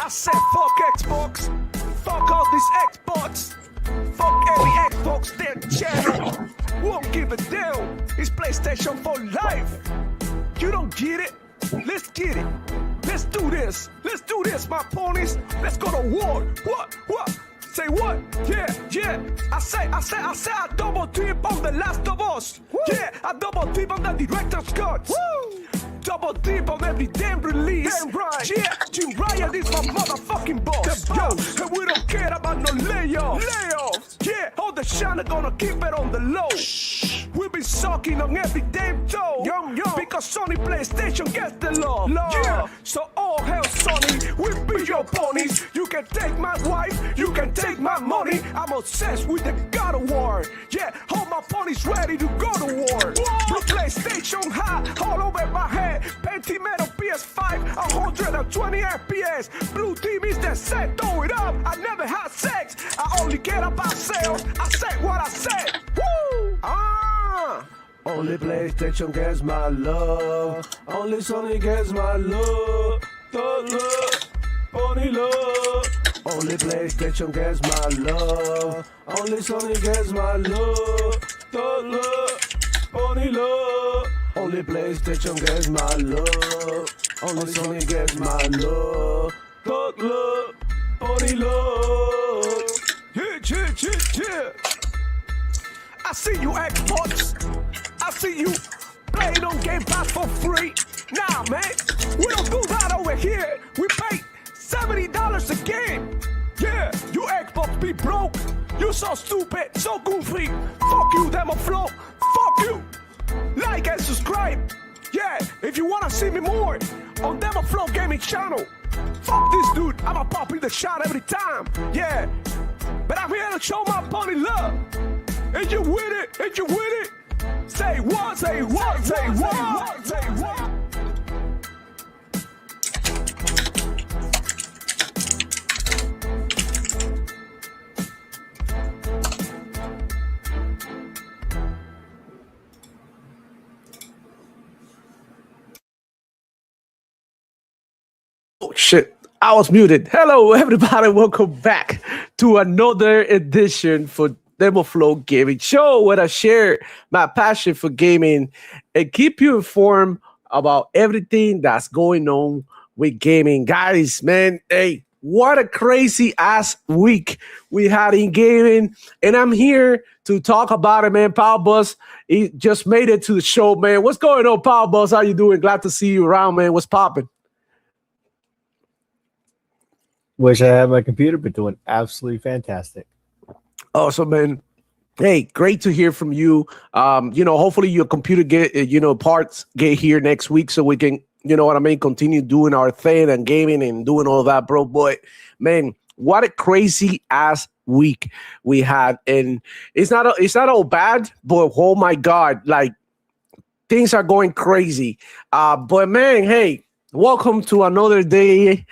said fuck Xbox. Fuck all these Xbox. Fuck every Xbox their channel. Won't give a damn. It's PlayStation for life. You don't get it? Let's get it. Let's do this. Let's do this, my ponies. Let's go to war. What? Say what? Yeah. I say I double dip on The Last of Us. Woo. Yeah, I double dip on the director's cut. Woo. Double dip on every damn release. Damn right. Yeah, Jim Ryan is my motherfucking boss. Yo, and we don't care about no layoffs. Yeah, all the shine are gonna keep it on the low. Shh. We'll be sucking on every damn toe. Yum. Because Sony PlayStation gets the love. Yeah, so all hell Sony, we be your ponies. You can take my wife, you can take my money. I'm obsessed with the God of War. Yeah, all my ponies ready to go to war. Blue PlayStation high, all over my head. Pentimeter PS5, 120 FPS. Blue team is the set, throw it up. I never had sex, I only care about sales. I said what I said. Woo! Only PlayStation gets my love. Only Sony gets my love. Thug love, pony love. Only PlayStation gets my love. Only Sony gets my love. Thug love, pony love. Only PlayStation gets my love. Only Sony gets my love. Thug love, pony love. Yeah. I see you Xbox. I see you playing on Game Pass for free. Nah, man, we don't do that over here. We pay $70 a game. Yeah, you Xbox be broke. You so stupid, so goofy. Fuck you, Demo Flow. Fuck you. Like and subscribe. Yeah, if you wanna see me more on Demo Flow Gaming channel. Fuck this dude, I'ma pop in the shot every time. Yeah, but I'm here to show my pony love. And you with it? Say what? Oh shit, I was muted. Hello everybody, welcome back to another edition for Demo Flow Gaming Show, where I share my passion for gaming and keep you informed about everything that's going on with gaming. Guys, man, hey, what a crazy ass week we had in gaming, and I'm here to talk about it, man. Power Buzz, he just made it to the show, man. What's going on, Power Buzz? How you doing? Glad to see you around, man. What's popping? Wish I had my computer, but doing absolutely fantastic. Awesome, man. Hey, great to hear from you. Hopefully your computer parts get here next week so we can, continue doing our thing and gaming and doing all that, bro. Boy, man, what a crazy ass week we had. And it's not all bad, but oh my God, like things are going crazy. But man, hey, welcome to another day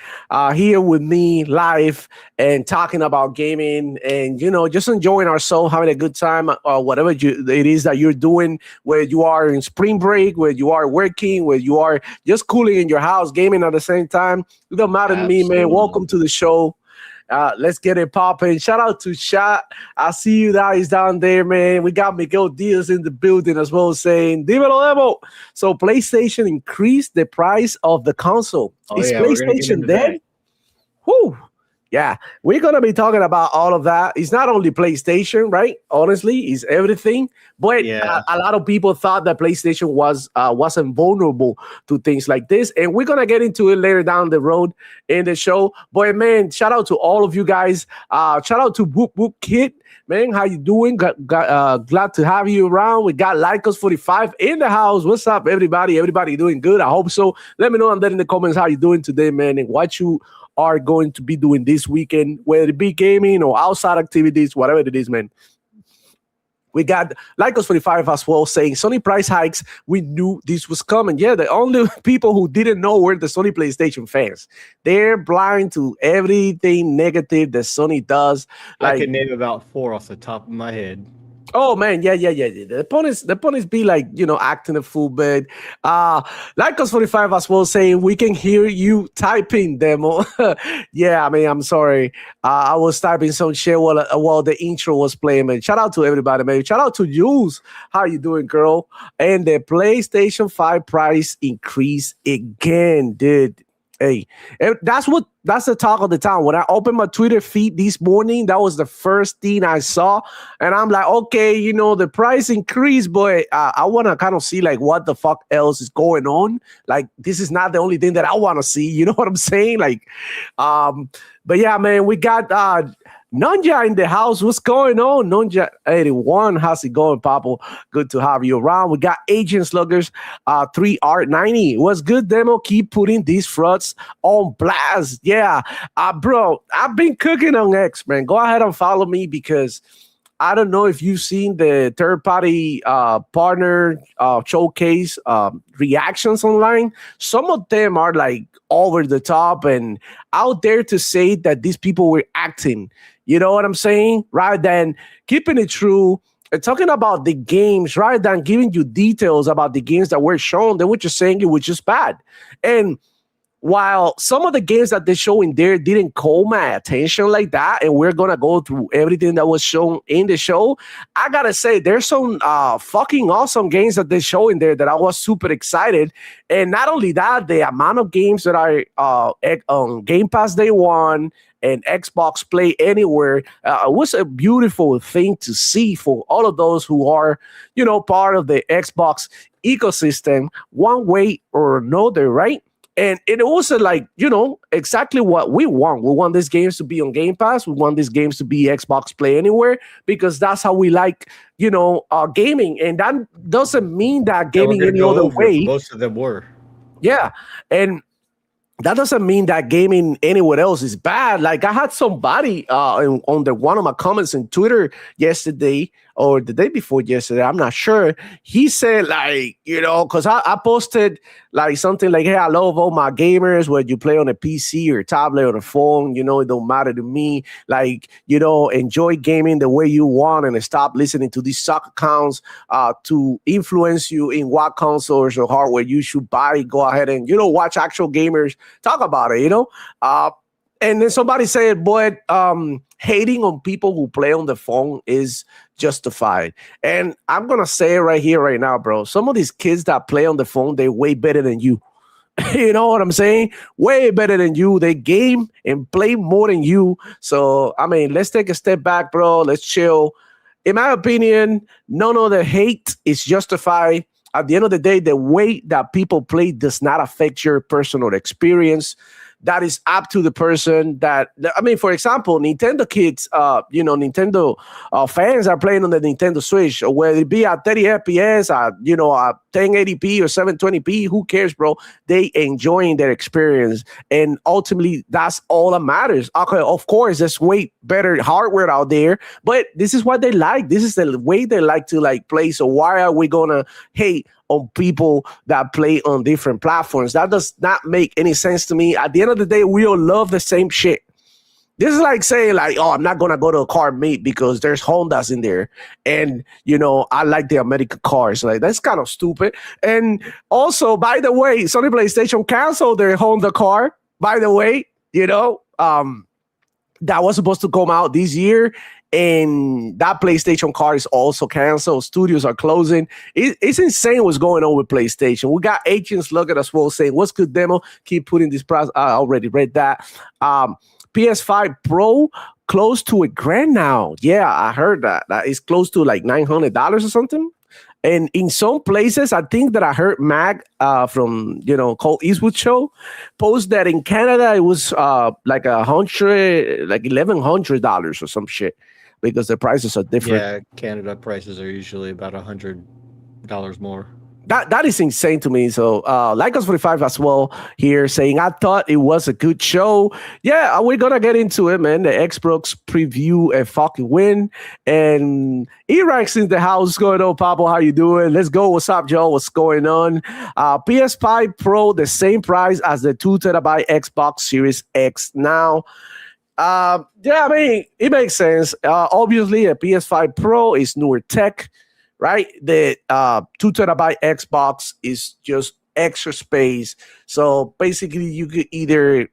here with me live and talking about gaming and, just enjoying ourselves, having a good time, whatever it is that you're doing, where you are in spring break, where you are working, where you are just cooling in your house, gaming at the same time. It don't matter to me, man. Welcome to the show. Let's get it popping. Shout out to Shot. I see you guys down there, man. We got Miguel Diaz in the building as well saying, Dímelo Demo. So PlayStation increased the price of the console. Is PlayStation dead? Whew. Yeah, we're going to be talking about all of that. It's not only PlayStation, right? Honestly, it's everything. But a lot of people thought that PlayStation wasn't vulnerable to things like this. And we're going to get into it later down the road in the show. But, man, shout out to all of you guys. Shout out to Whoop Whoop Kid. Man, how you doing? Glad to have you around. We got Lycos45 in the house. What's up, everybody? Everybody doing good? I hope so. Let me know down there in the comments how you doing today, man, and what you are going to be doing this weekend, whether it be gaming or outside activities, whatever it is, man. We got Lycos45 as well saying Sony price hikes. We knew this was coming. Yeah, the only people who didn't know were the Sony PlayStation fans. They're blind to everything negative that Sony does. I can name about 4 off the top of my head. Oh man, yeah. The opponents be like, acting a fool, but uh like us 45 as well saying we can hear you typing demo. Yeah, I mean, I'm sorry. I was typing some shit while the intro was playing, man. Shout out to everybody, man. Shout out to Jules. How you doing, girl? And the PlayStation 5 price increase again, dude. Hey, that's the talk of the town. When I opened my Twitter feed this morning, that was the first thing I saw, and I'm like, okay, the price increased, but I want to kind of see like what the fuck else is going on. Like, this is not the only thing that I want to see. You know what I'm saying? Like, but yeah, man, we got Nunja in the house. What's going on? Nunja 81. How's it going, Papo? Good to have you around. We got Agent Sluggers 3R90. What's good, demo? Keep putting these frauds on blast. Yeah. Bro, I've been cooking on X, man. Go ahead and follow me because I don't know if you've seen the third party partner showcase reactions online. Some of them are like over the top and out there to say that these people were acting. You know what I'm saying? Rather than keeping it true and talking about the games, rather than giving you details about the games that were shown, they were just saying it was just bad. And while some of the games that they show in there didn't call my attention like that, and we're gonna go through everything that was shown in the show, I gotta say there's some fucking awesome games that they show in there that I was super excited. And not only that, the amount of games that are on Game Pass Day One and Xbox Play Anywhere was a beautiful thing to see for all of those who are, part of the Xbox ecosystem, one way or another, right? And it was like, exactly what we want. We want these games to be on Game Pass. We want these games to be Xbox Play Anywhere because that's how we like, gaming. And that doesn't mean that gaming any other way. Most of them were. Yeah. And that doesn't mean that gaming anywhere else is bad. Like I had somebody on one of my comments in Twitter yesterday or the day before yesterday, I'm not sure. He said like, because I posted like something like, hey, I love all my gamers, whether you play on a PC or tablet or a phone, it don't matter to me. Like, enjoy gaming the way you want and stop listening to these suck accounts to influence you in what consoles or hardware you should buy. Go ahead and, watch actual gamers talk about it, and then somebody said, boy, hating on people who play on the phone is justified. And I'm going to say it right here, right now, bro. Some of these kids that play on the phone, they're way better than you. You know what I'm saying? Way better than you. They game and play more than you. So, I mean, let's take a step back, bro. Let's chill. In my opinion, none of the hate is justified. At the end of the day, the way that people play does not affect your personal experience. That is up to the person for example, Nintendo kids, Nintendo fans are playing on the Nintendo Switch, whether it be at 30 FPS, at 1080p or 720p, who cares, bro? They enjoying their experience. And ultimately, that's all that matters. Okay, of course, there's way better hardware out there, but this is what they like. This is the way they like to play. So why are we going to hate on people that play on different platforms? That does not make any sense to me. At the end of the day, we all love the same shit. This is like saying oh, I'm not going to go to a car meet because there's Hondas in there. And, I like the American cars. Like, that's kind of stupid. And also, by the way, Sony PlayStation canceled their Honda car, by the way, that was supposed to come out this year. And that PlayStation card is also canceled. Studios are closing. It's insane what's going on with PlayStation. We got Agents Look at us well saying, what's good, demo? Keep putting this price. I already read that. PS5 Pro close to $1,000 now. Yeah, I heard that. That is close to like $900 or something. And in some places, I think that I heard Mag from Cole Eastwood show post that in Canada it was like $1,100 or some shit because the prices are different. Yeah, Canada prices are usually about $100 more. That is insane to me. So like us 45 as well here saying, I thought it was a good show. Yeah, we're going to get into it, man. The Xbox preview a fucking win. And E-Rex in the house. What's going on, Pablo? How you doing? Let's go. What's up, Joe? What's going on? PS5 Pro, the same price as the 2 terabyte Xbox Series X now. Yeah, I mean, it makes sense. Obviously, a PS5 Pro is newer tech, right? The 2 terabyte Xbox is just extra space. So basically, you could either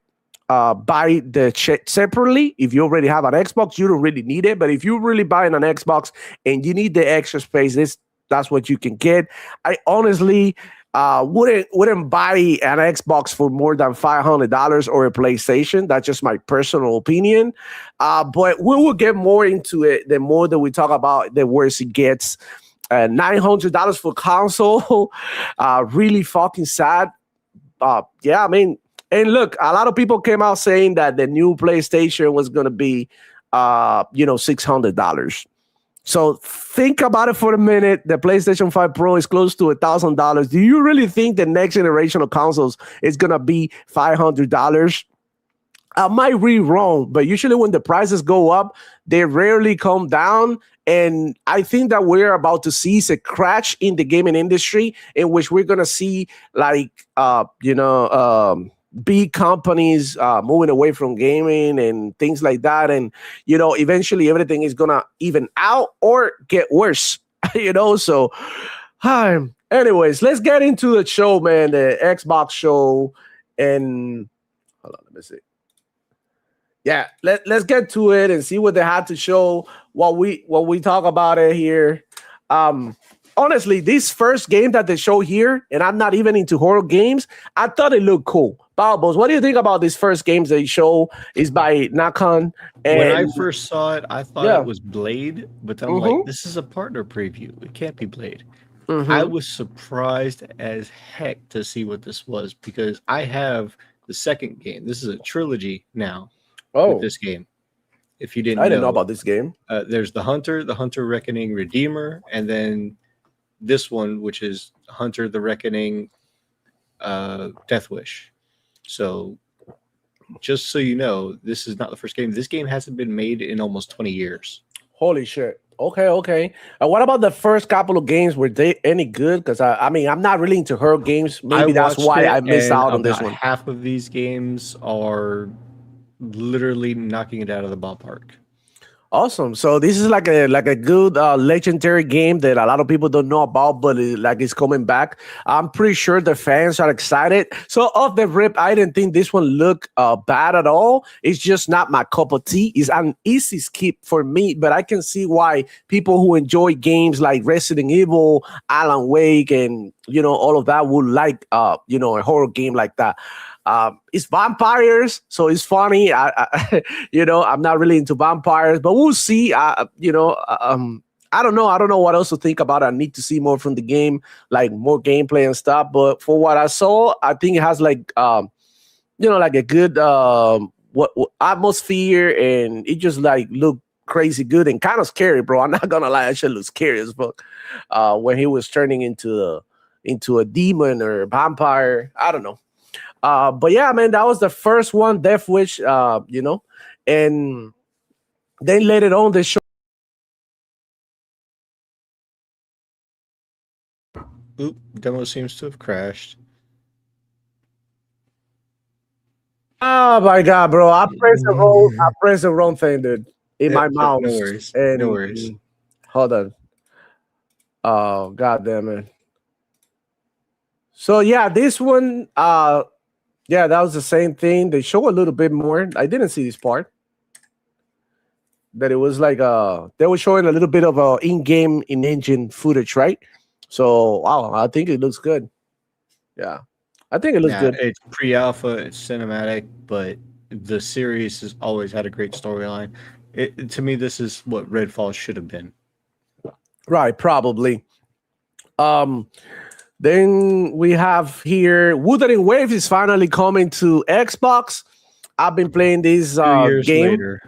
buy the chip separately. If you already have an Xbox, you don't really need it. But if you're really buying an Xbox and you need the extra space, that's what you can get. I honestly wouldn't buy an Xbox for more than $500 or a PlayStation. That's just my personal opinion. But we will get more into it the more that we talk about, the worse it gets. $900 for console, really fucking sad. Yeah, I mean, and look, a lot of people came out saying that the new PlayStation was going to be, $600. So think about it for a minute. The PlayStation 5 Pro is close to $1,000. Do you really think the next generation of consoles is going to be $500? I might be wrong, but usually when the prices go up, they rarely come down. And I think that we're about to see a crash in the gaming industry in which we're going to see big companies moving away from gaming and things like that. And, eventually everything is going to even out or get worse, So, anyways, let's get into the show, man, the Xbox show. And hold on, let me see. Yeah, let's get to it and see what they had to show, what we talk about it here. Honestly, this first game that they show here, and I'm not even into horror games, I thought it looked cool. Balbos, what do you think about these first games they show? Is by Nakon. And when I first saw it, I thought it was Blade, but I'm like, this is a partner preview. It can't be Blade. I was surprised as heck to see what this was because I have the second game. This is a trilogy now. With this game. If you didn't know about this game. There's the Hunter Reckoning Redeemer, and then this one, which is Hunter the Reckoning Death Wish. So just so you know, this is not the first game. This game hasn't been made in almost 20 years. Holy shit. Okay. What about the first couple of games? Were they any good? Because I'm not really into horror games. Maybe that's why I missed out on this one. Half of these games are literally knocking it out of the ballpark. Awesome. So this is like a good legendary game that a lot of people don't know about, but it's coming back. I'm pretty sure the fans are excited. So off the rip, I didn't think this one looked bad at all. It's just not my cup of tea. It's an easy skip for me, but I can see why people who enjoy games like Resident Evil, Alan Wake, and all of that would like a horror game like that. It's vampires, so it's funny. I'm not really into vampires, but we'll see. I don't know. I don't know what else to think about. I need to see more from the game, like more gameplay and stuff. But for what I saw, I think it has like a good atmosphere, and it just like looked crazy good and kind of scary, bro. I'm not gonna lie, it should look scary as fuck. When he was turning into a demon or a vampire, I don't know. But yeah, man, that was the first one, Death Wish, and then later on they show. Oop, demo seems to have crashed. Oh my god, bro! I pressed the wrong thing, dude. In my mouse. No worries. And, no worries. Hold on. Oh, god damn it. So yeah, this one, yeah, that was the same thing. They show a little bit more. I didn't see this part. That it was like they were showing a little bit of in-game in-engine footage, right? So wow, I think it looks good. Yeah, I think it looks good. It's pre-alpha, it's cinematic, but the series has always had a great storyline. To me, this is what Redfall should have been. Right, probably. Then we have here Wuthering Waves is finally coming to Xbox. I've been playing this 2 years game. later.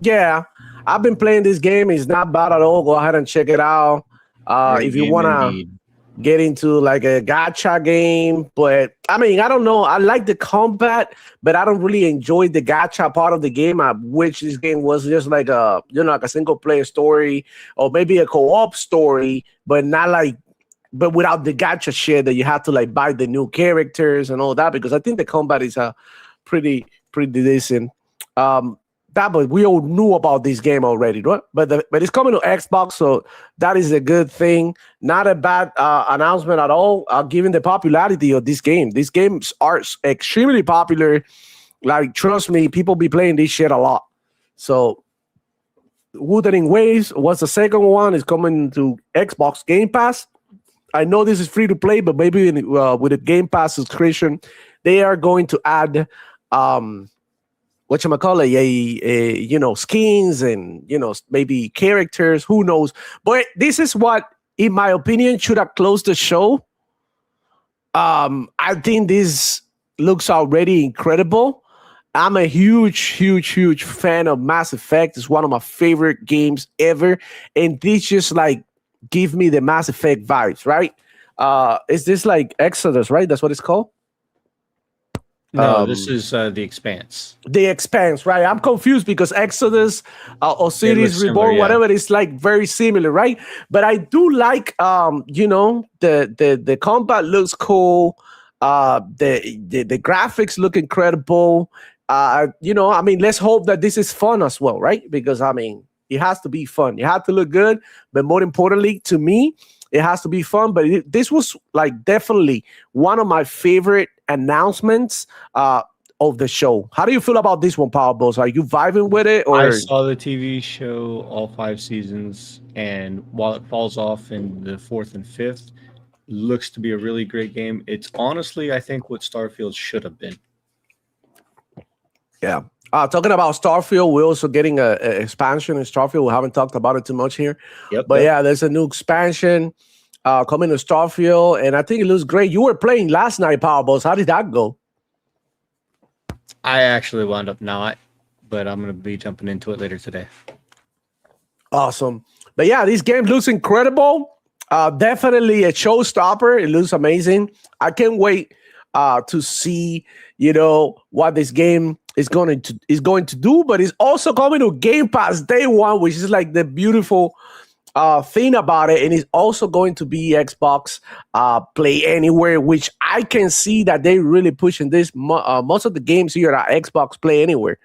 Yeah, I've been playing this game. It's not bad at all. Go ahead and check it out. If you want to get into like a gacha game. But I mean, I don't know. I like the combat, but I don't really enjoy the gacha part of the game. I wish this game was just like like a single player story or maybe a co-op story, but without the gacha shit that you have to like buy the new characters and all that, because I think the combat is pretty decent. that, but we all knew about this game already, right? But it's coming to Xbox, so that is a good thing. Not a bad announcement at all, given the popularity of this game. These games are extremely popular. Like, trust me, people be playing this shit a lot. So, Wuthering Waves was the second one. Is coming to Xbox Game Pass. I know this is free to play, but maybe with a Game Pass subscription, they are going to add whatchamacallit, skins and maybe characters. Who knows? But this is what, in my opinion, should have closed the show. I think this looks already incredible. I'm a huge fan of Mass Effect. It's one of my favorite games ever, and this just like give me the Mass Effect vibes, right? Is this like Exodus, right? That's what it's called? No, this is The Expanse. The Expanse, right? I'm confused because Exodus, Osiris Reborn, whatever, is like very similar, right? But I do like, the combat looks cool. The graphics look incredible. Let's hope that this is fun as well, right? Because it has to be fun. You have to look good, but more importantly, to me, it has to be fun. But this was like definitely one of my favorite announcements of the show. How do you feel about this one, Power Boss? Are you vibing with it? Or I saw the TV show, all 5 seasons, and while it falls off in the 4th and 5th, looks to be a really great game. It's honestly, I think, what Starfield should have been. Yeah. Talking about Starfield, we're also getting an expansion in Starfield. We haven't talked about it too much here. But yeah, there's a new expansion coming to Starfield, and I think it looks great. You were playing last night, Power Boss. How did that go? I actually wound up not, but I'm going to be jumping into it later today. Awesome. But yeah, this game looks incredible. Definitely a showstopper. It looks amazing. I can't wait to see, what this game is going to do. But it's also coming to Game Pass day one, which is like the beautiful thing about it. And it's also going to be Xbox Play Anywhere, which I can see that they really pushing this. Most of the games here are Xbox Play Anywhere.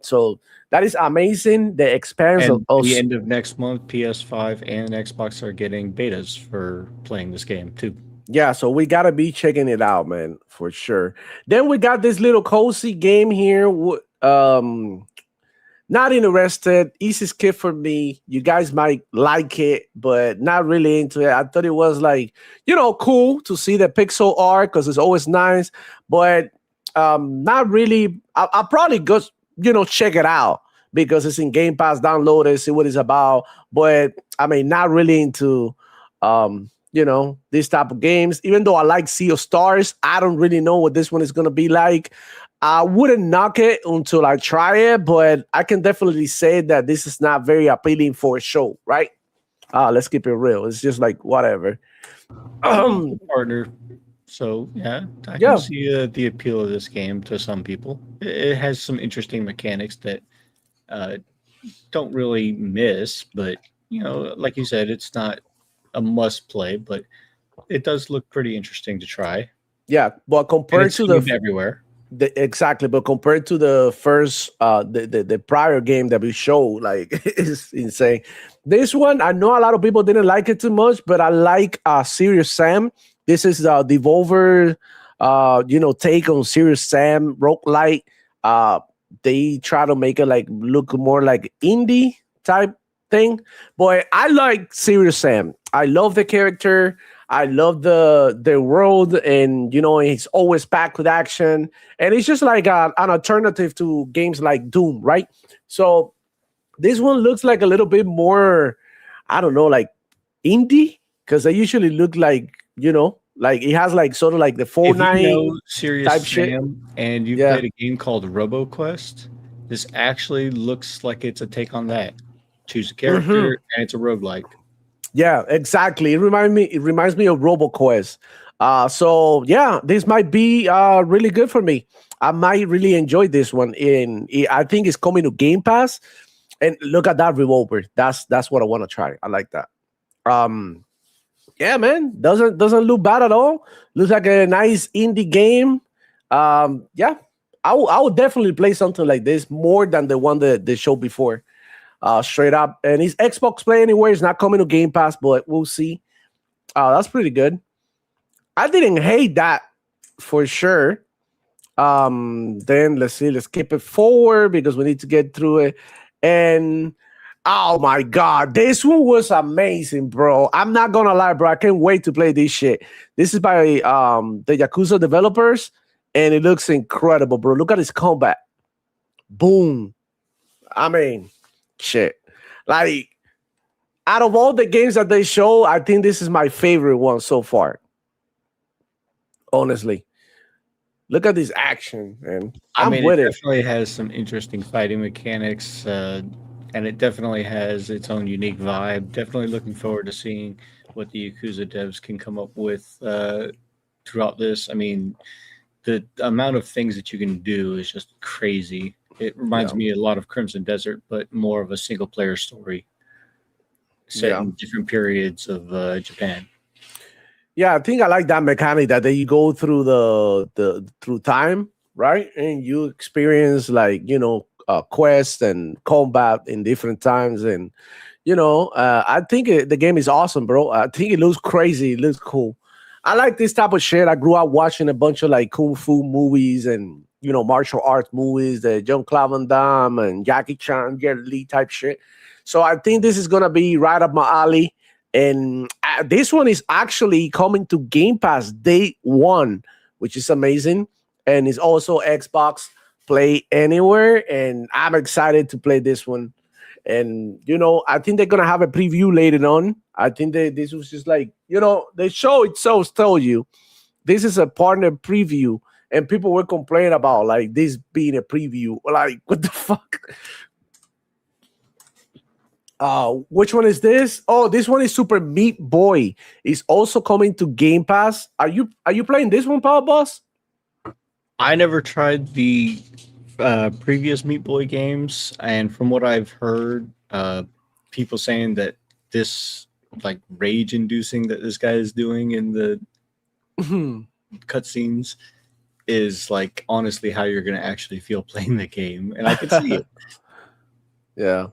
So that is amazing. The expansion of the end of next month, PS5 and Xbox are getting betas for playing this game too. Yeah, so we gotta be checking it out, man, for sure. Then we got this little cozy game here. Not interested. Easy skip for me. You guys might like it, but not really into it. I thought it was like, cool to see the pixel art because it's always nice, but not really. I'll probably go, check it out because it's in Game Pass, download it, see what it's about. But not really into these type of games. Even though I like Sea of Stars, I don't really know what this one is gonna be like. I wouldn't knock it until I try it, but I can definitely say that this is not very appealing for a show, right? Let's keep it real. It's just like whatever. Partner. So yeah, I can see the appeal of this game to some people. It has some interesting mechanics that don't really miss, but like you said, it's not a must play, but it does look pretty interesting to try. Yeah, but compared to the everywhere. Exactly, but compared to the first the prior game that we showed, like it's insane. This one, I know a lot of people didn't like it too much, but I like Serious Sam. This is the Devolver take on Serious Sam roguelite. They try to make it like look more like indie type thing. But I like Serious Sam. I love the character. I love the world, and it's always packed with action, and it's just like an alternative to games like Doom, right? So this one looks like a little bit more, I don't know, like indie, because they usually look like like it has like sort of like the Fortnite type shit. And you played a game called RoboQuest. This actually looks like it's a take on that. Choose a character, and it's a roguelike. Yeah, exactly. It reminds me of RoboQuest. So yeah, this might be really good for me. I might really enjoy this one. I think it's coming to Game Pass. And look at that revolver. That's what I want to try. I like that. Yeah, man, doesn't look bad at all. Looks like a nice indie game. Yeah, I would definitely play something like this more than the one that they showed before. Straight up, and it's Xbox Play Anywhere. It's not coming to Game Pass, but we'll see. That's pretty good. I didn't hate that for sure. Then let's see, let's skip it forward because we need to get through it. And oh my god, this one was amazing, bro. I'm not gonna lie, bro. I can't wait to play this shit. This is by the Yakuza developers, and it looks incredible, bro. Look at this combat. Boom. I mean, shit. Like, out of all the games that they show, I think this is my favorite one so far. Honestly. Look at this action, man. I'm with it it. Definitely has some interesting fighting mechanics, and it definitely has its own unique vibe. Definitely looking forward to seeing what the Yakuza devs can come up with throughout this. I mean, the amount of things that you can do is just crazy. It reminds me a lot of Crimson Desert, but more of a single-player story set in different periods of Japan. Yeah, I think I like that mechanic that you go through the through time, right? And you experience like quests and combat in different times, and I think the game is awesome, bro. I think it looks crazy. It looks cool. I like this type of shit. I grew up watching a bunch of like kung fu movies and martial arts movies, the Jean-Claude Van Damme and Jackie Chan, Jet Li type shit. So I think this is gonna be right up my alley. And this one is actually coming to Game Pass day one, which is amazing. And it's also Xbox Play Anywhere. And I'm excited to play this one. And, I think they're going to have a preview later on. I think this was just like, the show itself tells you this is a partner preview. And people were complaining about like this being a preview. Like, what the fuck? Which one is this? Oh, this one is Super Meat Boy. It's also coming to Game Pass. Are you playing this one, Power Boss? I never tried the previous Meat Boy games, and from what I've heard, people saying that this like rage-inducing that this guy is doing in the cutscenes is like honestly how you're gonna actually feel playing the game, and I can see it. Yeah.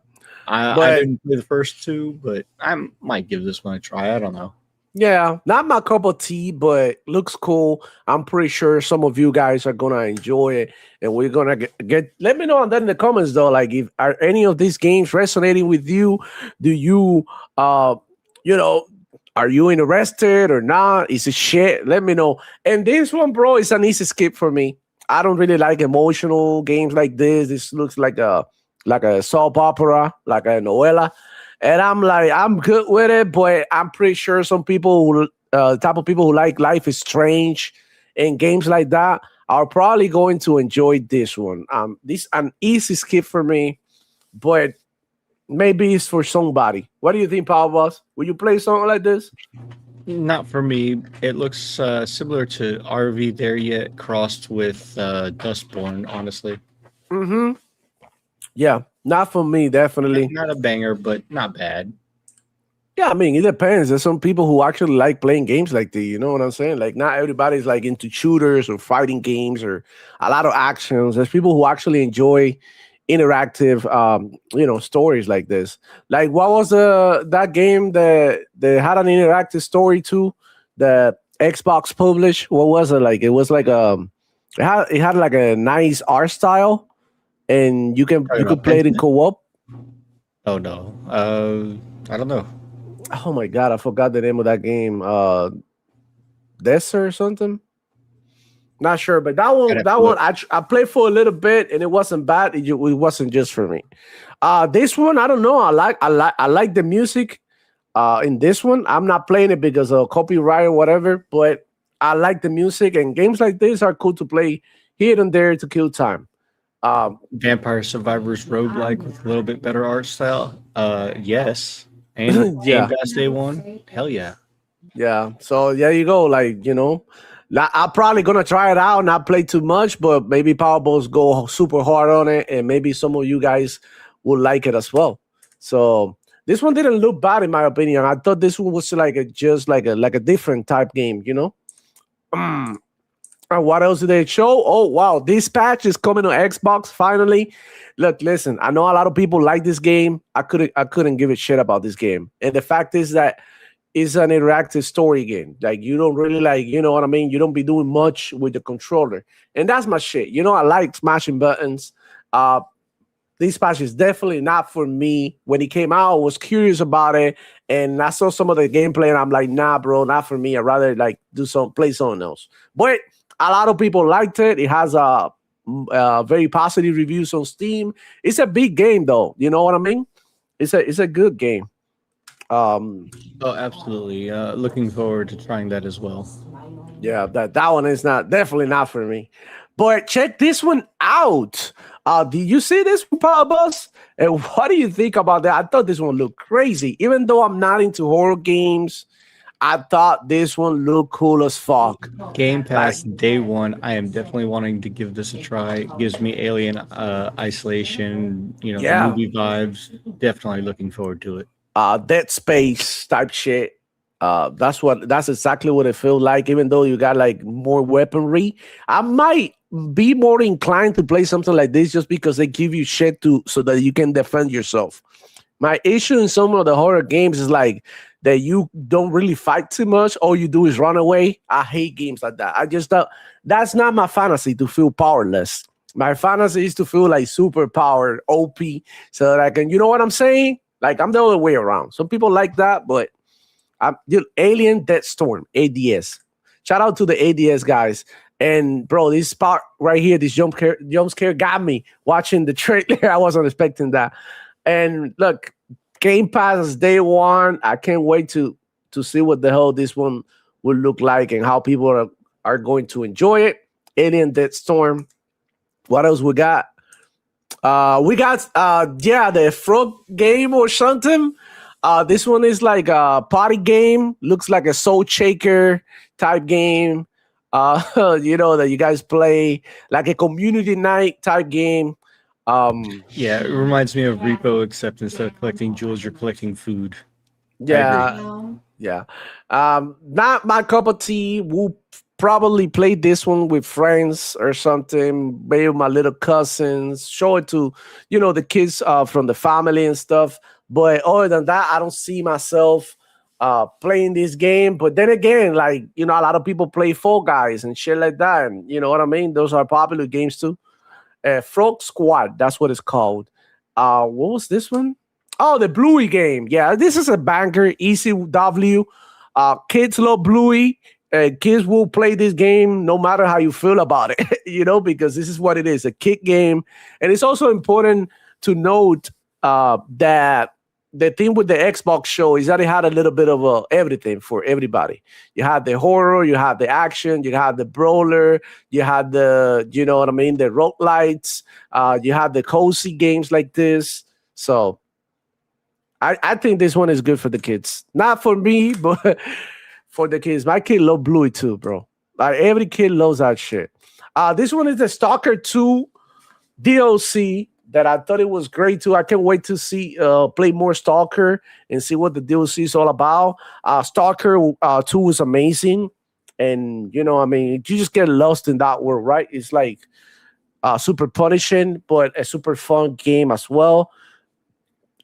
I didn't play the first two, but I might give this one a try. I don't know. Yeah, not my cup of tea, but looks cool. I'm pretty sure some of you guys are gonna enjoy it, and we're gonna get. Let me know on that in the comments, though. Like, if are any of these games resonating with you? Do you, are you interested or not? Is it shit? Let me know. And this one, bro, is an easy skip for me. I don't really like emotional games like this. This looks like a soap opera, like a novela. And I'm like, I'm good with it, but I'm pretty sure some people, type of people who like Life is Strange and games like that are probably going to enjoy this one. This an easy skip for me, but maybe it's for somebody. What do you think, Power Boss? Will you play something like this? Not for me. It looks similar to RV There Yet crossed with Dustborn, honestly. Mm-hmm. Yeah, not for me, definitely. Not a banger, but not bad. Yeah, I mean, it depends. There's some people who actually like playing games like this. You know what I'm saying? Like, not everybody's like into shooters or fighting games or a lot of actions. There's people who actually enjoy interactive, stories like this. Like, what was that game that had an interactive story too? That Xbox published. What was it like? It was like it had like a nice art style. And you could play it in co-op. Oh no, I don't know. Oh my god, I forgot the name of that game. Desert or something. Not sure, but that one, I played for a little bit, and it wasn't bad. It wasn't just for me. This one, I don't know. I like the music. In this one, I'm not playing it because of copyright or whatever, but I like the music, and games like this are cool to play here and there to kill time. Vampire Survivors roguelike with a little bit better art style. Yes. And Game Pass Day 1. Hell yeah. Yeah. So there you go. Like, I'm probably gonna try it out, not play too much, but maybe Powerballs go super hard on it, and maybe some of you guys will like it as well. So this one didn't look bad in my opinion. I thought this one was just like a different type game, What else did they show? Oh wow, this patch is coming on Xbox finally. Look, listen, I know a lot of people like this game. I couldn't give a shit about this game. And the fact is that it's an interactive story game. Like you don't really like, you know what I mean? You don't be doing much with the controller. And that's my shit. You know, I like smashing buttons. Uh this patch is definitely not for me. When it came out, I was curious about it, and I saw some of the gameplay, and I'm like, nah, bro, not for me. I'd rather like play something else. But a lot of people liked it. It has very positive reviews on Steam. It's a big game, though. You know what I mean? It's a good game. Um, Oh, absolutely. Looking forward to trying that as well. Yeah, that one is definitely not for me. But check this one out. Did you see this one, Power Bus? And what do you think about that? I thought this one looked crazy. Even though I'm not into horror games, I thought this one looked cool as fuck. Game Pass day one. I am definitely wanting to give this a try. It gives me Alien Isolation, Yeah. movie vibes. Definitely looking forward to it. Dead Space type shit. That's exactly what it feels like. Even though you got like more weaponry, I might be more inclined to play something like this just because they give you shit so that you can defend yourself. My issue in some of the horror games is like that you don't really fight too much. All you do is run away. I hate games like that. I just that's not my fantasy, to feel powerless. My fantasy is to feel like super powered, OP, so that I can, you know what I'm saying? Like I'm the other way around. Some people like that, but Alien Dead Storm, ADS. Shout out to the ADS guys. And bro, this spot right here, this jump scare got me watching the trailer. I wasn't expecting that. And look, Game Pass is day one. I can't wait to see what the hell this one will look like and how people are going to enjoy it. Alien Dead Storm. What else we got? The frog game or something. This one is like a party game. Looks like a soul shaker type game. That you guys play like a community night type game. Yeah, it reminds me of Repo, except instead of collecting jewels, you're collecting food. Yeah. Not my cup of tea. We'll probably play this one with friends or something. Maybe my little cousins. Show it to, the kids from the family and stuff. But other than that, I don't see myself playing this game. But then again, like, a lot of people play Fall Guys and shit like that. And you know what I mean? Those are popular games too. Frog Squad, that's what it's called. What was this one? Oh, the Bluey game. Yeah, this is a banger, easy W. Kids love Bluey. Kids will play this game no matter how you feel about it, because this is what it is, a kid game. And it's also important to note that the thing with the Xbox show is that it had a little bit of everything for everybody. You had the horror, you had the action, you had the brawler, you had the, the roguelites, you had the cozy games like this. So I think this one is good for the kids. Not for me, but for the kids. My kid love Bluey too, bro. Like every kid loves that shit. This one is the Stalker 2 DLC that I thought it was great too. I can't wait to see play more Stalker and see what the DLC is all about. Stalker 2 was amazing. And you just get lost in that world, right? It's like super punishing, but a super fun game as well.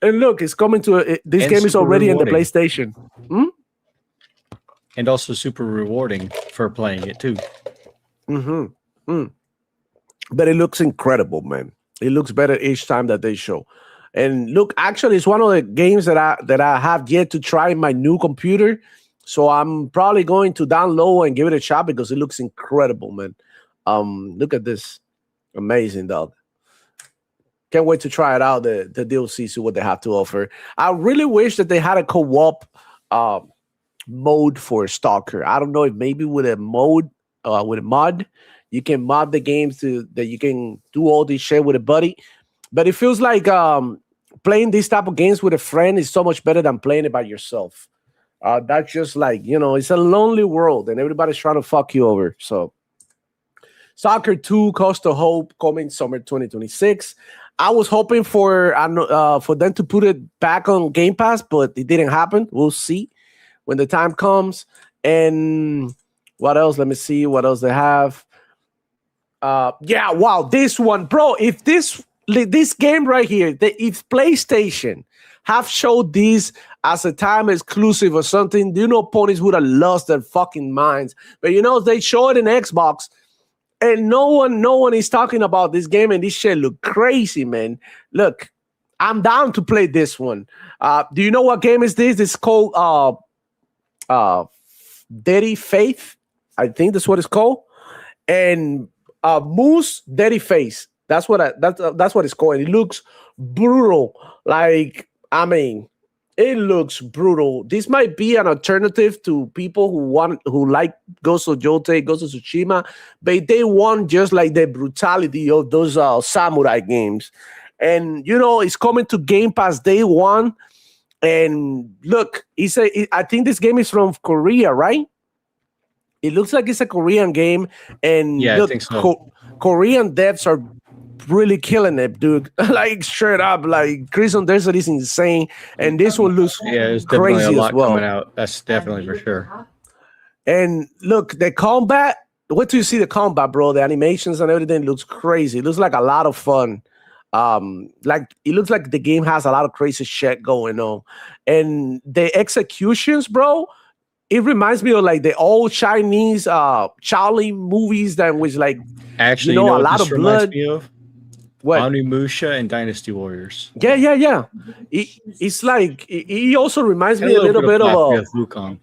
And look, it's coming to this game is already in the PlayStation. And also super rewarding for playing it too. But it looks incredible, man. It looks better each time that they show. And look, actually, it's one of the games that I have yet to try in my new computer. So I'm probably going to download and give it a shot because it looks incredible, man. Look at this. Amazing, dog. Can't wait to try it out, the DLC, see what they have to offer. I really wish that they had a co-op mode for Stalker. I don't know if maybe with a mod, you can mod the games that you can do all this shit with a buddy. But it feels like playing these type of games with a friend is so much better than playing it by yourself. That's just like, it's a lonely world and everybody's trying to fuck you over. So Stalker 2, Cost of Hope, coming summer 2026. I was hoping for them to put it back on Game Pass, but it didn't happen. We'll see when the time comes. And what else? Let me see what else they have. Yeah, wow, this one, bro. If this game right here, if PlayStation have showed this as a time exclusive or something, you know, ponies would have lost their fucking minds. But you know, they show it in Xbox, and no one is talking about this game, and this shit look crazy, man. Look, I'm down to play this one. Do you know what game is this? It's called Dirty Faith. I think that's what it's called. And Moose Dirty Face. That's what it's called. And it looks brutal. Like, I mean, it looks brutal. This might be an alternative to people who like Ghost of Yotei, Ghost of Tsushima, but they want just like the brutality of those samurai games. And you know, it's coming to Game Pass day one. And look, I think this game is from Korea, right? It looks like it's a Korean game, and yeah, look, I think so. Korean devs are really killing it, dude. Like straight up, like Crimson Desert is insane, and this one looks there's definitely crazy a lot as well. coming out. That's definitely for sure. And look, the combat. Wait till you see the combat, bro. The animations and everything looks crazy. It looks like a lot of fun. Like it looks like the game has a lot of crazy shit going on, and the executions, bro. It reminds me of like the old Chinese Charlie movies that was like, actually, you know, a what lot this of reminds blood. me of? What? Onimusha and Dynasty Warriors. Yeah. It's like it also reminds me a little bit of Wukong.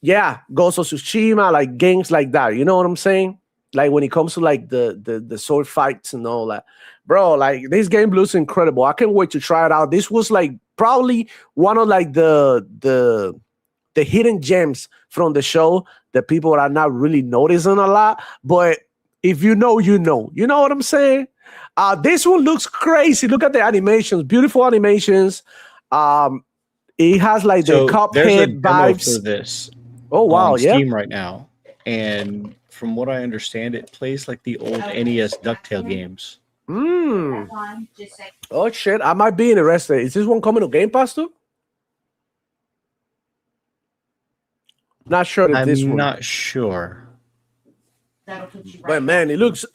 Yeah, Ghost of Tsushima, like games like that. You know what I'm saying? Like when it comes to like the sword fights and all that, bro. Like this game looks incredible. I can't wait to try it out. This was like probably one of like the hidden gems from the show that people are not really noticing a lot. But if you know, you know. You know what I'm saying? This one looks crazy. Look at the animations, beautiful animations. It has like the Cuphead vibes. For this. Oh wow, on yeah. Steam right now, and from what I understand, it plays like the old NES DuckTale games. Oh shit, I might be interested. Is this one coming to Game Pass too? Not sure if this one. I'm not sure. But man, it looks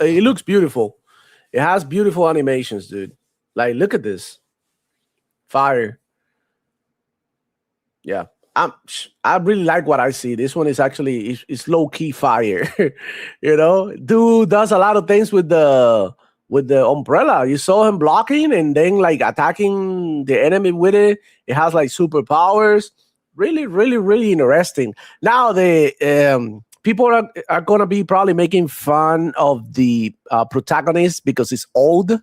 beautiful. It has beautiful animations, dude. Like, look at this. Fire. Yeah. I really like what I see. This one is actually it's low key fire. You know, dude does a lot of things with the umbrella. You saw him blocking and then like attacking the enemy with it. It has like superpowers. Really, really, really interesting. Now the people are gonna be probably making fun of the protagonist because it's old,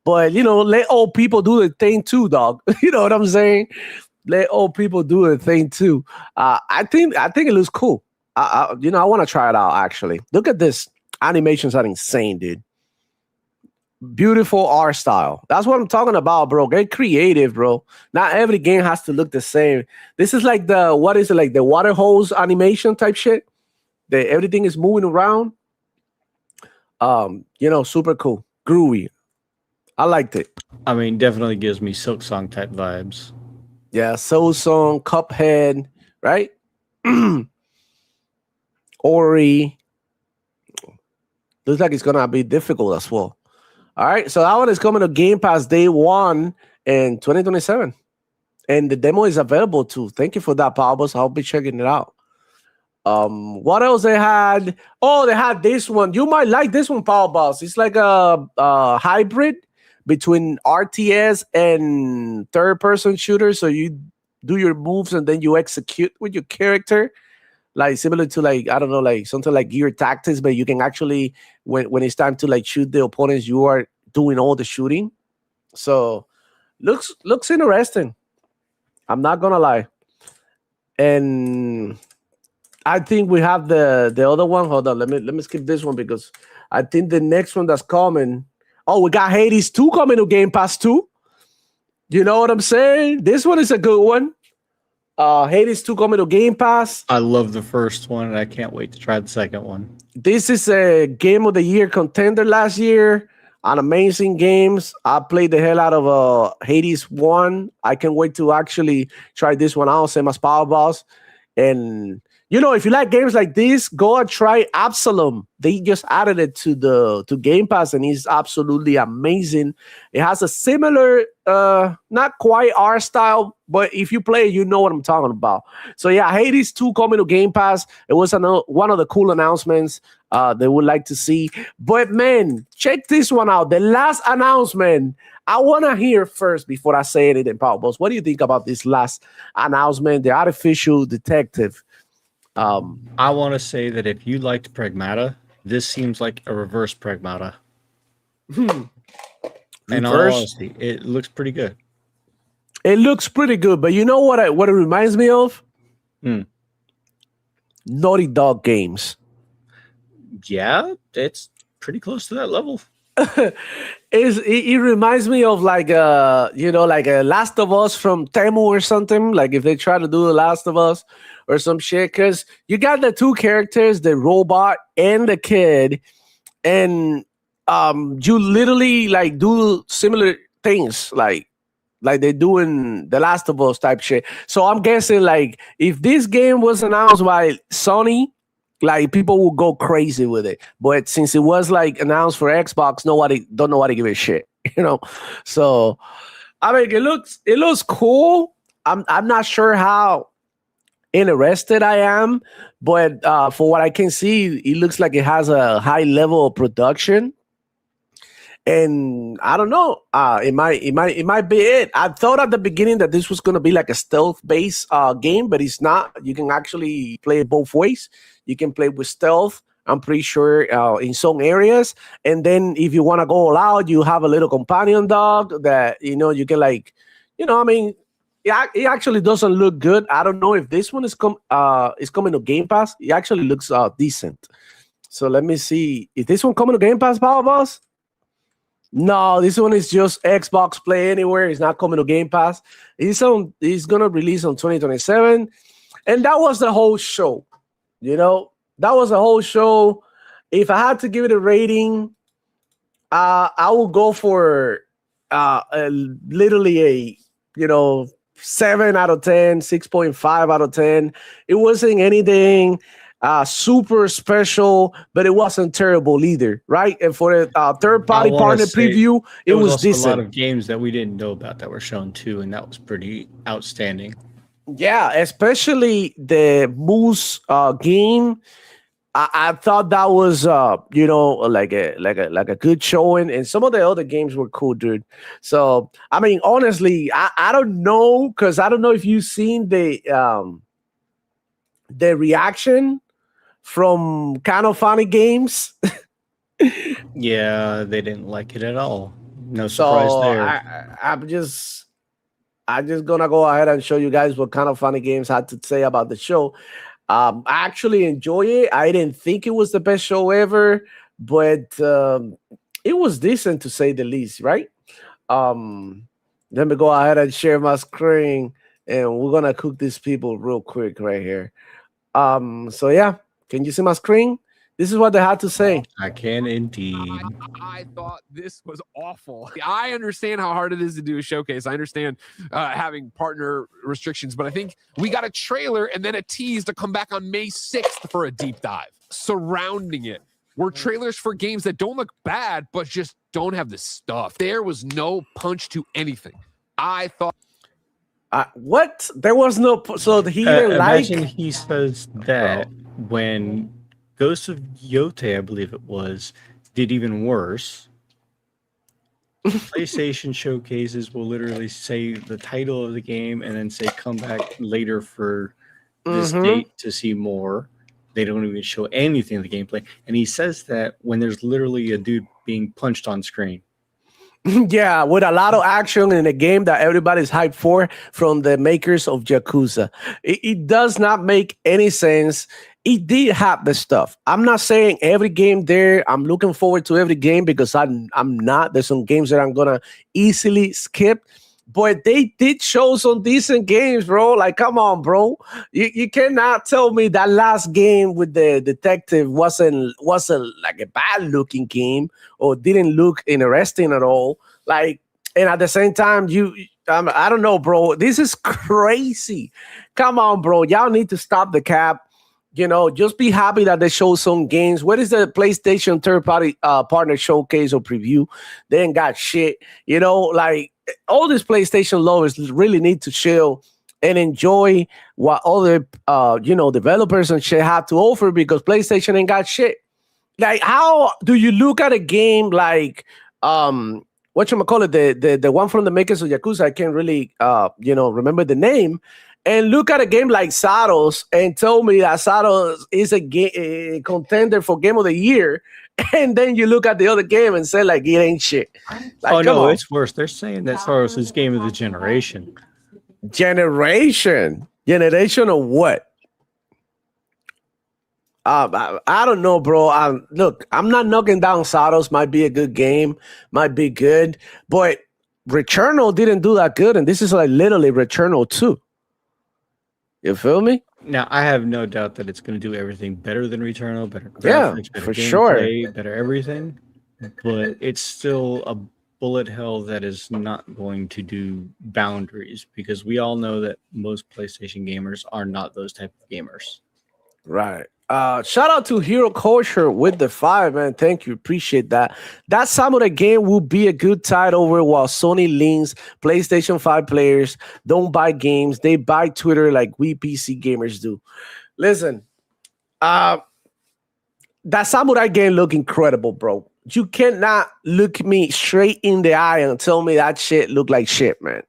but you know, let old people do the thing too, dog. You know what I'm saying? Let old people do the thing too. I think it looks cool. I want to try it out. Actually, look at this. Animations are insane, dude. Beautiful art style. That's what I'm talking about, bro. Get creative, bro. Not every game has to look the same. This is like the water hose animation type shit. Everything is moving around. Super cool, groovy. I liked it. I mean, definitely gives me Silk Song type vibes. Yeah, Soul Song, Cuphead, right? Ori. Looks like it's gonna be difficult as well. All right, so that one is coming to Game Pass day one in 2027. And the demo is available too. Thank you for that, Pablos. I'll be checking it out. What else they had? Oh, they had this one. You might like this one, Power Boss. It's like a hybrid between RTS and third-person shooter. So you do your moves and then you execute with your character, like similar to like, I don't know, like something like Gear Tactics, but you can actually, when it's time to like shoot the opponents, you are doing all the shooting. So looks interesting. I'm not gonna lie. And I think we have the other one. Hold on, let me skip this one because I think the next one that's coming. Oh, we got Hades 2 coming to Game Pass 2. You know what I'm saying? This one is a good one. Hades 2 coming to Game Pass. I love the first one, and I can't wait to try the second one. This is a Game of the Year contender last year. An amazing games. I played the hell out of Hades 1. I can't wait to actually try this one out, same as Power Boss. And if you like games like this, go and try Absalom. They just added it to Game Pass, and it's absolutely amazing. It has a similar, not quite art style, but if you play it, you know what I'm talking about. So yeah, Hades 2 coming to Game Pass. It was one of the cool announcements they would like to see. But man, check this one out. The last announcement. I want to hear first before I say anything, Power Boss. What do you think about this last announcement, the artificial detective? I want to say that if you liked Pragmata, this seems like a reverse Pragmata. And all honesty, it looks pretty good. It looks pretty good, but you know what it reminds me of? Naughty Dog games. Yeah, it's pretty close to that level. It reminds me of like like a Last of Us from Temu or something. Like if they try to do the Last of Us or some shit, because you got the two characters, the robot and the kid, and you literally like do similar things like they do in the Last of Us type shit. So I'm guessing like if this game was announced by Sony, like people will go crazy with it. But since it was like announced for Xbox, don't know what to give a shit, So I mean, it looks cool. I'm not sure how interested I am, but for what I can see, it looks like it has a high level of production. And I don't know. It might be it. I thought at the beginning that this was going to be like a stealth-based game, but it's not. You can actually play it both ways. You can play with stealth, I'm pretty sure, in some areas. And then if you want to go all out, you have a little companion dog that, you can like, I mean, it actually doesn't look good. I don't know if this one is coming to Game Pass. It actually looks decent. So let me see. Is this one coming to Game Pass, Power Boss? No, this one is just Xbox Play Anywhere. It's not coming to Game Pass. He's gonna release on 2027, and that was the whole show. That was the whole show. If I had to give it a rating, I would go for literally a 7 out of 10, 6.5 out of 10. It wasn't anything super special, but it wasn't terrible either, right? And for the third-party partner preview, it was decent. A lot of games that we didn't know about that were shown too, and that was pretty outstanding. Yeah, especially the Moose game. I thought that was like a good showing, and some of the other games were cool, dude. So I mean, honestly, I don't know, because I don't know if you've seen the reaction from Kind of Funny Games. Yeah, they didn't like it at all. No surprise there. I'm just gonna go ahead and show you guys what Kind of Funny Games had to say about the show. I actually enjoy it. I didn't think it was the best show ever, but it was decent to say the least, right? Let me go ahead and share my screen, and we're gonna cook these people real quick right here. So yeah, can you see my screen? This is what they had to say. I can indeed. I thought this was awful. I understand how hard it is to do a showcase. I understand having partner restrictions, but I think we got a trailer and then a tease to come back on May 6th for a deep dive. Surrounding it were trailers for games that don't look bad, but just don't have the stuff. There was no punch to anything. I thought. What? There was no. So he didn't like. Imagine he says that when Ghost of Yote, I believe it was, did even worse. PlayStation showcases will literally say the title of the game and then say come back later for this date to see more. They don't even show anything of the gameplay. And he says that when there's literally a dude being punched on screen. Yeah, with a lot of action in a game that everybody's hyped for from the makers of Yakuza. It does not make any sense. It did have the stuff. I'm not saying every game there. I'm looking forward to every game because I'm not. There's some games that I'm gonna easily skip. But they did show some decent games, bro. Like, come on, bro. You cannot tell me that last game with the detective wasn't like a bad looking game or didn't look interesting at all. Like, and at the same time, I don't know, bro. This is crazy. Come on, bro. Y'all need to stop the cap. just be happy that they show some games. What is the PlayStation third-party partner showcase or preview? They ain't got shit. Like all these PlayStation lovers really need to chill and enjoy what other, developers and shit have to offer because PlayStation ain't got shit. Like, how do you look at a game like, whatchamacallit, the one from the makers of Yakuza? I can't really, remember the name. And look at a game like Satos and tell me that Satos is a contender for Game of the Year. And then you look at the other game and say, like, it ain't shit. Like, no, it's worse. They're saying that Satos is game of the generation. Generation of what? I don't know, bro. Look, I'm not knocking down Satos. Might be a good game. Might be good. But Returnal didn't do that good. And this is like literally Returnal 2. You feel me? Now, I have no doubt that it's going to do everything better than Returnal, better graphics, better for gameplay, sure, better everything. But it's still a bullet hell that is not going to do boundaries because we all know that most PlayStation gamers are not those type of gamers. Right. Shout out to Hero Culture with the 5, man. Thank you. Appreciate that. That Samurai game will be a good tide over while Sony leans PlayStation 5 players don't buy games. They buy Twitter like we PC gamers do. Listen, that Samurai game look incredible, bro. You cannot look me straight in the eye and tell me that shit look like shit, man.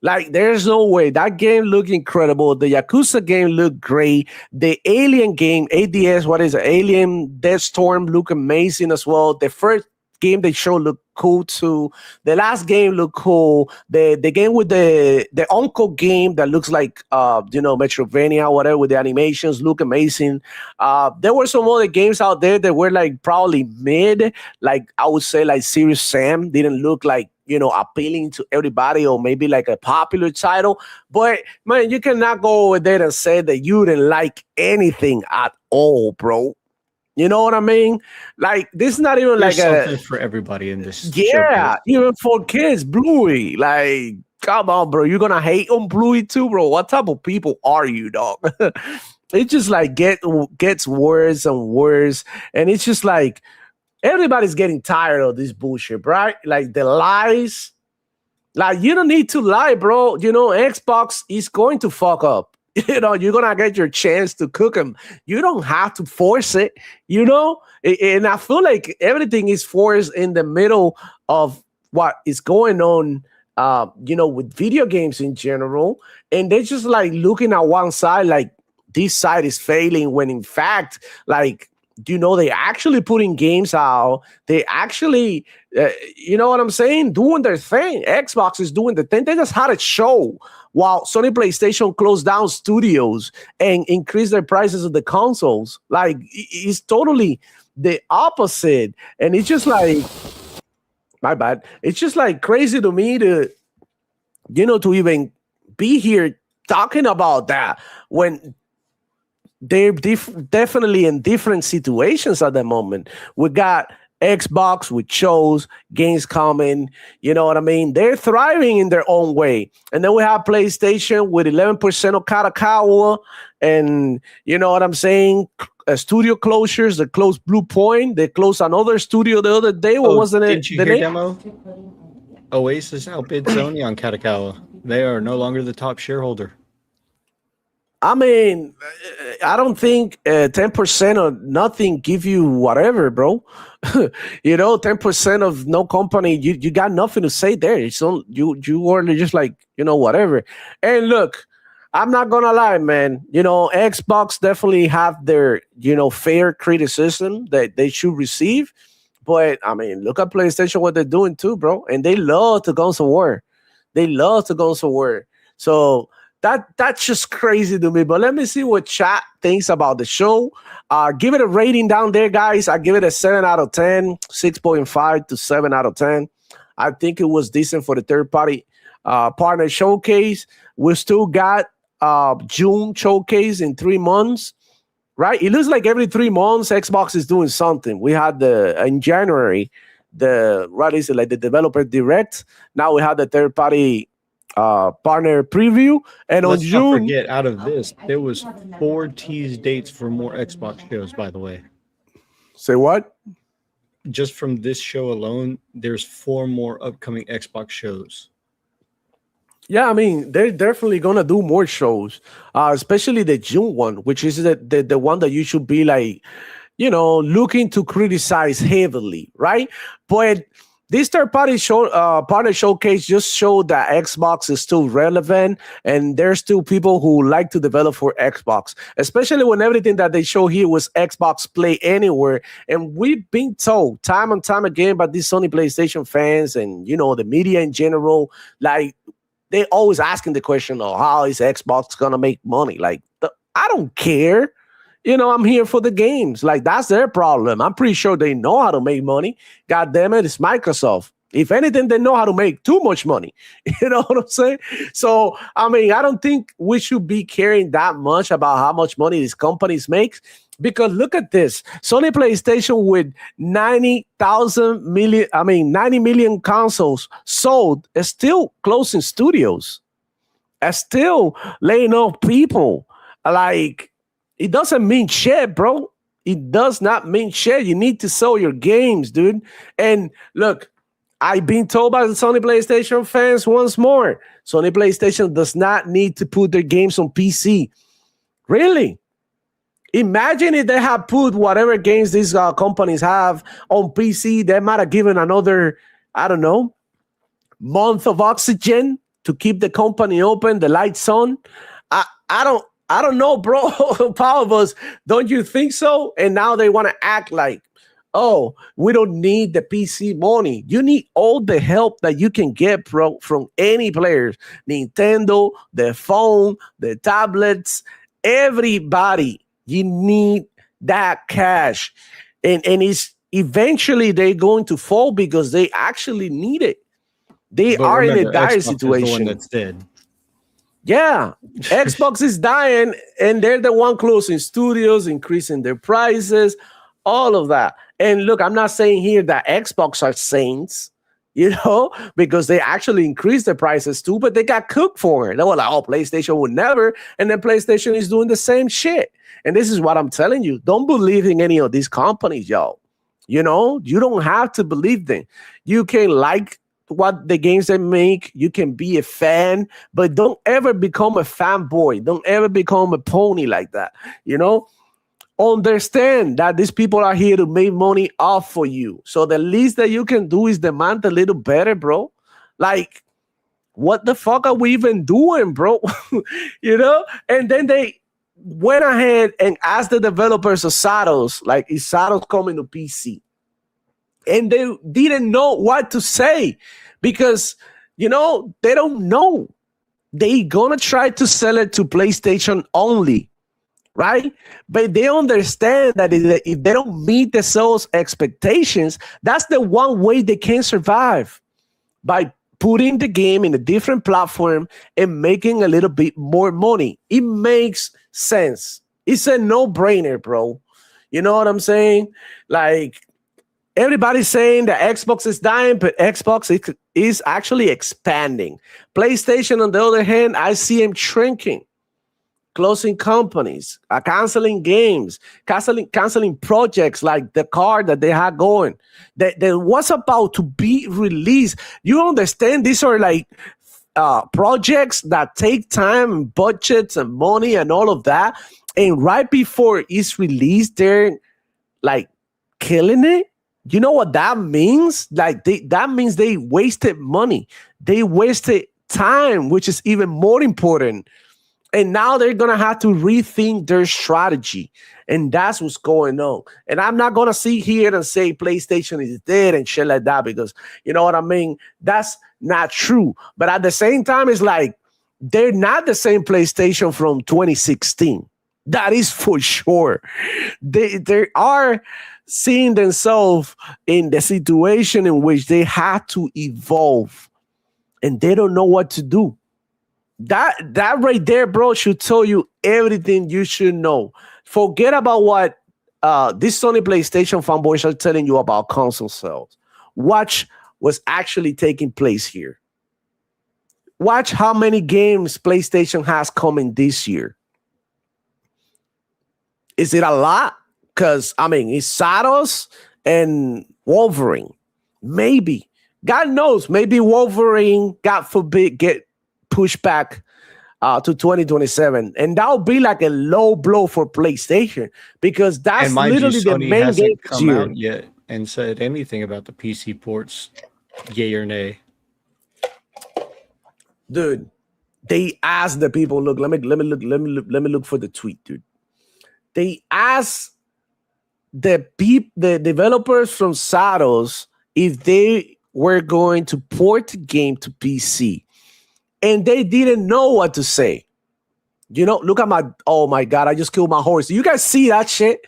Like, there's no way. That game looked incredible. The Yakuza game looked great. The Alien game, ADS, what is it? Alien Deathstorm looked amazing as well. The first game they showed looked cool too. The last game looked cool. The game with the Uncle game that looks like Metrovania, whatever, with the animations look amazing. There were some other games out there that were like probably mid, like I would say like Serious Sam didn't look like appealing to everybody or maybe like a popular title. But man, you cannot go over there and say that you didn't like anything at all, bro. You know what I mean? Like, this is not even There's like something for everybody in this. Yeah, even for kids, Bluey. Like, come on, bro. You're gonna hate on Bluey too, bro. What type of people are you, dog? It just like gets worse and worse. And it's just like everybody's getting tired of this bullshit, right? Like the lies. Like, you don't need to lie, bro. Xbox is going to fuck up. You're gonna get your chance to cook them. You don't have to force it, And I feel like everything is forced in the middle of what is going on, with video games in general. And they're just like looking at one side, like this side is failing, when in fact, like, they actually putting games out. They actually, you know what I'm saying? Doing their thing. Xbox is doing the thing. They just had a show while Sony PlayStation closed down studios and increased their prices of the consoles. Like, it's totally the opposite. And it's just like, my bad. It's just like crazy to me to even be here talking about that when they're definitely in different situations at the moment. We got Xbox with shows, games coming, you know what I mean? They're thriving in their own way. And then we have PlayStation with 11% of Katakawa, and you know what I'm saying? Studio closures. They closed Blue Point. They closed another studio the other day. What wasn't it? Did you hear demo? Oasis outbid Sony on Katakawa. They are no longer the top shareholder. I mean, I don't think 10% or nothing give you whatever, bro. 10% of no company, you got nothing to say there. It's on, you are just like, whatever. And look, I'm not gonna lie, man. Xbox definitely have their, fair criticism that they should receive. But I mean, look at PlayStation, what they're doing too, bro. And they love to go to war. So that's just crazy to me. But let me see what chat thinks about the show. Give it a rating down there, guys. I give it a 7 out of 10, 6.5 to 7 out of 10. I think it was decent for the third-party partner showcase. We still got June showcase in 3 months, right? It looks like every 3 months Xbox is doing something. We had in January, the developer direct. Now we have the third-party partner preview, and on Let's not June. forget, out of this, there was 4 teased dates for more Xbox shows. By the way, Say what? just from this show alone, there's 4 more upcoming Xbox shows. Yeah, I mean, they're definitely gonna do more shows, especially the June one, which is the one that you should be like, looking to criticize heavily, right? But this third party partner showcase just showed that Xbox is still relevant, and there's still people who like to develop for Xbox, especially when everything that they show here was Xbox Play Anywhere. And we've been told time and time again by these Sony PlayStation fans and the media in general, like, they always asking the question, "Oh, how is Xbox gonna make money?" Like, I don't care. I'm here for the games. Like, that's their problem. I'm pretty sure they know how to make money. God damn it, it's Microsoft. If anything, they know how to make too much money. You know what I'm saying? So, I mean, I don't think we should be caring that much about how much money these companies make. Because look at this. Sony PlayStation with 90 million consoles sold is still closing studios. Is still laying off people. Like, it doesn't mean shit, bro. It does not mean shit. You need to sell your games, dude. And look, I've been told by the Sony PlayStation fans once more, Sony PlayStation does not need to put their games on PC. Really? Imagine if they had put whatever games these companies have on PC, they might have given another, I don't know, month of oxygen to keep the company open, the lights on. I don't know, bro. Power of us, don't you think so? And now they want to act like, oh, we don't need the PC money. You need all the help that you can get, bro, from any players. Nintendo, the phone, the tablets, everybody. You need that cash. And it's eventually they're going to fall because they actually need it. They are in a dire situation. Is the one that's dead. Yeah, Xbox is dying, and they're the one closing studios, increasing their prices, all of that. And look, I'm not saying here that Xbox are saints, because they actually increased the prices too, but they got cooked for it. They were like, oh, PlayStation would never. And then PlayStation is doing the same shit. And this is what I'm telling you. Don't believe in any of these companies, y'all. You don't have to believe them. You can like what the games they make. You can be a fan, but don't ever become a fanboy. Don't ever become a pony like that. Understand that these people are here to make money off for you. So the least that you can do is demand a little better, bro. Like, what the fuck are we even doing, bro? And then they went ahead and asked the developers of Satos, like, is Satos coming to PC? And they didn't know what to say because, they don't know. They gonna try to sell it to PlayStation only, right? But they understand that if they don't meet the sales expectations, that's the one way they can survive, by putting the game in a different platform and making a little bit more money. It makes sense. It's a no-brainer, bro. You know what I'm saying? Like, everybody's saying that Xbox is dying, but Xbox is actually expanding. PlayStation, on the other hand, I see them shrinking, closing companies, canceling games, canceling projects like the car that they had going. That was about to be released. You understand? These are like projects that take time and budgets and money and all of that. And right before it's released, they're like killing it. You know what that means? Like, that means they wasted money. They wasted time, which is even more important. And now they're going to have to rethink their strategy. And that's what's going on. And I'm not going to sit here and say PlayStation is dead and shit like that, because you know what I mean? That's not true. But at the same time, it's like, they're not the same PlayStation from 2016. That is for sure. They are seeing themselves in the situation in which they had to evolve, and they don't know what to do. That right there, bro, should tell you everything you should know. Forget about what these Sony PlayStation fanboys are telling you about console sales. Watch what's actually taking place here. watch how many games PlayStation has coming this year. Is it a lot? Because, I mean, it's Satos and Wolverine. Maybe. God knows. Maybe Wolverine, God forbid, get pushed back to 2027. And that would be like a low blow for PlayStation because that's literally the main game this year. Out yet and said anything about the PC ports, yay or nay. Dude, they asked the people, look, let me look for the tweet, dude. They asked the developers from Satos if they were going to port the game to PC, and they didn't know what to say. You know, look at oh my God, I just killed my horse. Do you guys see that shit?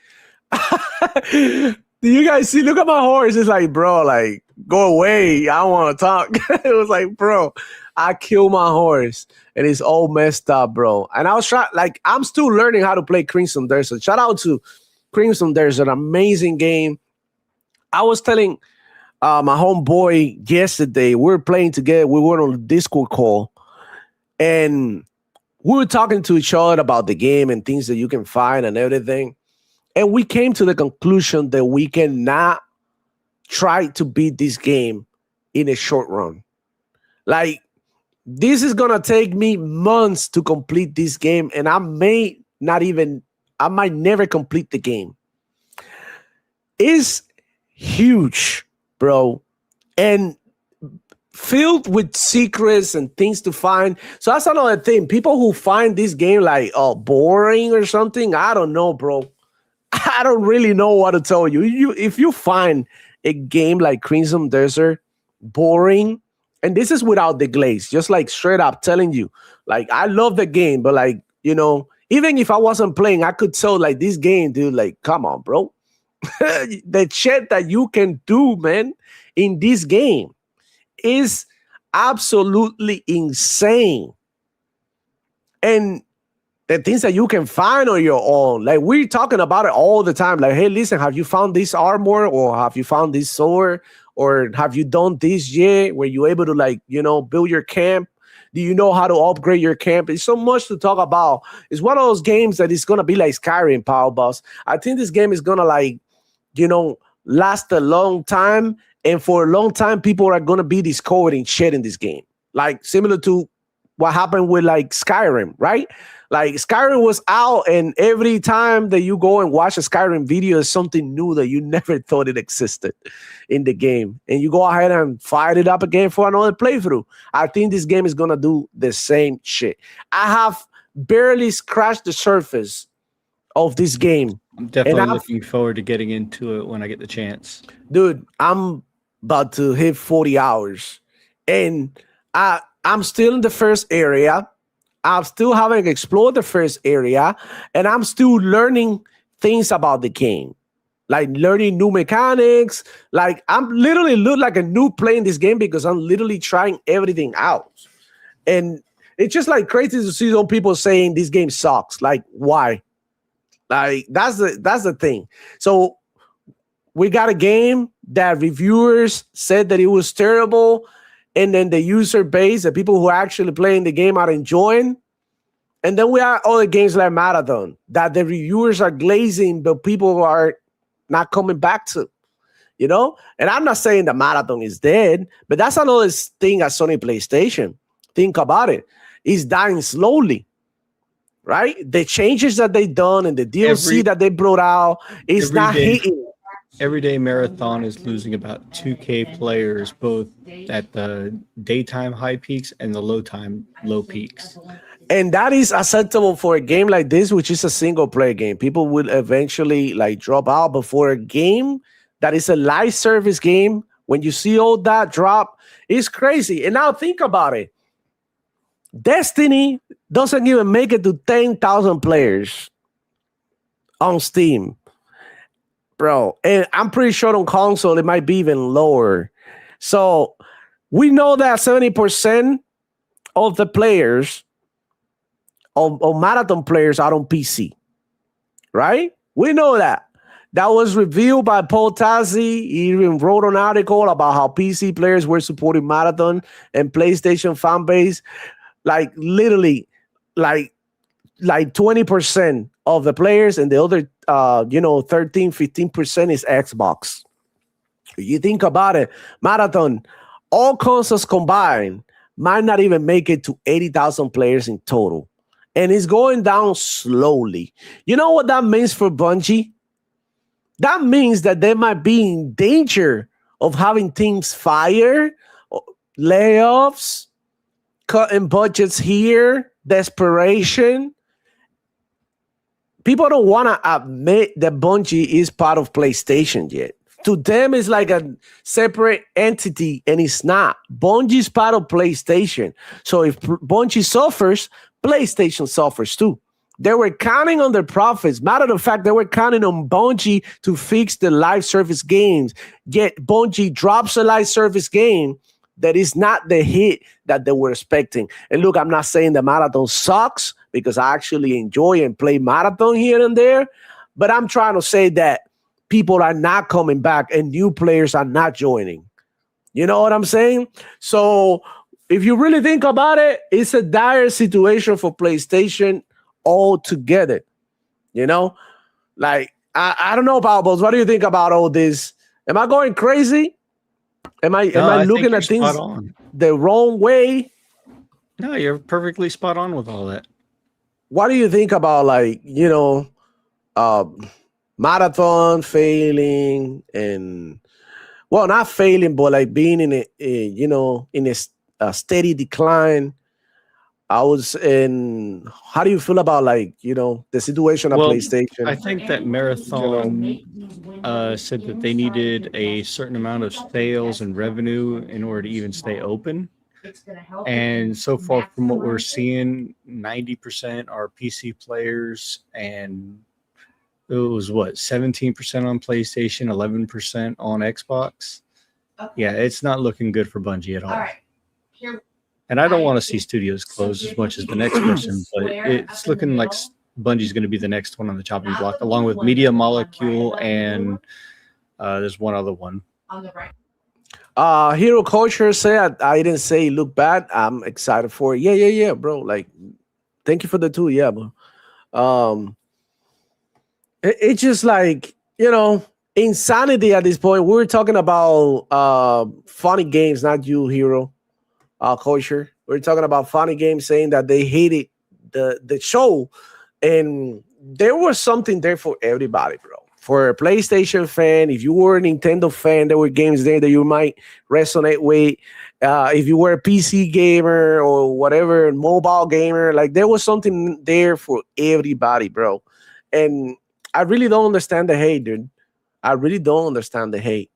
Do you guys see? Look at my horse. It's like, bro, like, go away. I don't want to talk. It was like, bro, I killed my horse and it's all messed up, bro. And I was trying, like, I'm still learning how to play Crimson Desert. Shout out to Crimson Desert, an amazing game. I was telling my homeboy yesterday, we were playing together. We were on a Discord call and we were talking to each other about the game and things that you can find and everything. And we came to the conclusion that we cannot try to beat this game in a short run. Like, this is going to take me months to complete this game, and I might never complete the game. It's huge, bro, and filled with secrets and things to find. So that's another thing. People who find this game like boring or something, I don't know, bro. I don't really know what to tell you. If you find a game like Crimson Desert boring, and this is without the glaze, just like straight up telling you, like, I love the game, but like, you know, even if I wasn't playing, I could tell like this game, dude, like, come on, bro. The shit that you can do, man, in this game is absolutely insane. And the things that you can find on your own, like, we're talking about it all the time. Like, hey, listen, have you found this armor, or have you found this sword, or have you done this yet? Were you able to, like, you know, build your camp? Do you know how to upgrade your camp? It's so much to talk about. It's one of those games that is gonna be like Skyrim, Power Boss. I think this game is gonna, like, you know, last a long time, and for a long time, people are gonna be discovering shit in this game, like similar to what happened with like Skyrim, right? Like, Skyrim was out, and every time that you go and watch a Skyrim video, is something new that you never thought it existed in the game. And you go ahead and fire it up again for another playthrough. I think this game is going to do the same shit. I have barely scratched the surface of this game. I'm definitely looking forward to getting into it when I get the chance. Dude, I'm about to hit 40 hours. And I'm still in the first area. I still haven't explored the first area, and I'm still learning things about the game, like learning new mechanics. Like, I'm literally look like a new playing this game because I'm literally trying everything out. And it's just like crazy to see some people saying this game sucks. Like, why? Like, that's the thing. So we got a game that reviewers said that it was terrible, and then the user base, the people who are actually playing the game, are enjoying. And then we have other games like Marathon that the reviewers are glazing, but people are not coming back to, you know? And I'm not saying that Marathon is dead, but that's another thing at Sony PlayStation. Think about it. It's dying slowly, right? The changes that they done and the DLC that they brought out is not hitting. Every day Marathon is losing about 2K players, both at the daytime high peaks and the low peaks. And that is acceptable for a game like this, which is a single player game. People will eventually like drop out, but for a game that is a live service game, when you see all that drop, it's crazy. And now think about it. Destiny doesn't even make it to 10,000 players on Steam. Bro, and I'm pretty sure on console it might be even lower. So we know that 70% of the players, of Marathon players, are on PC, right? We know that. that was revealed by Paul Tassi. He even wrote an article about how PC players were supporting Marathon and PlayStation fan base. Like literally, like 20% of the players, and the other 13-15% is Xbox. You think about it, Marathon, all consoles combined, might not even make it to 80,000 players in total. And it's going down slowly. You know what that means for Bungie? That means that they might be in danger of having teams fired, layoffs, cutting budgets here, desperation. People don't want to admit that Bungie is part of PlayStation yet. To them, it's like a separate entity, and it's not. Bungie is part of PlayStation. So if Bungie suffers, PlayStation suffers too. They were counting on their profits. Matter of fact, they were counting on Bungie to fix the live service games. Yet Bungie drops a live service game that is not the hit that they were expecting. And look, I'm not saying the Marathon sucks, because I actually enjoy and play Marathon here and there. But I'm trying to say that people are not coming back and new players are not joining. You know what I'm saying? So if you really think about it, it's a dire situation for PlayStation altogether. You know, like I don't know about both. What do you think about all this? Am I going crazy? Am I looking at things the wrong way? No, you're perfectly spot on with all that. What do you think about, like, Marathon failing, and not failing, but like being in a steady decline? How do you feel about, like, the situation of PlayStation? I think that Marathon said that they needed a certain amount of sales and revenue in order to even stay open. And so far from what we're seeing, 90% are PC players, and it was 17% on PlayStation, 11% on Xbox. Okay. Yeah, it's not looking good for Bungie at all. And I don't want to see studios close as much as the next person, but it's looking like Bungie's going to be the next one on the chopping block, along with Media Molecule, and there's one other one. On the right. Hero Culture said, I didn't say it looked bad. I'm excited for it. Yeah, bro. Like, thank you for the two. Yeah, bro. It's just like, insanity at this point. We were talking about funny games, not you, Hero Culture. We were talking about funny games, saying that they hated the show, and there was something there for everybody, bro. For a PlayStation fan, if you were a Nintendo fan, there were games there that you might resonate with. If you were a PC gamer or whatever, mobile gamer, like, there was something there for everybody, bro. And I really don't understand the hate, dude. I really don't understand the hate.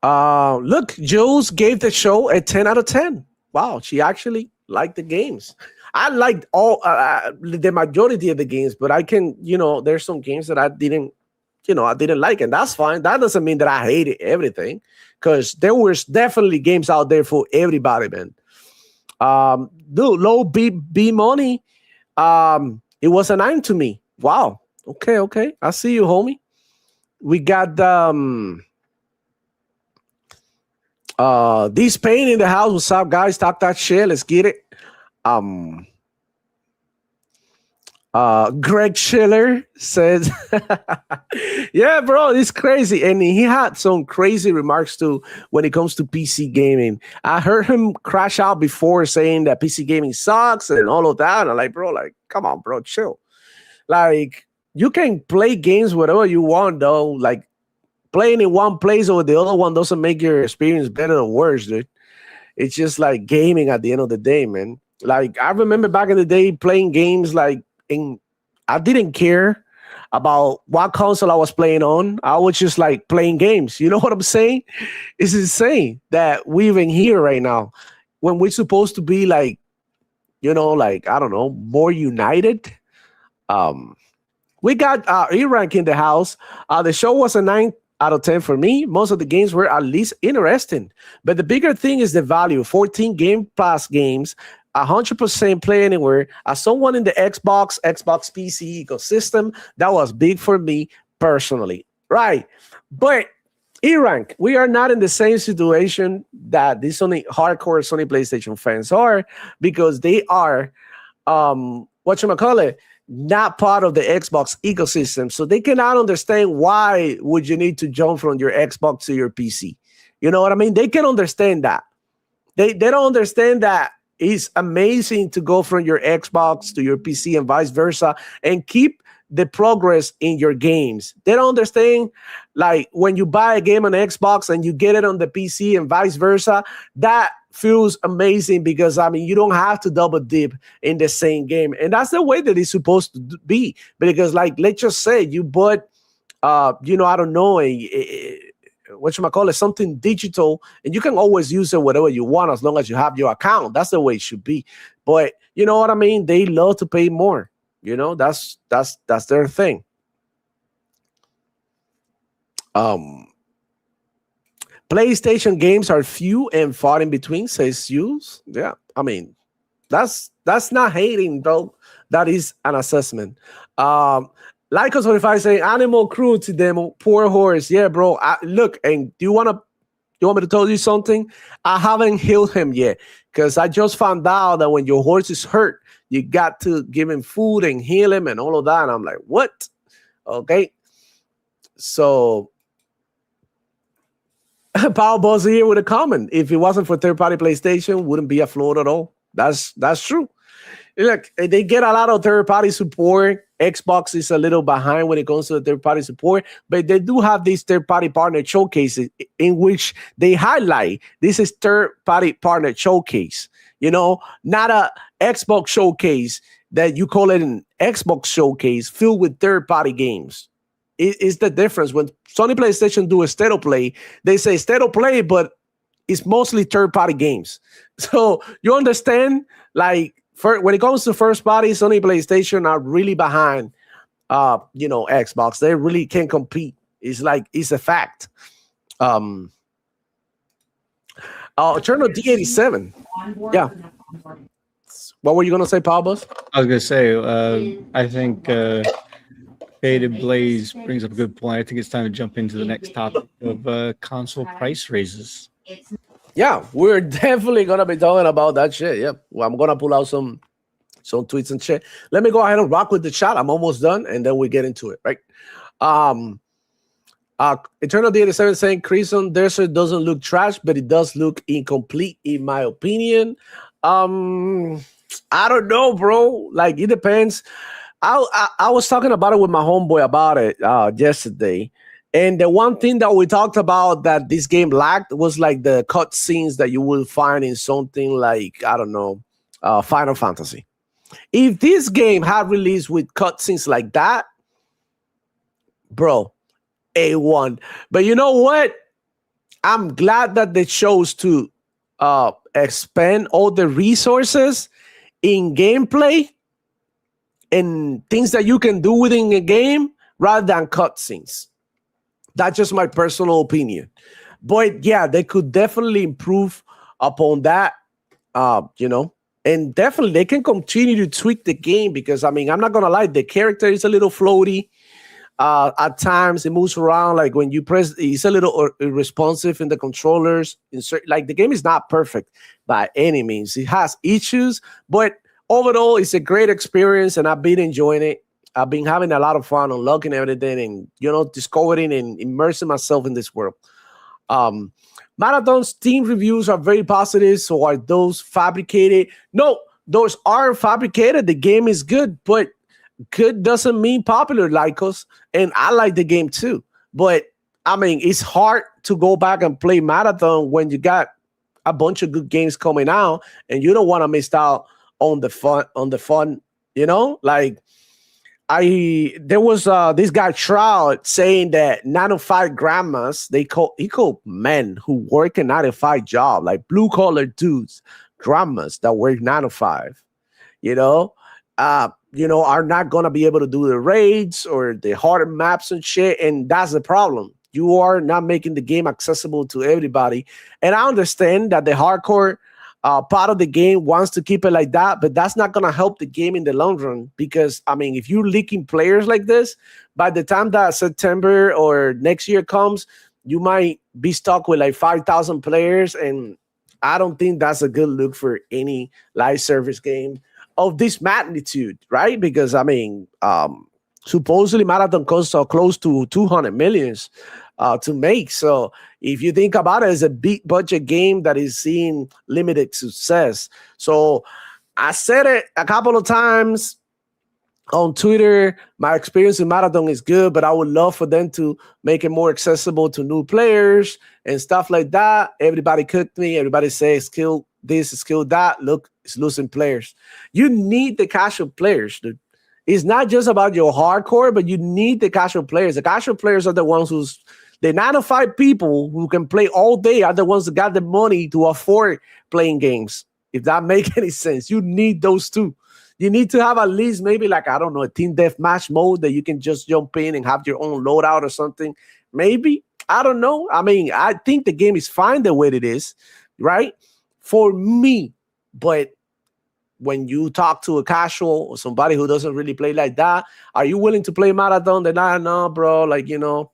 Look, Jules gave the show a 10 out of 10. Wow, she actually liked the games. I liked all the majority of the games, but I can, there's some games that I didn't like, and that's fine. That doesn't mean that I hated everything, because there was definitely games out there for everybody, man. Dude, low B money. It was a 9 to me. Wow. Okay. I see you, homie. We got this pain in the house. What's up, guys? Talk that shit. Let's get it. Greg Schiller says, yeah, bro, it's crazy. And he had some crazy remarks too when it comes to PC gaming. I heard him crash out before, saying that PC gaming sucks and all of that. And I'm like, bro, like, come on, bro, chill. Like, you can play games whatever you want, though. Like, playing in one place or the other one doesn't make your experience better or worse, dude. It's just like gaming at the end of the day, man. Like, I remember back in the day playing games, like, I didn't care about what console I was playing on. I was just like playing games. You know what I'm saying? It's insane that we're even here right now when we're supposed to be like, like, I don't know, more united. We got E-Rank in the house. The show was a 9 out of 10 for me. Most of the games were at least interesting. But the bigger thing is the value. 14 Game Pass games 100% play anywhere. As someone in the Xbox PC ecosystem, that was big for me personally, right? But E-Rank, we are not in the same situation that these hardcore Sony PlayStation fans are, because they are, whatchamacallit, not part of the Xbox ecosystem. So they cannot understand why would you need to jump from your Xbox to your PC. You know what I mean? They can understand that. They don't understand that it's amazing to go from your Xbox to your PC and vice versa and keep the progress in your games. They don't understand, like, when you buy a game on Xbox and you get it on the PC and vice versa, that feels amazing because, I mean, you don't have to double dip in the same game. And that's the way that it's supposed to be. Because, like, let's just say you bought, I don't know, whatchamacallit, something digital, and you can always use it whatever you want as long as you have your account. That's the way it should be. But you know what I mean? They love to pay more. You know, that's their thing. PlayStation games are few and far in between, says Hughes. Yeah, I mean, that's not hating, though. That is an assessment. Like us, if I say animal cruelty demo, poor horse. Yeah, bro. Look, and do you want me to tell you something? I haven't healed him yet, because I just found out that when your horse is hurt, you got to give him food and heal him and all of that. And I'm like, what? Okay. So Power Boss here with a comment. If it wasn't for third-party PlayStation, wouldn't be afloat at all. That's true. Look, they get a lot of third-party support. Xbox is a little behind when it comes to the third-party support, but they do have these third-party partner showcases in which they highlight this is third-party partner showcase. You know, not a Xbox showcase that you call it an Xbox showcase filled with third-party games. It's the difference. When Sony PlayStation do a state of play, they say state of play, but it's mostly third-party games. So you understand, like, when it comes to first party, Sony PlayStation are really behind, Xbox. They really can't compete. It's a fact. Eternal D87. Yeah. What were you going to say, Paul Bus? I was going to say, I think Faded Blaze brings up a good point. I think it's time to jump into the next topic of console price raises. Yeah, we're definitely going to be talking about that shit. Yep. Well, I'm going to pull out some tweets and shit. Let me go ahead and rock with the chat. I'm almost done, and then we get into it, right? Eternal D87 saying Crimson Desert doesn't look trash, but it does look incomplete, in my opinion. I don't know, bro. Like, it depends. I was talking about it with my homeboy about it yesterday. And the one thing that we talked about that this game lacked was like the cut scenes that you will find in something like, I don't know, Final Fantasy. If this game had released with cut scenes like that, bro, A1. But you know what? I'm glad that they chose to expend all the resources in gameplay and things that you can do within a game rather than cutscenes. That's just my personal opinion. But yeah, they could definitely improve upon that, and definitely they can continue to tweak the game because, I mean, I'm not going to lie, the character is a little floaty. At times it moves around, like when you press, it's a little irresponsive in the controllers. Like, the game is not perfect by any means. It has issues, but overall it's a great experience and I've been enjoying it. I've been having a lot of fun unlocking everything and, discovering and immersing myself in this world. Marathon's Steam reviews are very positive. So are those fabricated? No, those are fabricated. The game is good, but good doesn't mean popular, like us. And I like the game too. But I mean, it's hard to go back and play Marathon when you got a bunch of good games coming out and you don't want to miss out on the fun, like, there was this guy Trout saying that 9 to 5 grandmas, he called men who work a 9 to 5 job, like blue collar dudes, grandmas that work 9 to 5, are not gonna be able to do the raids or the harder maps and shit, and that's the problem. You are not making the game accessible to everybody, and I understand that the hardcore part of the game wants to keep it like that, but that's not going to help the game in the long run because, I mean, if you're leaking players like this, by the time that September or next year comes, you might be stuck with like 5,000 players, and I don't think that's a good look for any live service game of this magnitude, right? Because, I mean, supposedly Marathon costs close to 200 millions to make. So if you think about it as a big budget game that is seeing limited success. So I said it a couple of times on Twitter, my experience in Marathon is good, but I would love for them to make it more accessible to new players and stuff like that. Everybody cooked me. Everybody says skill this, skill that. Look, it's losing players. You need the casual players, dude. It's not just about your hardcore, but you need the casual players. The casual players are the ones who's the 9 to 5 people who can play all day are the ones that got the money to afford playing games. If that makes any sense, you need those too. You need to have at least maybe like, I don't know, a team deathmatch mode that you can just jump in and have your own loadout or something. Maybe. I don't know. I mean, I think the game is fine the way it is, right? For me. But when you talk to a casual or somebody who doesn't really play like that, are you willing to play Marathon? They're not, no, bro, like, you know,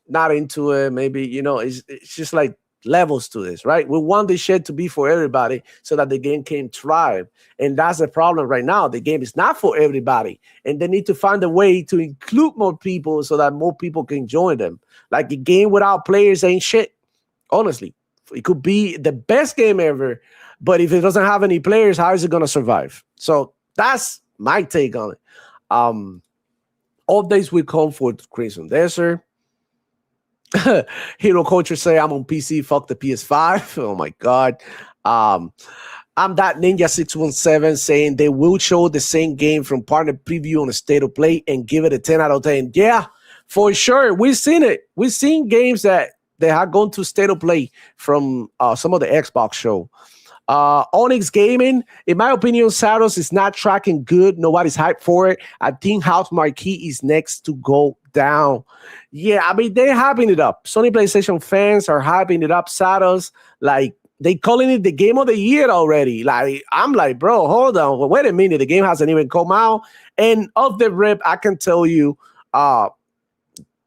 not into it. Maybe, you know, it's just like levels to this, right? We want this shit to be for everybody so that the game can thrive. And that's the problem right now. The game is not for everybody. And they need to find a way to include more people so that more people can join them. Like a game without players ain't shit. Honestly, it could be the best game ever, but if it doesn't have any players, how is it going to survive? So that's my take on it. Updates will come for Crimson Desert. Hero Culture say I'm on PC, fuck the PS5. Oh my god. I'm that Ninja 617 saying they will show the same game from partner preview on a state of play and give it a 10 out of 10. Yeah, for sure. We've seen it. We've seen games that they have gone to state of play from some of the Xbox show. Onyx Gaming, in my opinion, Saros is not tracking good. Nobody's hyped for it. I think House Marquee is next to go down. Yeah, I mean, they're hyping it up. Sony PlayStation fans are hyping it up. Saros, like, they calling it the game of the year already. Like, I'm like, bro, hold on. Well, wait a minute. The game hasn't even come out. And off the rip, I can tell you,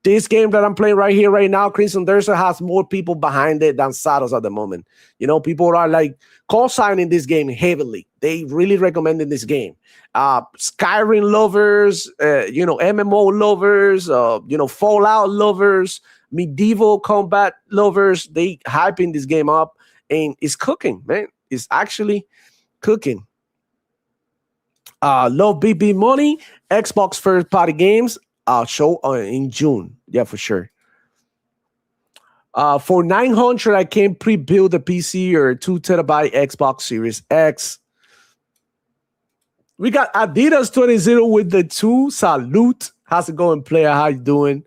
this game that I'm playing right here, right now, Crimson Desert has more people behind it than Saros at the moment. You know, people are like co-signing this game heavily. They really recommending this game. Skyrim lovers, you know, MMO lovers, you know, Fallout lovers, medieval combat lovers, they hyping this game up, and it's cooking, man. It's actually cooking. Love BB Money, Xbox first party games. Show in June. Yeah, for sure. For 900, I can pre-build a PC or 2 terabyte Xbox Series X. We got Adidas 20 with the 2. Salute. How's it going, player? How you doing?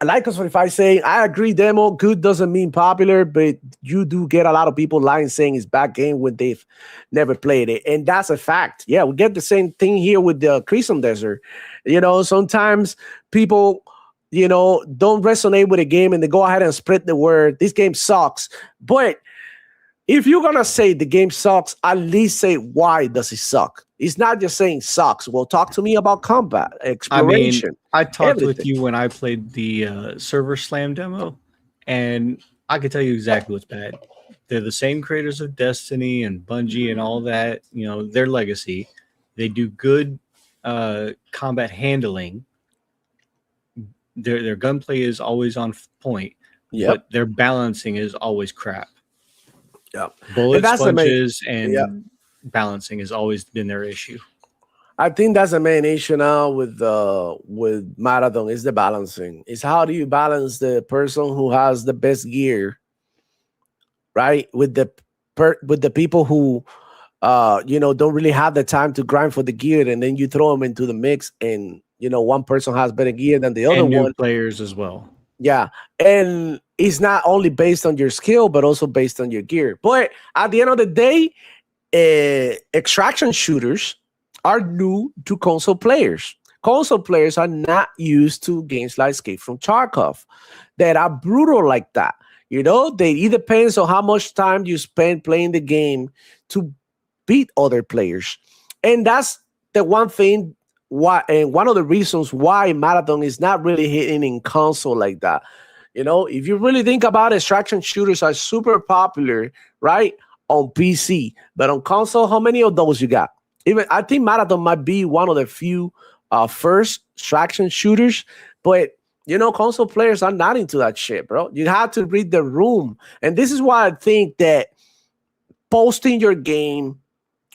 I like us 45 saying, I agree, demo. Good doesn't mean popular, but you do get a lot of people lying saying it's bad game when they've never played it. And that's a fact. Yeah, we get the same thing here with the Crimson Desert. You know, sometimes people, you know, don't resonate with a game and they go ahead and spread the word. This game sucks. But if you're going to say the game sucks, at least say why does it suck. It's not just saying sucks. Well, talk to me about combat, exploration. I talked with you when I played the Server Slam demo, and I can tell you exactly what's bad. They're the same creators of Destiny and Bungie and all that, you know, their legacy. They do good combat handling. Their gunplay is always on point, but their balancing is always crap. Yeah, bullet sponges and balancing has always been their issue. I think that's the main issue now with Marathon is the balancing. It's how do you balance the person who has the best gear, right? With the people who you know, don't really have the time to grind for the gear, and then you throw them into the mix, and you know, one person has better gear than the other and new one. Players as well. Yeah, and it's not only based on your skill, but also based on your gear. But at the end of the day, extraction shooters are new to console players. Console players are not used to games like Escape from Tarkov that are brutal like that. You know, it depends on how much time you spend playing the game to beat other players. And that's the one thing why, and one of the reasons why Marathon is not really hitting in console like that. You know, if you really think about it, extraction shooters are super popular, right? On PC, but on console, how many of those you got? Even I think Marathon might be one of the few first extraction shooters, but you know, console players are not into that shit, bro. You have to read the room, and this is why I think that posting your game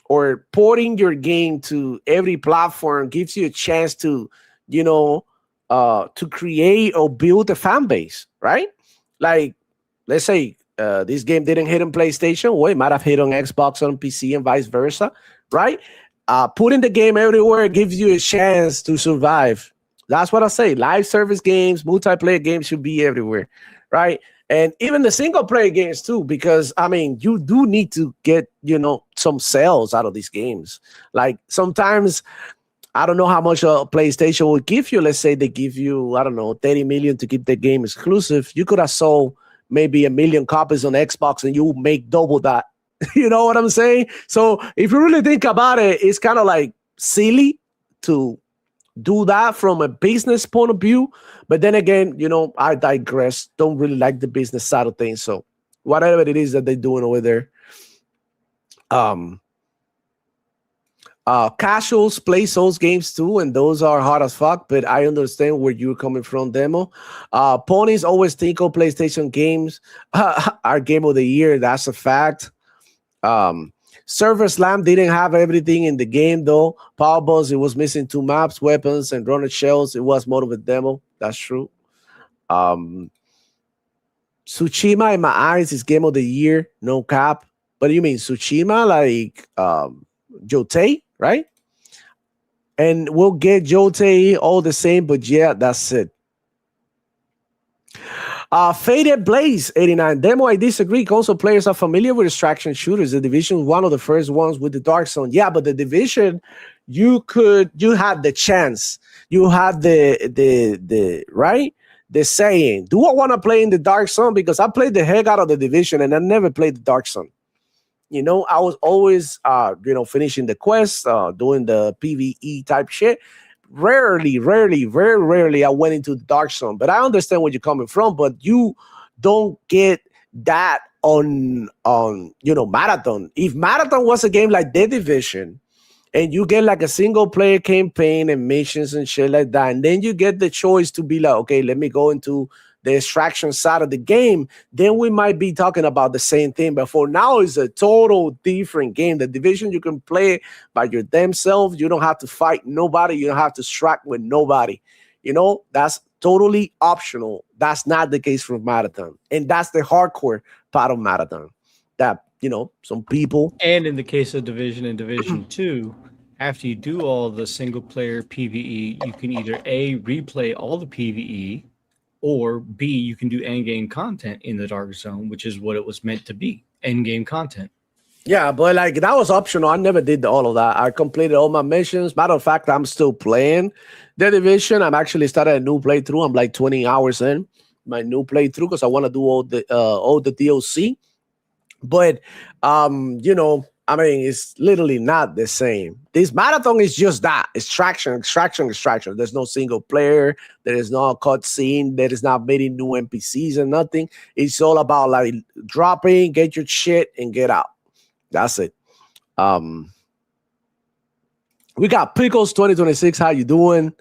or porting your game to every platform gives you a chance to, you know, to create or build a fan base, right? Like, let's say this game didn't hit on PlayStation, well, it might have hit on Xbox, on PC, and vice versa, right? Putting the game everywhere gives you a chance to survive. That's what I say. Live service games, multiplayer games should be everywhere, right? And even the single player games too, because I mean, you do need to get, you know, some sales out of these games. Like sometimes, I don't know how much a PlayStation will give you. Let's say they give you, I don't know, 30 million to keep the game exclusive. You could have sold maybe 1 million copies on Xbox and you make double that. You know what I'm saying? So if you really think about it, it's kind of like silly to do that from a business point of view. But then again, you know, I digress. Don't really like the business side of things. So whatever it is that they're doing over there. Casuals play those games too, and those are hard as fuck, but I understand where you're coming from, Demo. Ponies always think of PlayStation games are game of the year. That's a fact. Server Slam didn't have everything in the game though. Power Balls, it was missing 2 maps, weapons, and runner shells. It was more of a demo. That's true. Tsushima, in my eyes, is game of the year. No cap. But you mean Tsushima, like Jotei, right? And we'll get Jotei all the same, but yeah, that's it. Faded Blaze 89. Demo, I disagree. Console players are familiar with extraction shooters. The Division was one of the first ones with the Dark Zone. Yeah, but the Division, you had the chance. You had the right? The saying, do I want to play in the Dark Zone? Because I played the heck out of the Division and I never played the Dark Zone. You know, I was always, finishing the quest, doing the PvE type shit. Very rarely I went into the Dark Zone. But I understand where you're coming from, but you don't get that on Marathon. If Marathon was a game like The Division, and you get like a single player campaign and missions and shit like that, and then you get the choice to be like, okay, let me go into the extraction side of the game, then we might be talking about the same thing. But for now, it's a total different game. The Division, you can play by your damn self. You don't have to fight nobody. You don't have to extract with nobody. You know, that's totally optional. That's not the case for Marathon. And that's the hardcore part of Marathon. That, you know, some people. And in the case of Division and Division 2, after you do all the single player PvE, you can either A, replay all the PvE, or B, you can do endgame content in the Dark Zone, which is what it was meant to be, endgame content. Yeah, but like that was optional. I never did all of that. I completed all my missions. Matter of fact, I'm still playing The Division. I'm actually started a new playthrough. I'm like 20 hours in my new playthrough because I want to do all the DLC. But I mean, it's literally not the same. This Marathon is just that. Extraction. There's no single player. There is no cutscene. There is not many new NPCs and nothing. It's all about like dropping, get your shit, and get out. That's it. We got Pickles 2026. How you doing?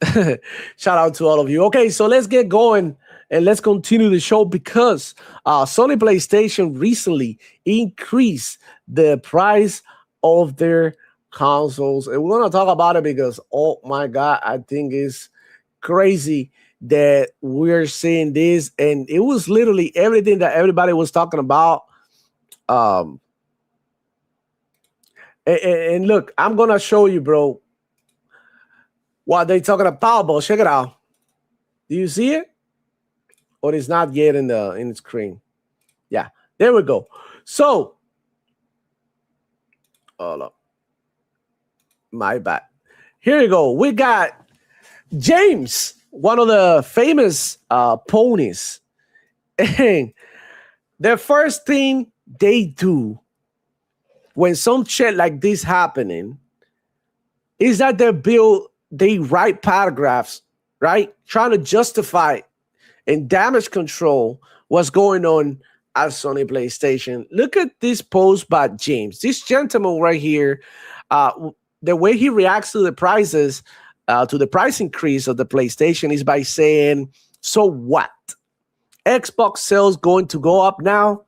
Shout out to all of you. Okay, so let's get going. And let's continue the show because Sony PlayStation recently increased the price of their consoles. And we're going to talk about it because, oh my God, I think it's crazy that we're seeing this. And it was literally everything that everybody was talking about. And look, I'm going to show you, bro, what they're talking about. Powerball. Check it out. Do you see it? Or it's not yet in the screen. Yeah, there we go. So, hold up. My bad. Here you go. We got James, one of the famous ponies, And the first thing they do when some shit like this happening is that they write paragraphs, right? Trying to justify and damage control what's going on at Sony PlayStation. Look at this post by James. This gentleman right here, the way he reacts to the prices, to the price increase of the PlayStation is by saying, so what? Xbox sales going to go up now?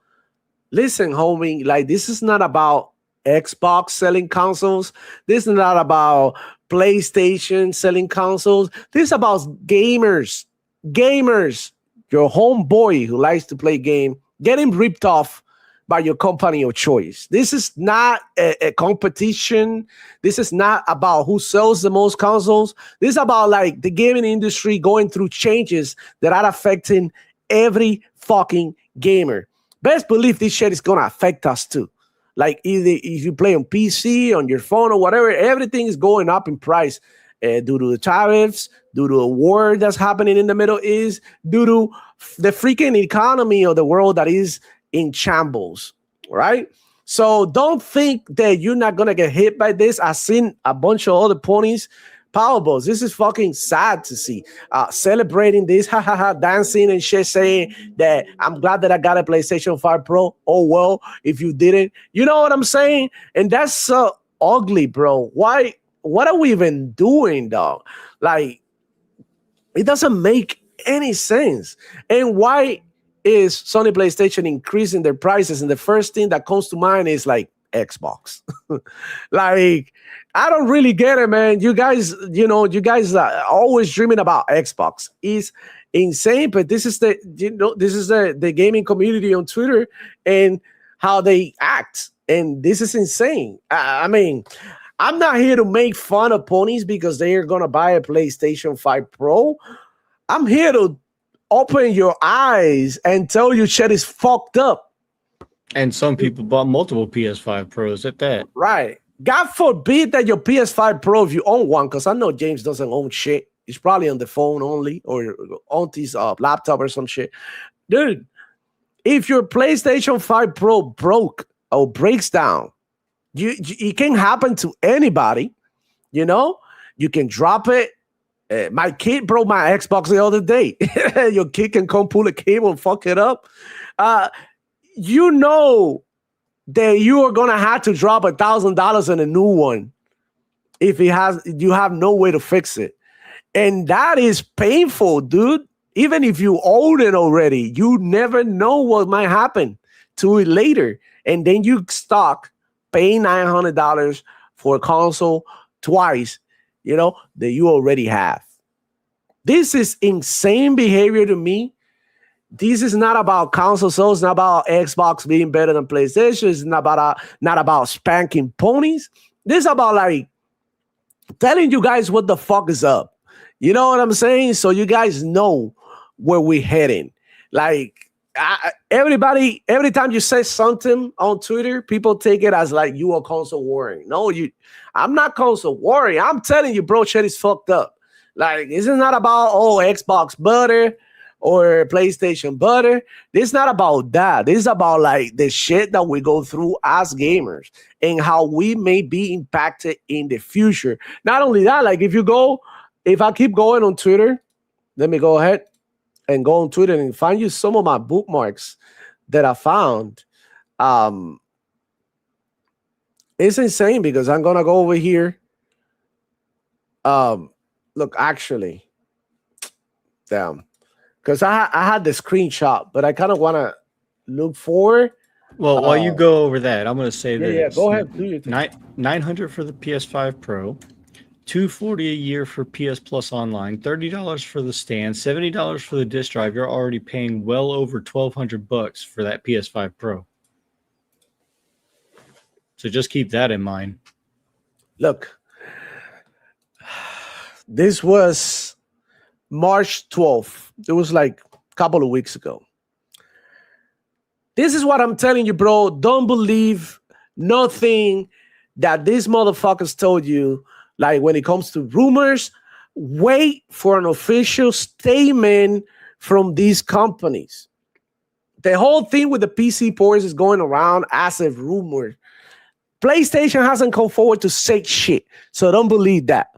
Listen, homie, like this is not about Xbox selling consoles. This is not about PlayStation selling consoles. This is about gamers. Gamers, your homeboy who likes to play game, getting ripped off by your company of choice. This is not a competition. This is not about who sells the most consoles. This is about like the gaming industry going through changes that are affecting every fucking gamer. Best believe this shit is gonna affect us too. Like either if you play on PC, on your phone or whatever, everything is going up in price due to the tariffs, due to a war that's happening in the Middle East, due to the freaking economy of the world that is in shambles, right? So don't think that you're not gonna get hit by this. I've seen a bunch of other ponies, Powerballs. This is fucking sad to see. Celebrating this, dancing and shit, saying that I'm glad that I got a PlayStation 5 Pro. Oh, well, if you didn't. You know what I'm saying? And that's so ugly, bro. Why? What are we even doing, dog? Like, it doesn't make any sense. And why is Sony PlayStation increasing their prices? And the first thing that comes to mind is like Xbox. Like, I don't really get it, man. You guys are always dreaming about Xbox. It's insane, but this is the gaming community on Twitter and how they act, and this is insane. I mean, I'm not here to make fun of ponies because they are gonna buy a PlayStation 5 Pro. I'm here to open your eyes and tell you shit is fucked up. And some people bought multiple PS5 Pros at that. Right. God forbid that your PS5 Pro, if you own one, because I know James doesn't own shit. He's probably on the phone only or on his laptop or some shit. Dude, if your PlayStation 5 Pro broke or breaks down, it can happen to anybody. You know, you can drop it. My kid broke my Xbox the other day. Your kid can come pull a cable and fuck it up. You know that you are gonna have to drop $1,000 on a new one if you have no way to fix it, and that is painful, dude. Even if you own it already, you never know what might happen to it later, and then you stuck paying $900 for a console twice, you know, that you already have. This is insane behavior to me. This is not about console sales. It's not about Xbox being better than PlayStation. It's not about spanking ponies. This is about like telling you guys what the fuck is up. You know what I'm saying? So you guys know where we're heading. Like everybody, every time you say something on Twitter, people take it as like you are console warring. No, I'm not console warring. I'm telling you, bro, shit is fucked up. Like this is not about Xbox butter or PlayStation butter. This is not about that. This is about like the shit that we go through as gamers and how we may be impacted in the future. Not only that, like if I keep going on Twitter, let me go ahead and go on Twitter and find you some of my bookmarks that I found. It's insane because I'm gonna go over here. Look, actually, damn. Because I had the screenshot, but I kind of want to look for. Well, while you go over that, I'm going to say that. Yeah, go ahead. Do your thing. $900 for the PS5 Pro, $240 a year for PS Plus Online, $30 for the stand, $70 for the disc drive. You're already paying well over $1,200 for that PS5 Pro. So just keep that in mind. Look, this was March 12th. It was like a couple of weeks ago. This is what I'm telling you, bro. Don't believe nothing that these motherfuckers told you. Like when it comes to rumors, wait for an official statement from these companies. The whole thing with the PC ports is going around as a rumor. PlayStation hasn't come forward to say shit, so don't believe that.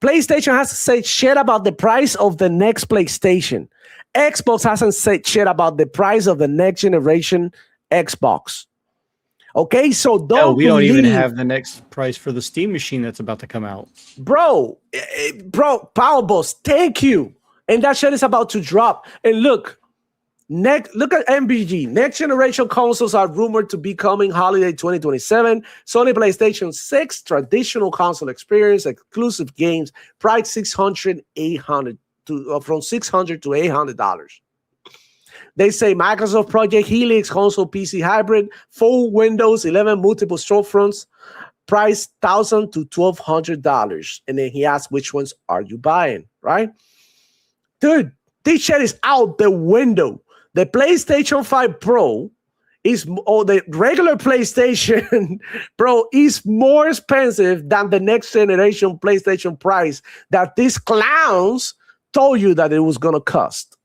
PlayStation hasn't said shit about the price of the next PlayStation. Xbox hasn't said shit about the price of the next generation Xbox. Okay, so we don't even have the next price for the Steam machine that's about to come out. Bro, Power Boss, thank you. And that shit is about to drop. And look at MBG. Next generation consoles are rumored to be coming holiday 2027. Sony PlayStation 6 traditional console experience, exclusive games, price from $600 to $800. They say Microsoft Project Helix console PC hybrid, full Windows 11 multiple storefronts, price $1,000 to $1,200. And then he asks, which ones are you buying? Right? Dude, this shit is out the window. The PlayStation 5 Pro the regular PlayStation Pro is more expensive than the next generation PlayStation price that these clowns told you that it was going to cost.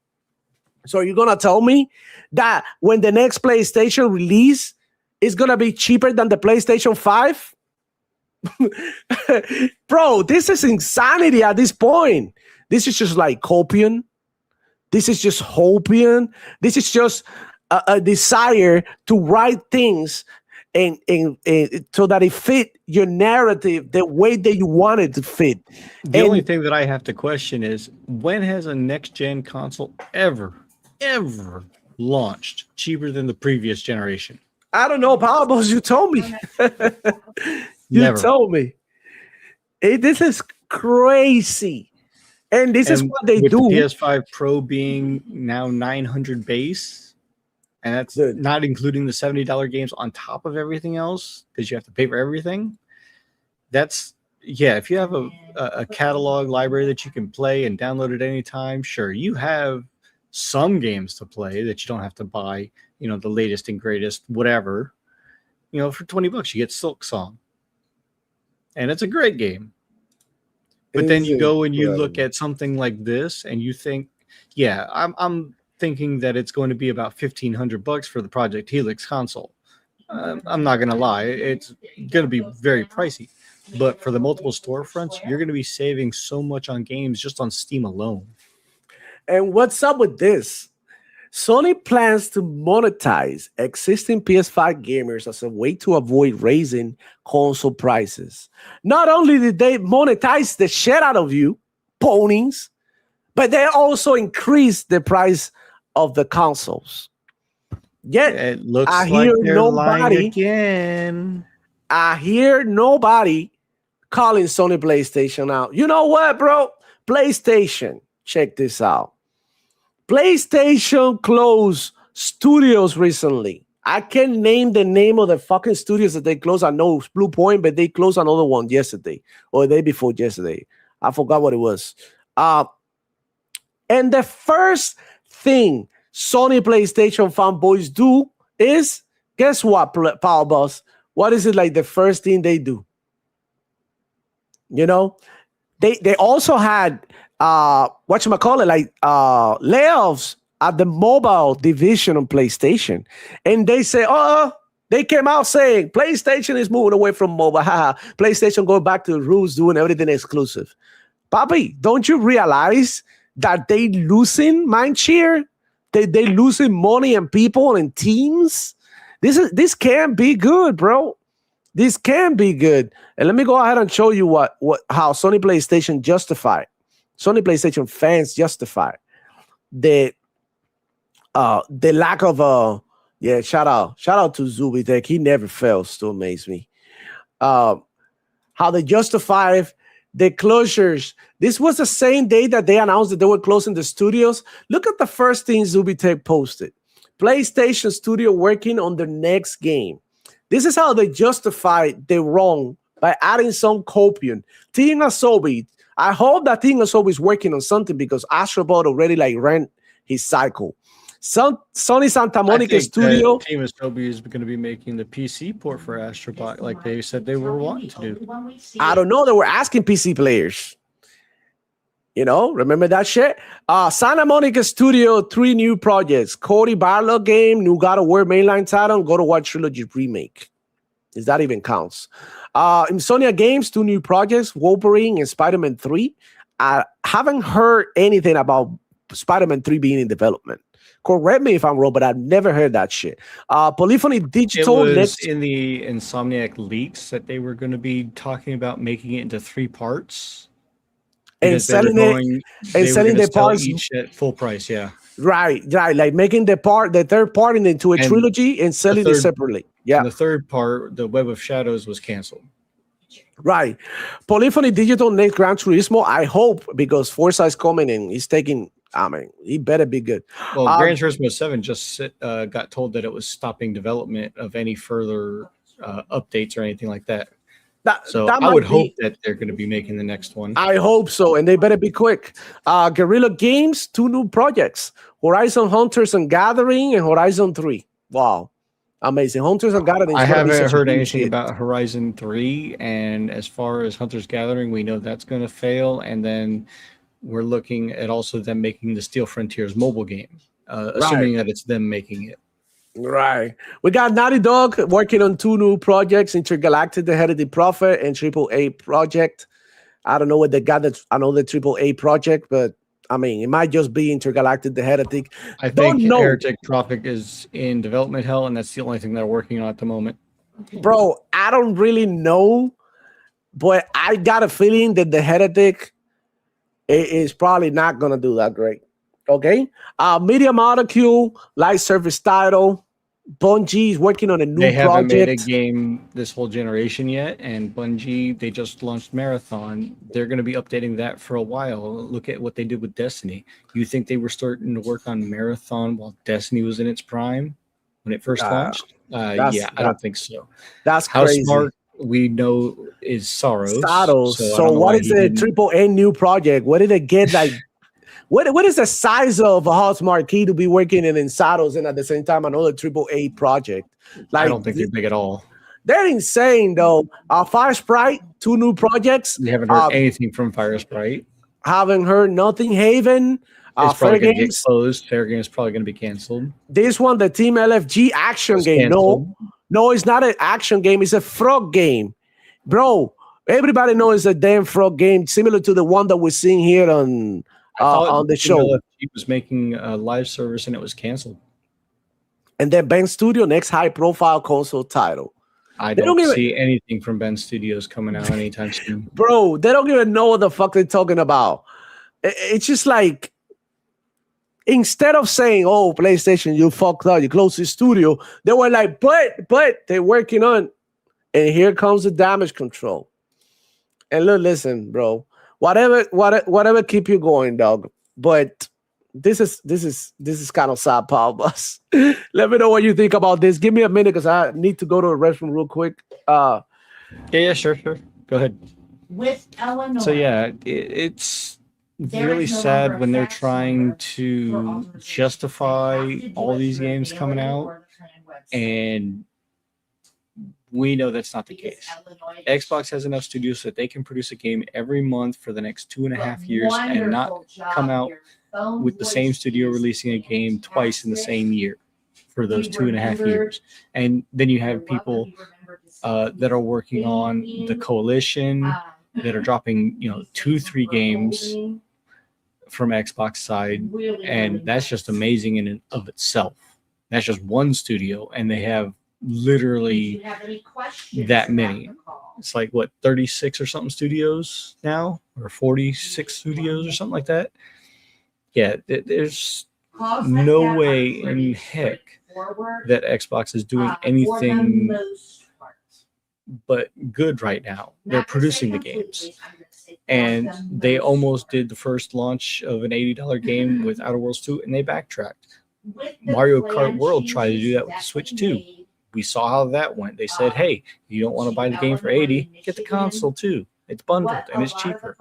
So you're going to tell me that when the next PlayStation release is going to be cheaper than the PlayStation 5? Bro, this is insanity at this point. This is just like copium. This is just hoping. This is just a desire to write things and so that it fit your narrative the way that you want it to fit. The only thing that I have to question is, when has a next-gen console ever launched cheaper than the previous generation? I don't know, Power Boss, you told me. Never. Told me. This is crazy. And this is what they do. The PS5 Pro being now $900 base, and that's not including the $70 games on top of everything else, because you have to pay for everything. That's, if you have a catalog library that you can play and download at any time, sure, you have some games to play that you don't have to buy, the latest and greatest, whatever. For $20, you get Silk Song. And it's a great game. But then you go and you look at something like this and you think, I'm thinking that it's going to be about $1,500 for the Project Helix console. I'm not going to lie. It's going to be very pricey. But for the multiple storefronts, you're going to be saving so much on games just on Steam alone. And what's up with this? Sony plans to monetize existing PS5 gamers as a way to avoid raising console prices. Not only did they monetize the shit out of you, ponies, but they also increased the price of the consoles. Yet, it looks I like hear they're nobody lying again. I hear nobody calling Sony PlayStation out. You know what, bro? PlayStation, check this out. PlayStation closed studios recently. I can't name the name of the fucking studios that they closed. I know it's Blue Point, but they closed another one yesterday or the day before yesterday. I forgot what it was. And the first thing Sony PlayStation fanboys do is, guess what, Power Boss? What is it like the first thing they do? They also had layoffs at the mobile division of PlayStation. And they say, they came out saying PlayStation is moving away from mobile. PlayStation going back to the roots, doing everything exclusive. Papi, don't you realize that they losing mind share? They losing money and people and teams? This can't be good, bro. This can be good. And let me go ahead and show you how Sony PlayStation justified. Sony PlayStation fans justify the lack of shout out to Zubitech. He never fails to amaze me. How they justify the closures. This was the same day that they announced that they were closing the studios. Look at the first thing Zubitech posted. PlayStation Studio working on the next game. This is how they justify the wrong by adding some copium. Team Asobi. I hope that Team Asobi is working on something because Astrobot already ran his cycle. Sony Santa Monica Studio. Team Asobi is going to be making the PC port for Astrobot like they said they were wanting to do. I don't know. They were asking PC players. You know, remember that shit? Santa Monica Studio, 3 new projects. Cody Barlow game, new God of War mainline title, and God of War Trilogy remake. If that even counts. Insomnia Games, 2 new projects, Wolverine and Spider-Man 3. I haven't heard anything about Spider-Man 3 being in development. Correct me if I'm wrong, but I've never heard that shit. Polyphony Digital. It was in the Insomniac leaks that they were going to be talking about making it into 3 parts. And selling the parts each at full price, yeah. Right, like making the third part into a trilogy and selling it separately. Yeah. And the third part, the Web of Shadows, was canceled. Right. Polyphony Digital next Gran Turismo. I hope, because Forza is coming and he's taking. I mean, he better be good. Well, Gran Turismo 7 just got told that it was stopping development of any further updates or anything like that. I would hope that they're going to be making the next one. I hope so, and they better be quick. Guerrilla Games, 2 new projects: Horizon Hunters and Gathering and Horizon 3. Wow, amazing! Hunters and Gathering. I haven't heard anything about Horizon 3, and as far as Hunters Gathering, we know that's going to fail, and then we're looking at also them making the Steel Frontiers mobile game, assuming that it's them making it. Right. We got Naughty Dog working on 2 new projects: Intergalactic: The Hereditary Prophet and AAA project. I don't know what they got. I know the AAA project, but I mean, it might just be Intergalactic: The Heretic. I think Heretic Prophet is in development hell, and that's the only thing they're working on at the moment. Bro, I don't really know, but I got a feeling that The Heretic is probably not going to do that great. Okay. Media Molecule, live service title. Bungie is working on a new project. They haven't made a game this whole generation yet, and Bungie, they just launched Marathon. They're going to be updating that for a while. Look at what they did with Destiny. You think they were starting to work on Marathon while Destiny was in its prime when it first launched? I don't think so. That's crazy. How smart we know is Soros. So what is the AAA new project? What did they get like? What is the size of a House Marquee to be working in Saddles and at the same time another AAA project? Like, I don't think they're big at all. They're insane though. Fire Sprite, 2 new projects. You haven't heard anything from Fire Sprite. Haven't heard nothing. Haven. It's probably going to get closed. Fair Game is probably going to be canceled. This one, the Team LFG action game. Canceled. No, it's not an action game. It's a frog game, bro. Everybody knows it's a damn frog game, similar to the one that we're seeing here on the show. He was making a live service and it was canceled. And then Ben Studio, next high-profile console title. I don't see anything from Ben Studios coming out anytime soon. Bro, they don't even know what the fuck they're talking about. It's just like, instead of saying, oh, PlayStation, you fucked up, you closed the studio, they were like, but they're working on, and here comes the damage control. And look, listen, bro. Whatever keep you going, dog. But this is kind of sad, Power Bus. Let me know what you think about this. Give me a minute because I need to go to the restroom real quick. Yeah, sure. Go ahead. With Eleanor. So yeah, it's really sad when they're trying to justify all these games coming out, and we know that's not the case. Xbox has enough studios so that they can produce a game every month for the next 2.5 years and not come out with the same studio releasing a game twice in the same year for those 2.5 years. And then you have people that are working on the Coalition that are dropping, 2-3 games from Xbox side, and that's just amazing in and of itself. That's just one studio, and they have literally that many. It's like 36 or something studios now, or 46 studios or something like that. Yeah, there's no way in heck that Xbox is doing anything but good right now. They're producing the games, and they almost did the first launch of an $80 game with Outer Worlds 2, and they backtracked. Mario Kart World tried to do that with the Switch 2. We saw how that went. They said, hey, you don't want to buy the game for $80, get the console too. It's bundled and it's cheaper.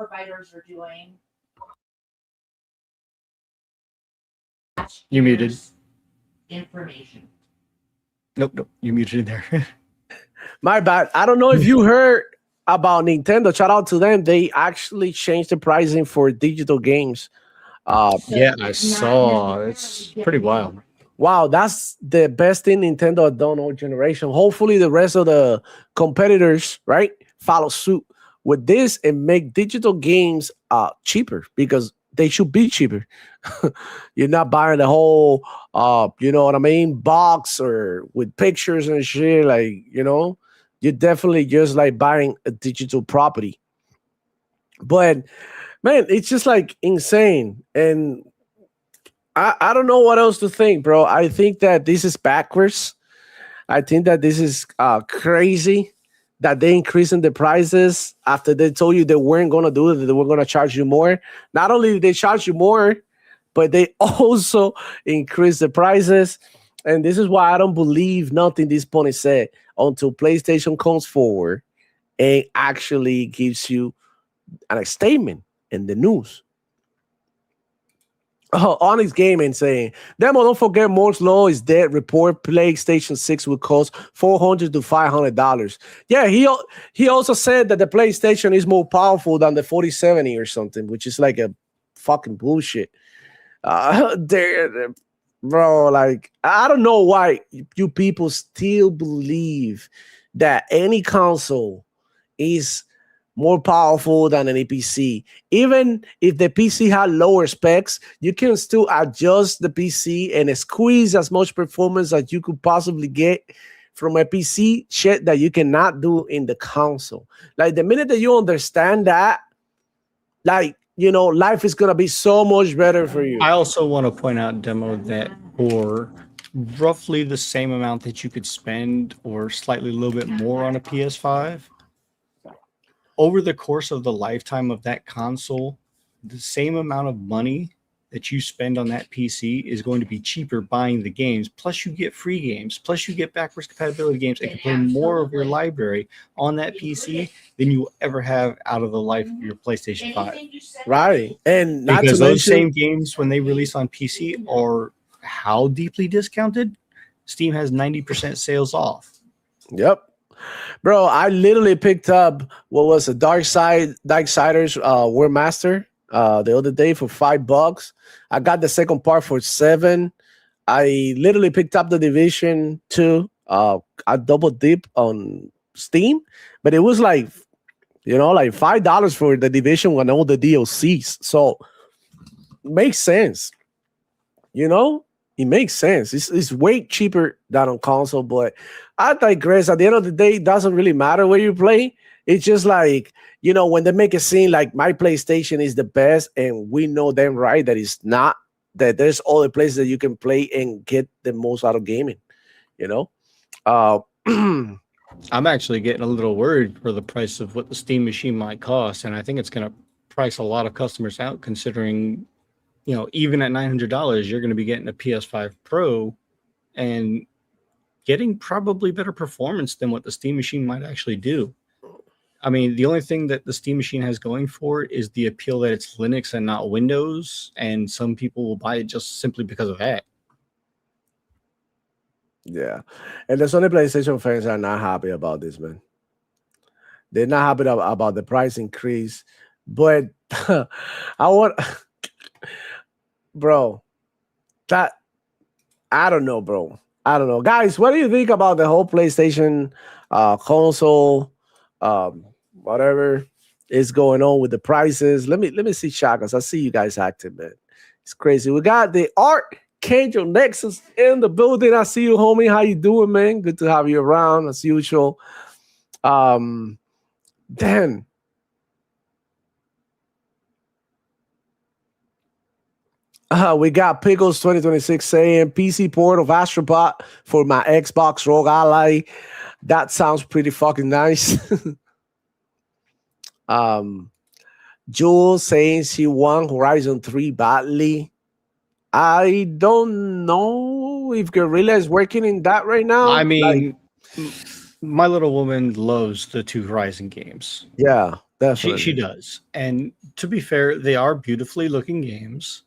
You muted. Information. Nope, you muted in there. My bad. I don't know if you heard about Nintendo, shout out to them. They actually changed the pricing for digital games. So Yeah, I not saw. necessarily It's get pretty paid wild. for it. Wow, that's the best thing Nintendo has done all generation. Hopefully, the rest of the competitors, right, follow suit with this and make digital games cheaper because they should be cheaper. You're not buying the whole, you know what I mean, box or with pictures and shit. Like, you're definitely just like buying a digital property. But man, it's just like insane. And I don't know what else to think, bro. I think that this is backwards. I think that this is crazy that they increasing the prices after they told you they weren't going to do it, that they were going to charge you more. Not only did they charge you more, but they also increase the prices. And this is why I don't believe nothing this pony said until PlayStation comes forward and actually gives you a statement in the news. Oh, Onyx Gaming saying, Demo, don't forget Moore's Law is dead. Report PlayStation 6 will cost $400 to $500. Yeah, he also said that the PlayStation is more powerful than the 4070 or something, which is like a fucking bullshit. Bro, like, I don't know why you people still believe that any console is more powerful than an PC. Even if the PC had lower specs, you can still adjust the PC and squeeze as much performance as you could possibly get from a PC, shit that you cannot do in the console. Like the minute that you understand that, like, life is gonna be so much better for you. I also want to point out, Demo, that for roughly the same amount that you could spend or slightly a little bit more on a PS5, over the course of the lifetime of that console, the same amount of money that you spend on that PC is going to be cheaper buying the games. Plus, you get free games. Plus, you get backwards compatibility games and can play more of your library on that PC than you will ever have out of the life of your PlayStation 5. Right. And not Because to those mention, same games, when they release on PC, are how deeply discounted? Steam has 90% sales off. yep. Bro, I literally picked up what was a Darksiders War Master the other day for $5. I got the second part for $7. I literally picked up the Division 2. I double dip on Steam, but it was like like $5 for the Division and all the DLCs. So makes sense. It makes sense. It's way cheaper than on console, but I digress. At the end of the day, it doesn't really matter where you play. It's just like, when they make it seem like my PlayStation is the best, and we know them right that it's not, that there's other places that you can play and get the most out of gaming, Uh, I'm actually getting a little worried for the price of what the Steam machine might cost, and I think it's going to price a lot of customers out considering even at $900, you're going to be getting a PS5 Pro and getting probably better performance than what the Steam machine might actually do. I mean, the only thing that the Steam machine has going for it is the appeal that it's Linux and not Windows, and some people will buy it just simply because of that. yeah. And the Sony PlayStation fans are not happy about this, man. They're not happy about the price increase, but I want... Bro, I don't know, bro. I don't know. Guys, what do you think about the whole PlayStation console, whatever is going on with the prices? Let me see, Chagas. I see you guys active, man. It's crazy. We got the Archangel Nexus in the building. I see you, homie. How you doing, man? Good to have you around as usual. Dan. We got Pickles 2026 saying PC port of Astrobot for my Xbox Rogue Ally. That sounds pretty fucking nice. Jules saying she won Horizon 3 badly. I don't know if Guerrilla is working in that right now. I mean, my little woman loves the two Horizon games. Yeah, definitely. She does. And to be fair, they are beautifully looking games.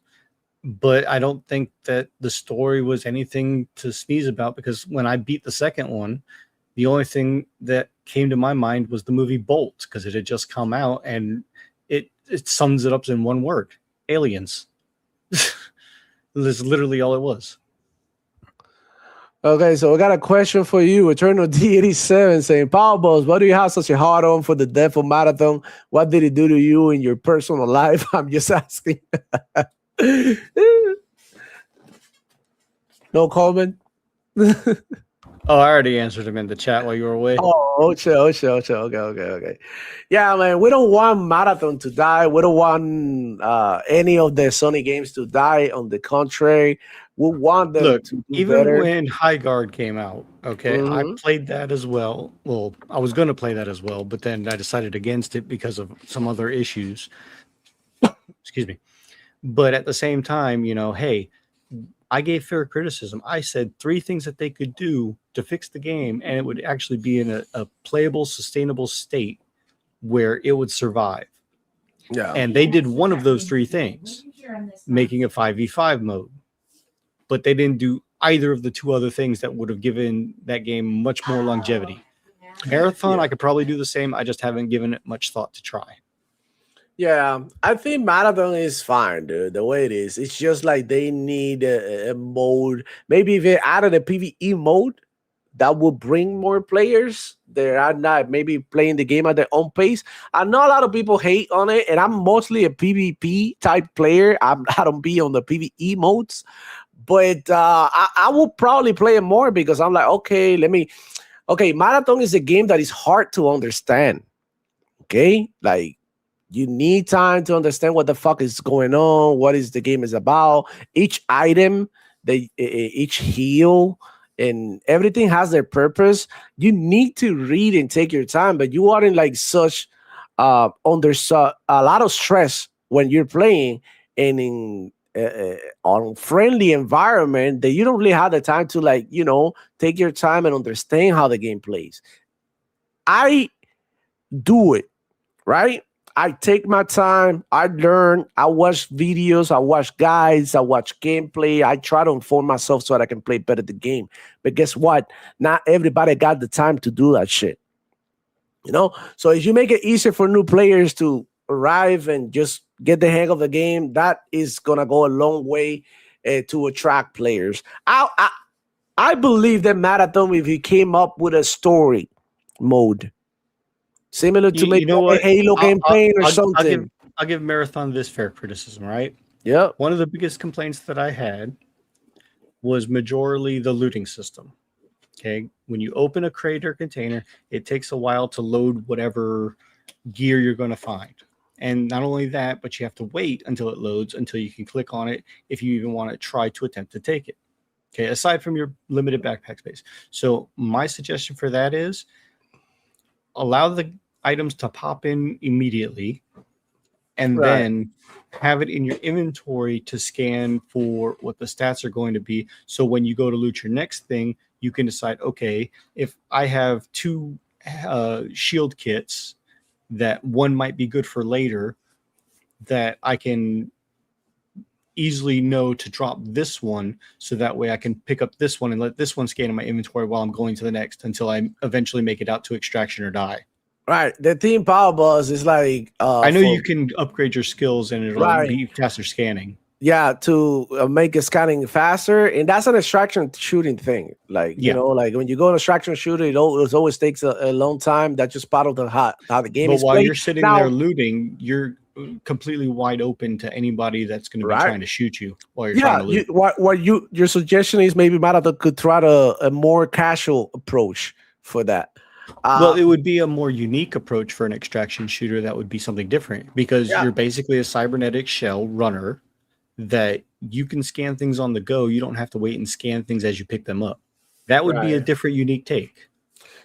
But I don't think that the story was anything to sneeze about, because when I beat the second one, The only thing that came to my mind was the movie Bolt, because it had just come out, and it sums it up in one word: aliens. That's literally all it was. Okay, so we got a question for you. Eternal D87 saying, Power Balls, why do you have such a hard on for the death of Marathon? What did it do to you in your personal life? I'm just asking. No comment? Oh, I already answered him in the chat while you were away. Oh, sure. Okay. Yeah, man, we don't want Marathon to die. We don't want any of the Sony games to die. On the contrary, we want them to do even better. when High Guard came out, okay, I played that as well. Well, I was going to play that as well, but then I decided against it because of some other issues. Excuse me. But at the same time, hey, I gave fair criticism. I said 3 things that they could do to fix the game, and it would actually be in a playable, sustainable state where it would survive. Yeah. And they did one of those 3 things, making a 5v5 mode. But they didn't do either of the 2 other things that would have given that game much more longevity. Marathon, I could probably do the same. I just haven't given it much thought to try. Yeah, I think Marathon is fine, dude, the way it is. It's just like they need a mode. Maybe if they added a PvE mode, that would bring more players. They are not maybe playing the game at their own pace. I know a lot of people hate on it, and I'm mostly a PvP type player. I don't be on the PvE modes, but I will probably play it more because I'm like, okay, Marathon is a game that is hard to understand. Okay, like, you need time to understand what the fuck is going on, what is the game is about. Each item, each heal, and everything has their purpose. You need to read and take your time, but you are in like such under a lot of stress when you're playing and in on friendly environment that you don't really have the time to take your time and understand how the game plays. I do it, right? I take my time. I learn. I watch videos. I watch guides. I watch gameplay. I try to inform myself so that I can play better the game. But guess what? Not everybody got the time to do that shit. So if you make it easier for new players to arrive and just get the hang of the game, that is gonna go a long way to attract players. I believe that Marathon, if he came up with a story mode, similar to maybe a Halo campaign or something. I'll give Marathon this fair criticism, right? Yeah. One of the biggest complaints that I had was majorly the looting system. Okay. When you open a crate or container, it takes a while to load whatever gear you're going to find. And not only that, but you have to wait until it loads, until you can click on it if you even want to try to attempt to take it. Okay. Aside from your limited backpack space. So my suggestion for that is allow the items to pop in immediately and then have it in your inventory to scan for what the stats are going to be. So when you go to loot your next thing, you can decide, okay, if I have 2 shield kits that one might be good for later, that I can easily know to drop this one, so that way I can pick up this one and let this one scan in my inventory while I'm going to the next until I eventually make it out to extraction or die. Right. The Team Power Buzz is like I know you can upgrade your skills and it'll be faster scanning. Yeah, to make a scanning faster, and that's an extraction shooting thing. Like like when you go on extraction shooting, it always takes a long time. That's just part of how the game is. But while played. you're sitting there looting, you're completely wide open to anybody that's going to be trying to shoot you while you're trying to loot. Your suggestion is maybe Marathon could try a more casual approach for that. Well, it would be a more unique approach for an extraction shooter. That would be something different because you're basically a cybernetic shell runner that you can scan things on the go. You don't have to wait and scan things as you pick them up. That would be a different, unique take.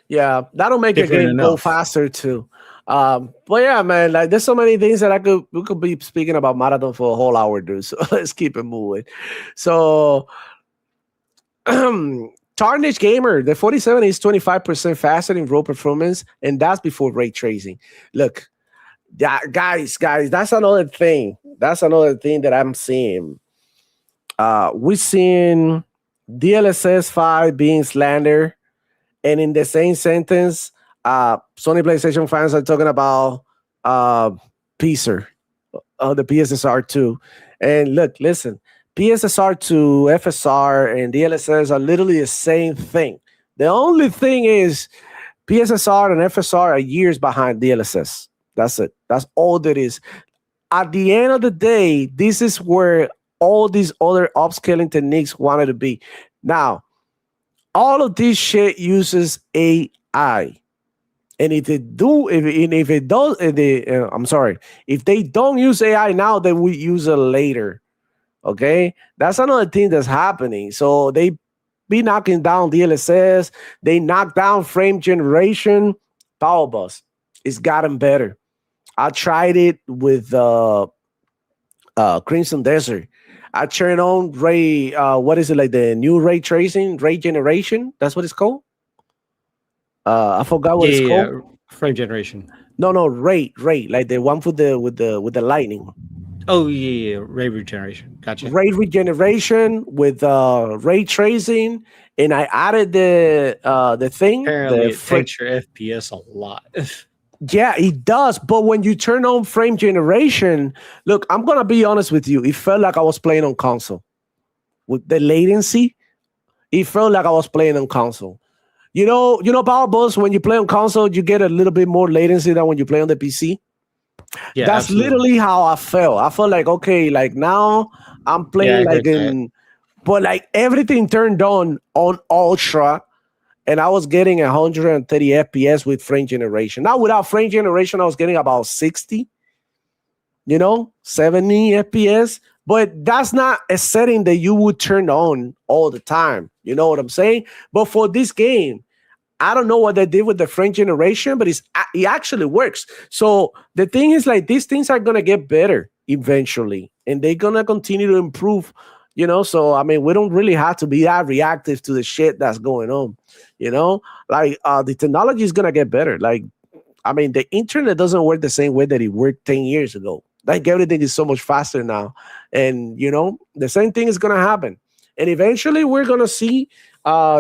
Yeah, that'll make the game go faster too. But yeah, man, like there's so many things that we could be speaking about Marathon for a whole hour, dude. So let's keep it moving. So Tarnish Gamer, the 47 is 25% faster in raw performance, and that's before ray tracing. Look, guys, that's another thing. That's another thing that I'm seeing. We're seeing DLSS 5 being slandered, And in the same sentence, Sony PlayStation fans are talking about PSR, the PSSR 2. And look, listen, PSSR 2, FSR, and DLSS are literally the same thing. The only thing is PSSR and FSR are years behind DLSS. That's it. That's all that is. At the end of the day, this is where all these other upscaling techniques wanted to be. Now, all of this shit uses AI. And if they do, if it does, I'm sorry, if they don't use AI now, then we use it later. Okay, that's another thing that's happening. So they be knocking down DLSS, they knock down frame generation. Power bus, it's gotten better. I tried it with Crimson Desert. I turned on ray. What is it, like the new ray tracing, ray generation? That's what it's called. I forgot what it's called. Frame generation. No, ray, like the one with the lightning. Oh yeah, ray regeneration. Gotcha. Ray regeneration with ray tracing, and I added the thing. Apparently, it takes your FPS a lot. Yeah, it does. But when you turn on frame generation, look, I'm gonna be honest with you. It felt like I was playing on console. With the latency, it felt like I was playing on console. You know, Power Bus, when you play on console, you get a little bit more latency than when you play on the PC. Yeah, that's absolutely. Literally how I felt. I felt like, okay, like now I'm playing but like everything turned on ultra, and I was getting 130 FPS with frame generation. Now without frame generation, I was getting about 60, 70 FPS. But that's not a setting that you would turn on all the time. You know what I'm saying? But for this game, I don't know what they did with the frame generation, but it actually works. So the thing is, like, these things are going to get better eventually, and they're going to continue to improve, So, I mean, we don't really have to be that reactive to the shit that's going on, Like, the technology is going to get better. Like, I mean, the internet doesn't work the same way that it worked 10 years ago. Like, everything is so much faster now. And, the same thing is going to happen. And eventually we're going to see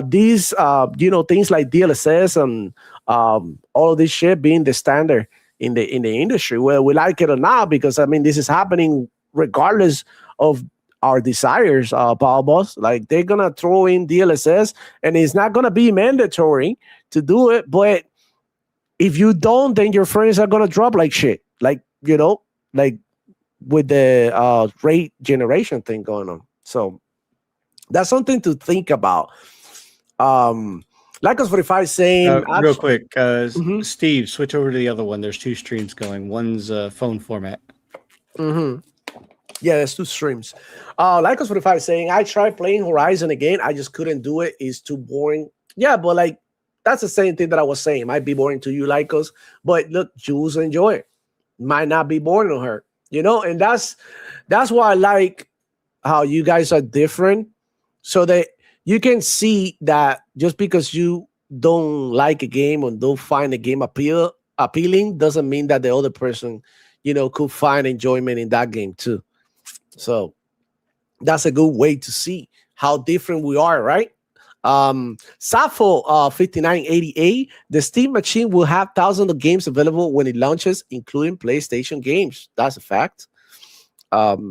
these, things like DLSS and all of this shit being the standard in the industry, whether we like it or not, because, I mean, this is happening regardless of our desires, Power Boss. Like, they're going to throw in DLSS, and it's not going to be mandatory to do it. But if you don't, then your friends are going to drop like shit. Like, like with the rate generation thing going on. So that's something to think about. Like us 45 saying real quick, Steve, switch over to the other one. There's two streams going. One's phone format. Yeah, there's two streams. Like us 45 saying, I tried playing Horizon again. I just couldn't do it. It's too boring. Yeah, but like that's the same thing that I was saying. It might be boring to you, like us, but look, Jules enjoy it. Might not be boring on her, and that's why I like how you guys are different, so that you can see that just because you don't like a game or don't find a game appealing doesn't mean that the other person, could find enjoyment in that game too. So that's a good way to see how different we are, right? Safo 5988, the Steam machine will have thousands of games available when it launches, including PlayStation games. That's a fact. Like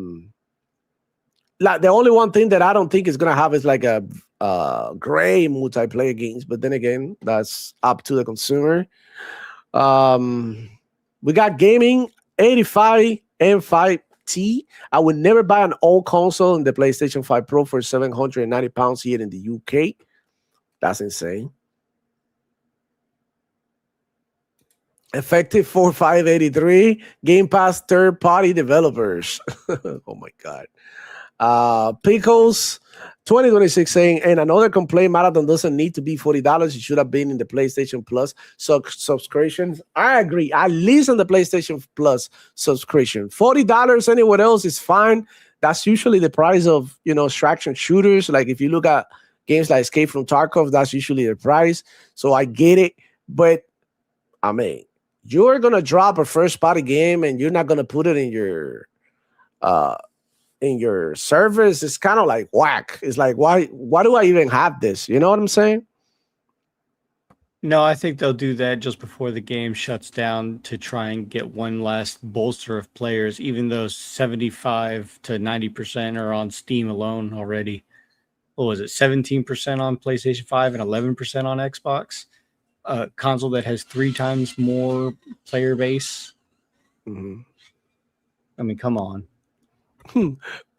the only one thing that I don't think is gonna have is like a gray multiplayer games, but then again, that's up to the consumer. We got gaming 85 M5T. I would never buy an old console in the PlayStation 5 Pro for £790 here in the UK. That's insane. Effective 4583 Game Pass third-party developers. Oh my God. Pickles 2026 saying, and another complaint, Marathon doesn't need to be $40. It should have been in the PlayStation Plus subscription. I agree. At least on the PlayStation Plus subscription. $40 anywhere else is fine. That's usually the price of, extraction shooters. Like if you look at games like Escape from Tarkov, that's usually the price. So I get it. But I mean, you're going to drop a first-party game and you're not going to put it in your service. It's kind of like whack. It's like, why do I even have this? You know what I'm saying? No, I think they'll do that just before the game shuts down to try and get one last bolster of players, even though 75 to 90% are on Steam alone already. What was it, 17% on PlayStation 5 and 11% on Xbox? A console that has 3 times more player base. Mhm. I mean, come on.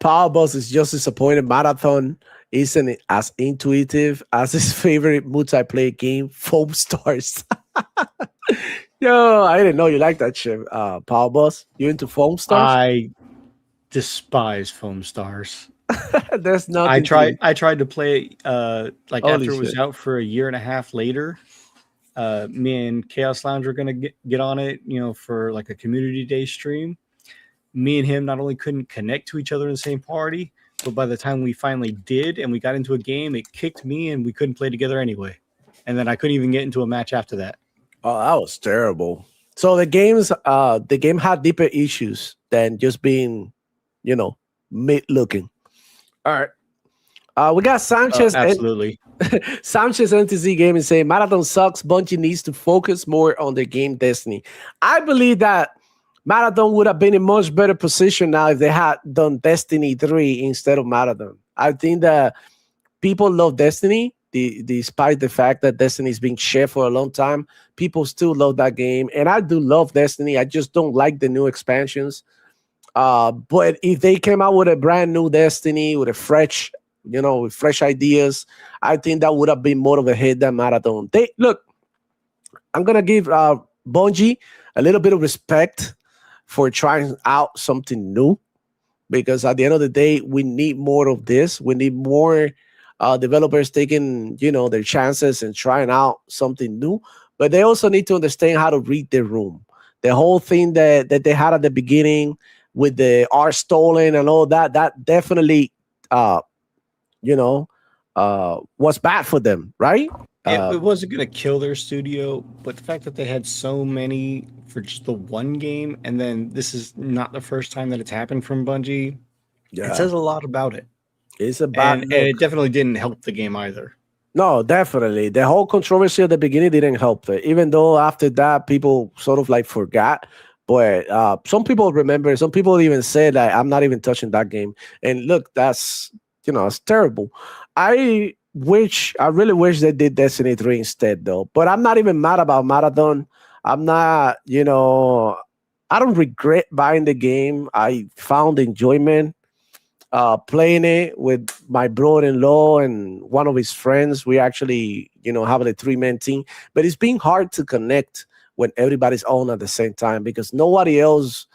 Power Boss is just disappointed. Marathon isn't as intuitive as his favorite multiplayer game, Foam Stars. Yo, I didn't know you like that shit, Power Boss. You into Foam Stars? I despise Foam Stars. There's nothing. I tried to play it like Holy after it was shit. out for a year and a half later. Me and Chaos Lounge were gonna get on it, for like a community day stream. Me and him not only couldn't connect to each other in the same party, but by the time we finally did and we got into a game, it kicked me and we couldn't play together anyway. And then I couldn't even get into a match after that. Oh, that was terrible. So the game had deeper issues than just being, mid looking. All right. We got Sanchez. Absolutely. Sanchez NTZ Gaming saying Marathon sucks. Bungie needs to focus more on their game Destiny. I believe that Marathon would have been in much better position now if they had done Destiny 3 instead of Marathon. I think that people love Destiny, despite the fact that Destiny is being shared for a long time. People still love that game, and I do love Destiny. I just don't like the new expansions. But if they came out with a brand new Destiny with a fresh, with fresh ideas, I think that would have been more of a hit than Marathon. I'm gonna give Bungie a little bit of respect for trying out something new, because at the end of the day, we need more of this. We need more developers taking, their chances and trying out something new. But they also need to understand how to read the room. The whole thing that they had at the beginning with the art stolen and all that definitely, was bad for them, right? It wasn't going to kill their studio, but the fact that they had so many for just the one game, and then this is not the first time that it's happened from Bungie, it says a lot about it. It's a bad and it definitely didn't help the game either. No, definitely. The whole controversy at the beginning didn't help it, even though after that, people sort of like forgot. But some people remember, some people even said that I'm not even touching that game. And look, that's, it's terrible. I really wish they did Destiny 3 instead, though. But I'm not even mad about Marathon. I'm not, I don't regret buying the game. I found enjoyment playing it with my brother-in-law and one of his friends. We actually, have a 3-man team. But it's been hard to connect when everybody's on at the same time because nobody else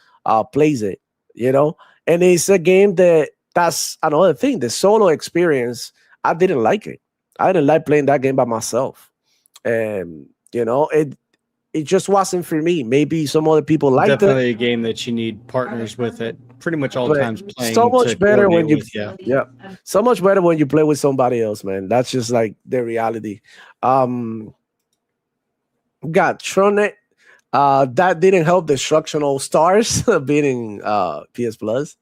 plays it, And it's a game that's another thing. The solo experience, I didn't like it. I didn't like playing that game by myself. And, it just wasn't for me. Maybe some other people liked it. Definitely a game that you need partners with it pretty much all the times playing. So much better when you so much better when you play with somebody else, man. That's just like the reality. Got Tronet. That didn't help Destructional Stars beating PS Plus.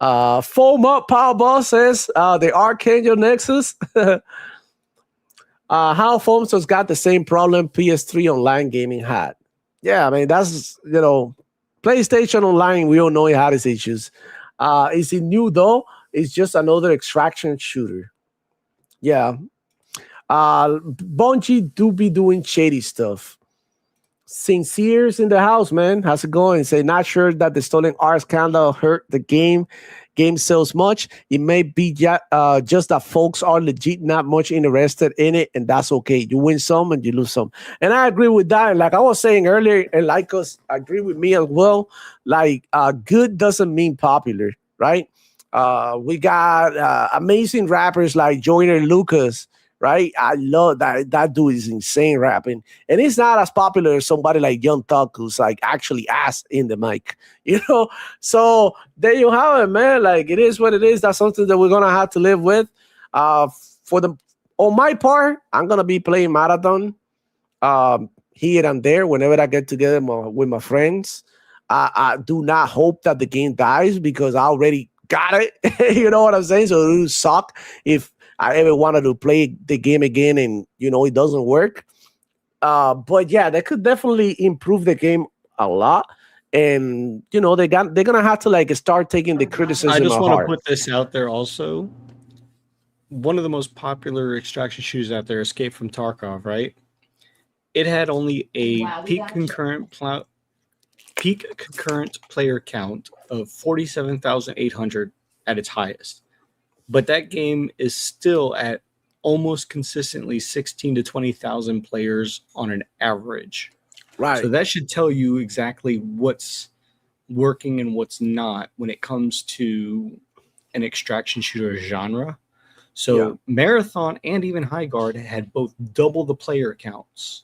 Foam Up Powerball says the Archangel Nexus. How Foamstars got the same problem PS3 online gaming had. Yeah, I mean, that's, PlayStation Online, we all know it had its issues. Is it new, though? It's just another extraction shooter. Yeah. Bungie do be doing shady stuff. Sincere's in the house, man. How's it going? Say, not sure that the stolen art scandal hurt the game. Game sells much. It may be just that folks are legit not much interested in it, and that's okay. You win some and you lose some. And I agree with that. And like I was saying earlier, and like us, agree with me as well. Like good doesn't mean popular, right? We got amazing rappers like Joyner Lucas, right? I love that. That dude is insane rapping. And it's not as popular as somebody like Young Thug, who's like actually ass in the mic, So there you have it, man. Like it is what it is. That's something that we're gonna have to live with. On my part, I'm gonna be playing Marathon here and there whenever I get together with my friends. I do not hope that the game dies because I already got it. You know what I'm saying? So it would suck if I ever wanted to play the game again and it doesn't work. But yeah, they could definitely improve the game a lot. And they're gonna have to like start taking the I criticism just at want to heart. put this out there also. One of the most popular extraction shooters out there, Escape from Tarkov, right? It had only a Wow, we peak got concurrent player count of 47,800 at its highest. But that game is still at almost consistently 16 to 20,000 players on an average. Right. So that should tell you exactly what's working and what's not when it comes to an extraction shooter genre. So Marathon and even High Guard had both double the player counts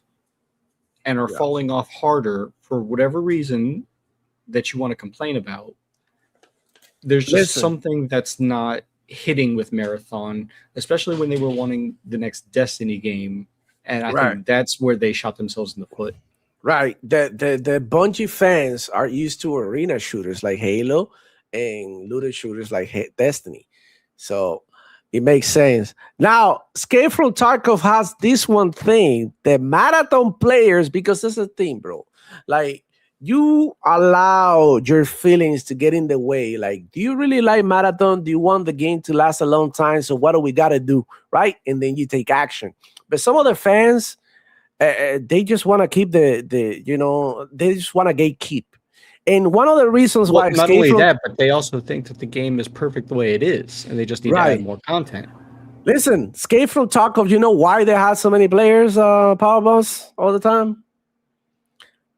and are falling off harder for whatever reason that you want to complain about. There's just something that's not hitting with Marathon, especially when they were wanting the next Destiny game. And I think that's where they shot themselves in the foot. Right. The Bungie fans are used to arena shooters like Halo and looter shooters like Destiny. So it makes sense. Now, Escape from Tarkov has this one thing, the marathon players, because that's the thing, bro. Like, you allow your feelings to get in the way. Like, do you really like marathon? Do you want the game to last a long time? So what do we got to do? Right. And then you take action. But some of the fans, they just want to keep they just want to gatekeep. And one of the reasons why not only that, but they also think that the game is perfect the way it is, and they just need to add more content. Listen, Escape from Tarkov, you know why they have so many players, Power Boss, all the time?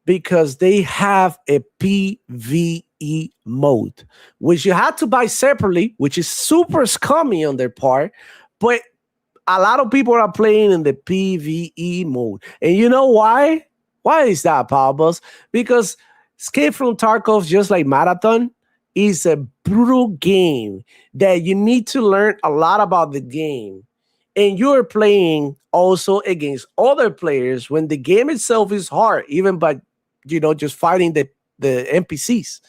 Because they have a PvE mode, which you had to buy separately, which is super scummy on their part, but a lot of people are playing in the PvE mode. And you know why? Why is that, Power Boss? Because Escape from Tarkov, just like Marathon, is a brutal game that you need to learn a lot about the game. And you're playing also against other players when the game itself is hard, even by, just fighting the NPCs.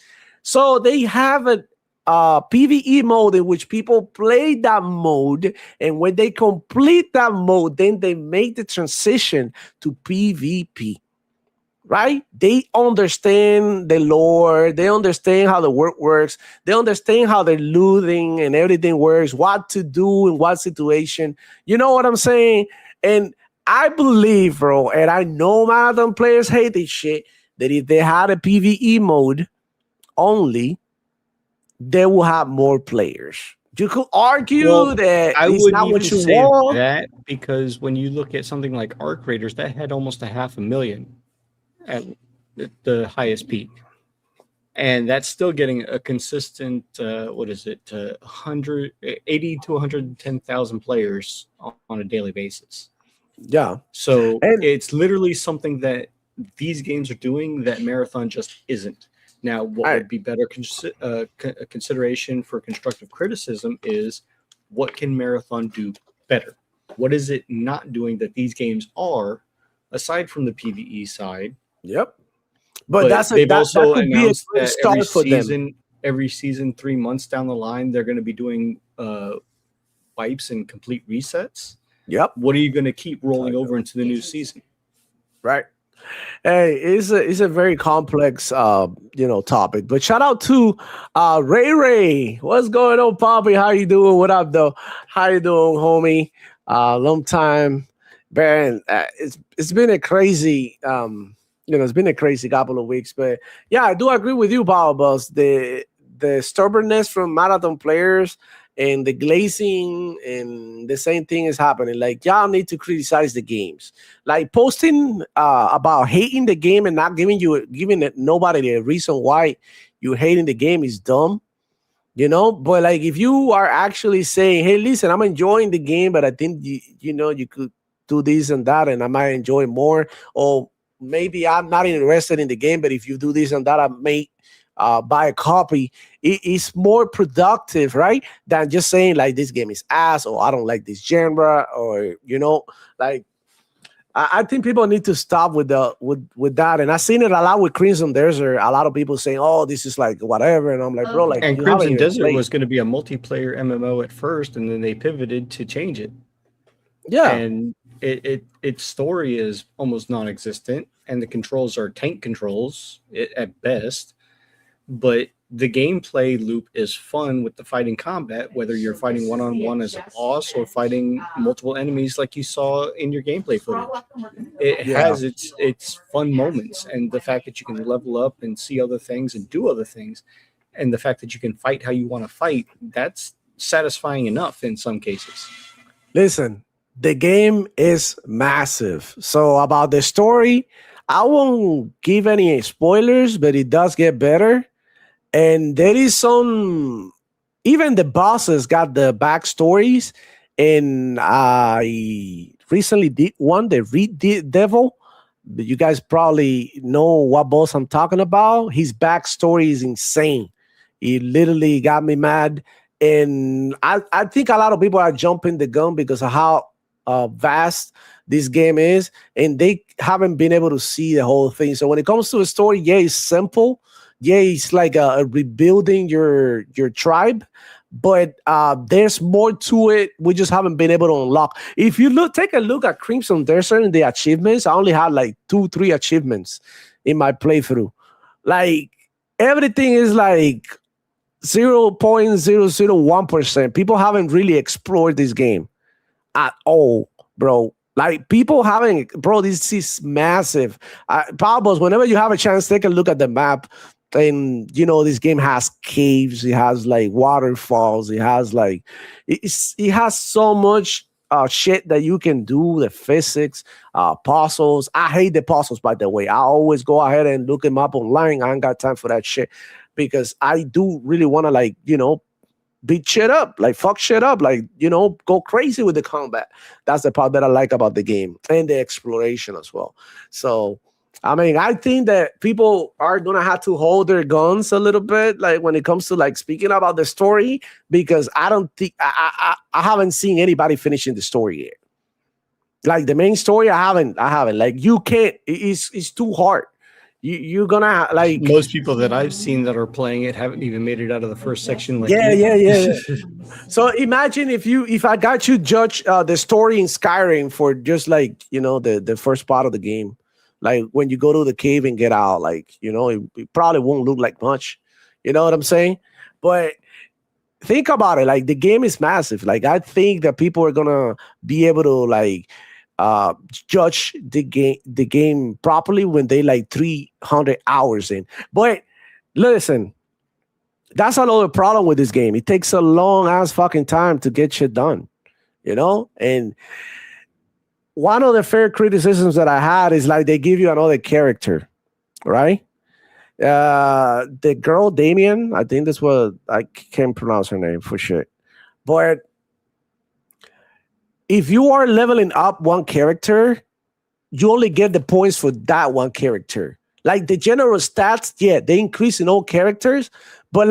So they have a PvE mode in which people play that mode. And when they complete that mode, then they make the transition to PvP. Right? They understand the lore. They understand how the work works. They understand how the looting and everything works, what to do in what situation. You know what I'm saying? And I believe, bro, and I know Marathon players hate this shit, that if they had a PvE mode only, they will have more players. You could argue that I it's wouldn't not even what you say want. that, because when you look at something like Arc Raiders, that had almost 500,000 at the highest peak, and that's still getting a consistent 80 to 110,000 players on a daily basis. Yeah. So it's literally something that these games are doing that Marathon just isn't. Now, what would be better consideration for constructive criticism is, what can Marathon do better? What is it not doing that these games are, aside from the PvE side? Yep. But they've also announced that every season, 3 months down the line, they're going to be doing wipes and complete resets. Yep. What are you going to keep rolling over into the new season? Right. Hey, it's a very complex topic. But shout out to Ray. What's going on, Poppy? How you doing? What up, though? How you doing, homie? Long time, Baron. It's been a crazy it's been a crazy couple of weeks. But yeah, I do agree with you, Power Boss. The stubbornness from Marathon players and the glazing, and the same thing is happening. Like, y'all need to criticize the games. Like, posting about hating the game and not giving nobody the reason why you hating the game is dumb. But like, if you are actually saying, hey, listen, I'm enjoying the game, but I think you could do this and that, and I might enjoy more, or maybe I'm not interested in the game, but if you do this and that, I may buy a copy. It's more productive, right, than just saying like this game is ass, or I don't like this genre, or like, I think people need to stop with that. And I've seen it a lot with Crimson Desert. A lot of people saying, "Oh, this is like whatever," and I'm like, "Bro, like." And Crimson Desert was going to be a multiplayer MMO at first, and then they pivoted to change it. Yeah, and its story is almost non-existent, and the controls are tank controls at best. But the gameplay loop is fun with the fighting combat, whether you're fighting one-on-one as a boss or fighting multiple enemies like you saw in your gameplay footage. It has its fun moments, and the fact that you can level up and see other things and do other things, and the fact that you can fight how you want to fight, that's satisfying enough in some cases. Listen, the game is massive. So about the story, I won't give any spoilers, but it does get better. And there is some, even the bosses got the backstories. And I recently did one, the Reed Devil. You guys probably know what boss I'm talking about. His backstory is insane. It literally got me mad. And I think a lot of people are jumping the gun because of how vast this game is, and they haven't been able to see the whole thing. So when it comes to a story, yeah, it's simple. Yeah, it's like a rebuilding your tribe, but there's more to it. We just haven't been able to unlock. If you take a look at Crimson Desert and the achievements, I only had like 2-3 achievements in my playthrough. Like everything is like 0.001%. People haven't really explored this game at all, bro. Like people haven't, bro. This is massive. Pablos, whenever you have a chance, take a look at the map. And this game has caves. It has like waterfalls. It has like it has so much shit that you can do. The physics, puzzles. I hate the puzzles, by the way. I always go ahead and look them up online. I ain't got time for that shit because I do really want to beat shit up, like fuck shit up, go crazy with the combat. That's the part that I like about the game and the exploration as well. So, I mean, I think that people are going to have to hold their guns a little bit, like when it comes to speaking about the story, because I don't think I haven't seen anybody finishing the story yet. Like the main story, I haven't. Like you can't, it's too hard. You're gonna most people that I've seen that are playing it haven't even made it out of the first section. Yeah. So imagine if I got you judge the story in Skyrim for just the first part of the game, like when you go to the cave and get out, it probably won't look like much. You know what I'm saying? But think about it. Like the game is massive. Like I think that people are gonna be able to judge the game properly when they 300 hours in. But listen, that's another problem with this game. It takes a long ass fucking time to get shit done, and one of the fair criticisms that I had is they give you another character, right? The girl Damien, I think that's what, I can't pronounce her name for sure, but if you are leveling up one character, you only get the points for that one character. Like the general stats, yeah, they increase in all characters, but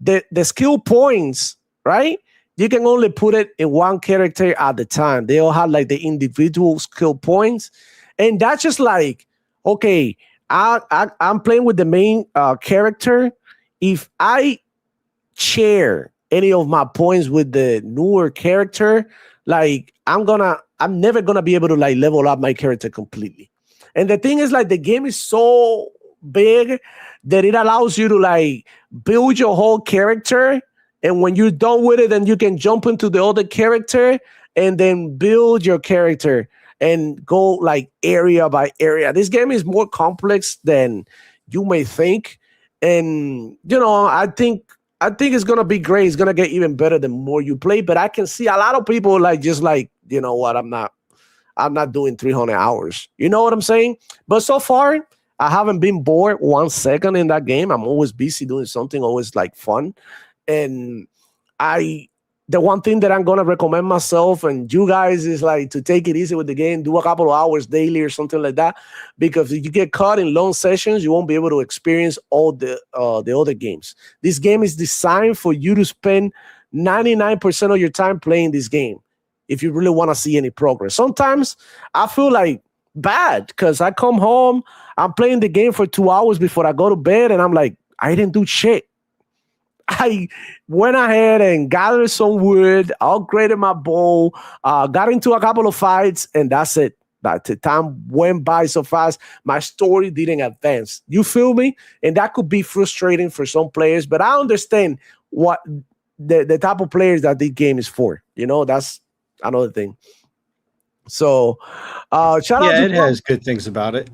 the skill points, right? You can only put it in one character at the time. They all have the individual skill points. And that's just okay, I'm playing with the main character. If I share any of my points with the newer character, I'm never gonna be able to level up my character completely. And the thing is the game is so big that it allows you to build your whole character, and when you're done with it, then you can jump into the other character and then build your character and go area by area. This game is more complex than you may think, and I think it's gonna be great. It's gonna get even better the more you play. But I can see a lot of people you know what, I'm not doing 300 hours. You know what I'm saying? But so far, I haven't been bored 1 second in that game. I'm always busy doing something, always fun. And the one thing that I'm gonna recommend myself and you guys is to take it easy with the game, do a couple of hours daily or something like that. Because if you get caught in long sessions, you won't be able to experience all the other games. This game is designed for you to spend 99% of your time playing this game if you really want to see any progress. Sometimes I feel bad because I come home, I'm playing the game for 2 hours before I go to bed, and I'm I didn't do shit. I went ahead and gathered some wood, upgraded my bow, got into a couple of fights, and that's it. But the time went by so fast, my story didn't advance. You feel me? And that could be frustrating for some players, but I understand what the type of players that this game is for. You know, that's another thing. So, shout out to it has good things about it.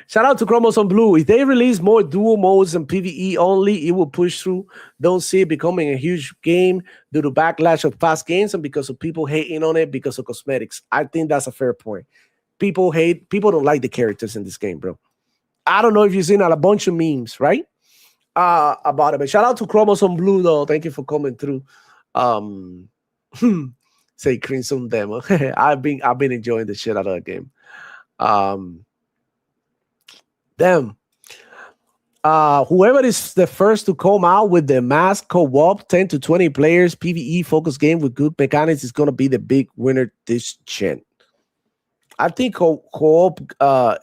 shout out to Chromosome Blue. If they release more dual modes and PvE only, it will push through. Don't see it becoming a huge game due to backlash of past games and because of people hating on it because of cosmetics. I think that's a fair point. People don't like the characters in this game, bro. I don't know if you've seen a bunch of memes, right? About it. But shout out to Chromosome Blue, though. Thank you for coming through. Say Crimson Demo. I've been enjoying the shit out of that game. Them. Whoever is the first to come out with the mass co-op 10 to 20 players PvE focused game with good mechanics is going to be the big winner this gen. I think co-op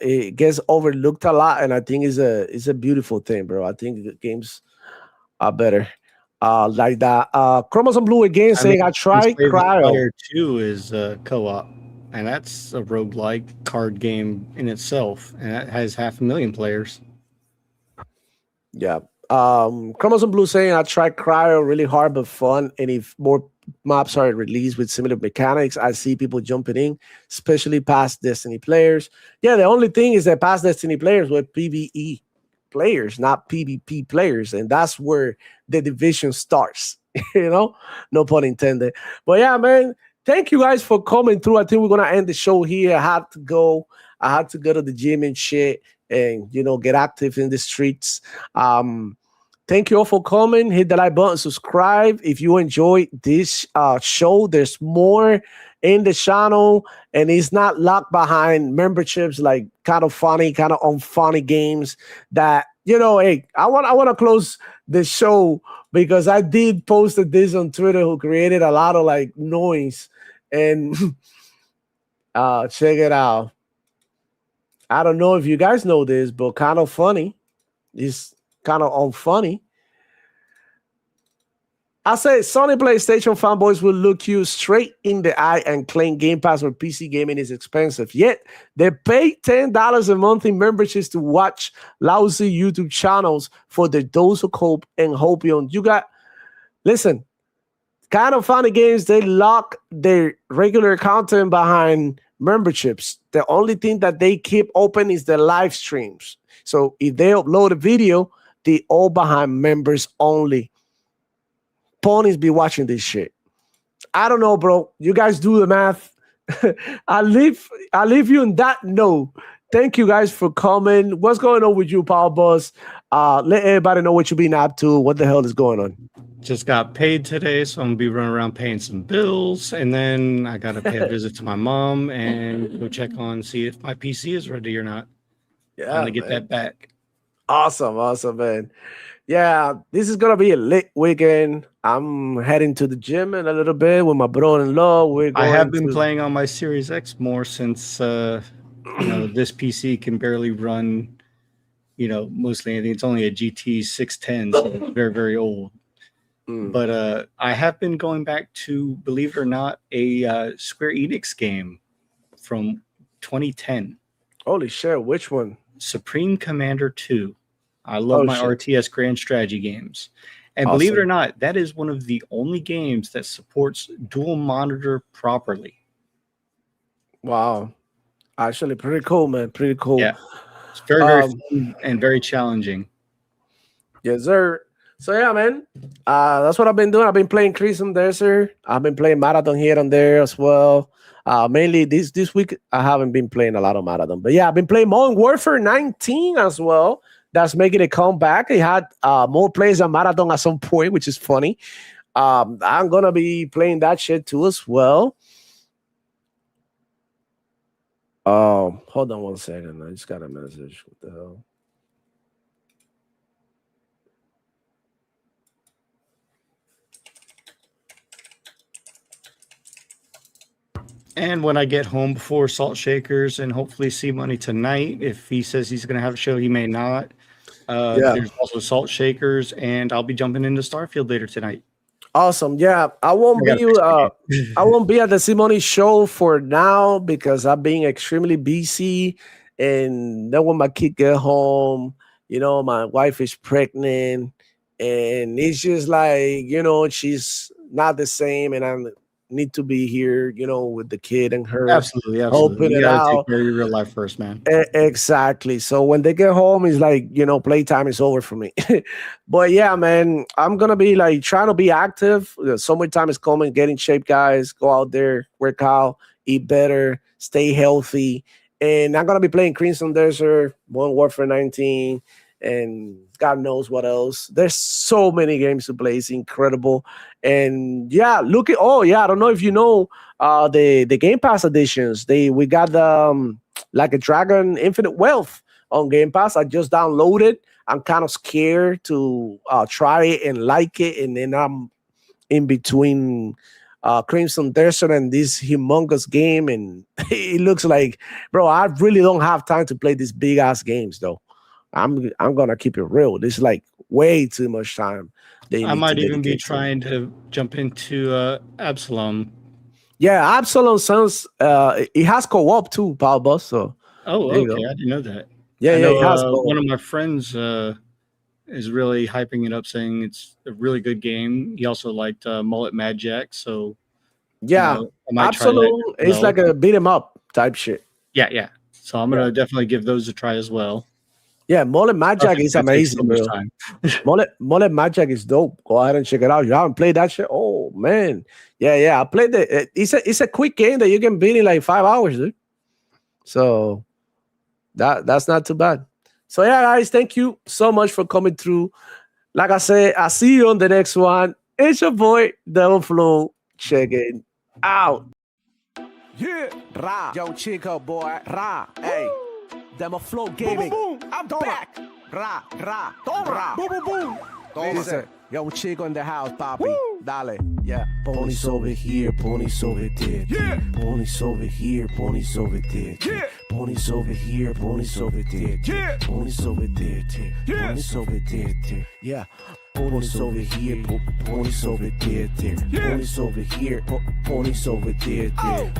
it gets overlooked a lot, and I think it's a beautiful thing, bro. I think the games are better. Like that. Chromosome Blue again saying I tried Cryo. 2 is co-op. And that's a roguelike card game in itself. And that has 500,000 players. Yeah. Chromosome Blue saying I tried Cryo really hard but fun. And if more maps are released with similar mechanics, I see people jumping in, especially past Destiny players. Yeah, the only thing is that past Destiny players were PvE players, not PvP players. And that's where the division starts. You know? No pun intended. But yeah, man. Thank you guys for coming through. I think we're gonna end the show here. I had to go to the gym and shit, and get active in the streets. Thank you all for coming. Hit the like button, subscribe if you enjoyed this show. There's more in the channel, and it's not locked behind memberships like kind of funny, kind of unfunny games that hey, I want to close the show because I did post this on Twitter who created a lot of like noise and check it out. I don't know if you guys know this, but kind of funny. It's kind of unfunny. I say Sony PlayStation fanboys will look you straight in the eye and claim Game Pass or PC gaming is expensive. Yet they pay $10 a month in memberships to watch lousy YouTube channels for their dose of hope and hopium. Listen, kind of funny games, they lock their regular content behind memberships. The only thing that they keep open is the live streams. So if they upload a video, they all behind members only. Ponies be watching this shit. I don't know, bro. You guys do the math. I leave you in that note. Thank you guys for coming. What's going on with you, Power Boss? Let everybody know what you've been up to. What the hell is going on? Just got paid today, so I'm gonna be running around paying some bills, and then I gotta pay a visit to my mom and go check on see if my PC is ready or not. Yeah, I'm gonna get that back. Awesome, man. Yeah, this is gonna be a lit weekend. I'm heading to the gym in a little bit with my brother-in-law. I have been playing on my Series X more since this PC can barely run. Mostly anything. It's only a GT 610, so it's very, very old. But I have been going back to, believe it or not, a Square Enix game from 2010. Holy shit! Which one? Supreme Commander 2. I love my RTS Grand Strategy games. And awesome. Believe it or not, that is one of the only games that supports dual monitor properly. Wow. Actually, pretty cool, man. Pretty cool. Yeah. It's very, very fun and very challenging. Yes, sir. So, yeah, man. That's what I've been doing. I've been playing Crimson Desert. I've been playing Marathon here and there as well. Mainly this week, I haven't been playing a lot of Marathon. But, yeah, I've been playing Modern Warfare 19 as well. That's making a comeback. It had more plays than Marathon at some point, which is funny. I'm going to be playing that shit too as well. Hold on one second. I just got a message. What the hell? And when I get home before Salt Shakers and hopefully see Money tonight, if he says he's going to have a show, he may not. There's also salt shakers, and I'll be jumping into Starfield later tonight. Awesome. Yeah, I won't be at the Simone show for now because I've been extremely busy, and then when my kid get home, my wife is pregnant, and it's just like she's not the same, and I need to be here, with the kid and her. Absolutely. Helping You it gotta out. take care of your real life first, man. Exactly. So when they get home, it's like, playtime is over for me. But yeah, man, I'm going to be like trying to be active. The summertime is coming, get in shape, guys. Go out there, work out, eat better, stay healthy. And I'm going to be playing Crimson Desert, Modern Warfare 19, and God knows what else. There's so many games to play. It's incredible. And yeah, I don't know if you know the Game Pass editions. We got the like a Dragon Infinite Wealth on Game Pass. I just downloaded. I'm kind of scared to try it and like it, and then I'm in between Crimson Desert and this humongous game, and it looks like, bro, I really don't have time to play these big ass games though. I'm gonna keep it real. This is like way too much time. I might even be trying to jump into Absalom. Yeah, Absalom sounds. It has co-op too, Power Bus. So. Oh, okay. I didn't know that. Yeah, it has one of my friends is really hyping it up, saying it's a really good game. He also liked Mullet Mad Jack, so yeah, Absalom. It's like a beat 'em up type shit. Yeah. So I'm gonna definitely give those a try as well. Yeah, Mullet Magic is amazing, bro. Mullet Magic is dope. Go ahead and check it out. You haven't played that shit? Oh man, yeah. I played it. It's a quick game that you can beat in like 5 hours, dude. So that's not too bad. So yeah, guys, thank you so much for coming through. Like I said, I'll see you on the next one. It's your boy Devil Flow. Check it out. Yeah, Ra, yo Chico boy, Ra, hey. Demo Flow Gaming. Boom, boom, I'm back. Ra, Ra, boom, boom, boom. Listen, yo Chico in the house, papi. Dale, yeah. Ponies over here, ponies over there. Yeah. Ponies over here, ponies over there. Yeah. Ponies over here, ponies over there. Yeah. Ponies over there. Yeah. Ponies over there. Yeah. Ponies over here, ponies over there. Yeah. Ponies over here, ponies over there.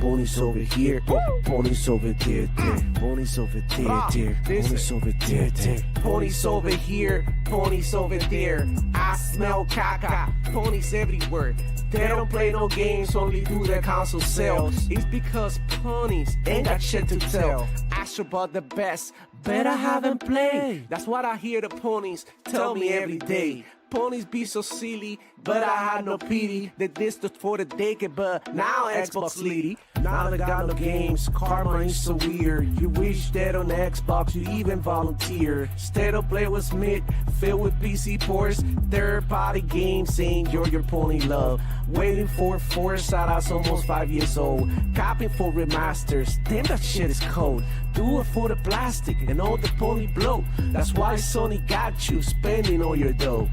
Ponies over here, ponies over there. Ponies over there. Ponies over there. Ponies over here, ponies over there. I smell caca, ponies everywhere. They don't play no games, only do their console sales. It's because ponies ain't got shit to tell. Astro bought the best, but I haven't played. That's what I hear the ponies tell me every day. Ponies be so silly, but I had no pity. They dissed us for the decade, but now Xbox leady. Now they got no games, karma is so weird. You wish that on Xbox you even volunteer. Instead of play with Smith, filled with PC ports, third-party games saying you're your pony love. Waiting for Forza that's almost 5 years old. Copying for remasters, damn that shit is cold. Do it for the plastic and all the pony blow. That's why Sony got you spending all your dough.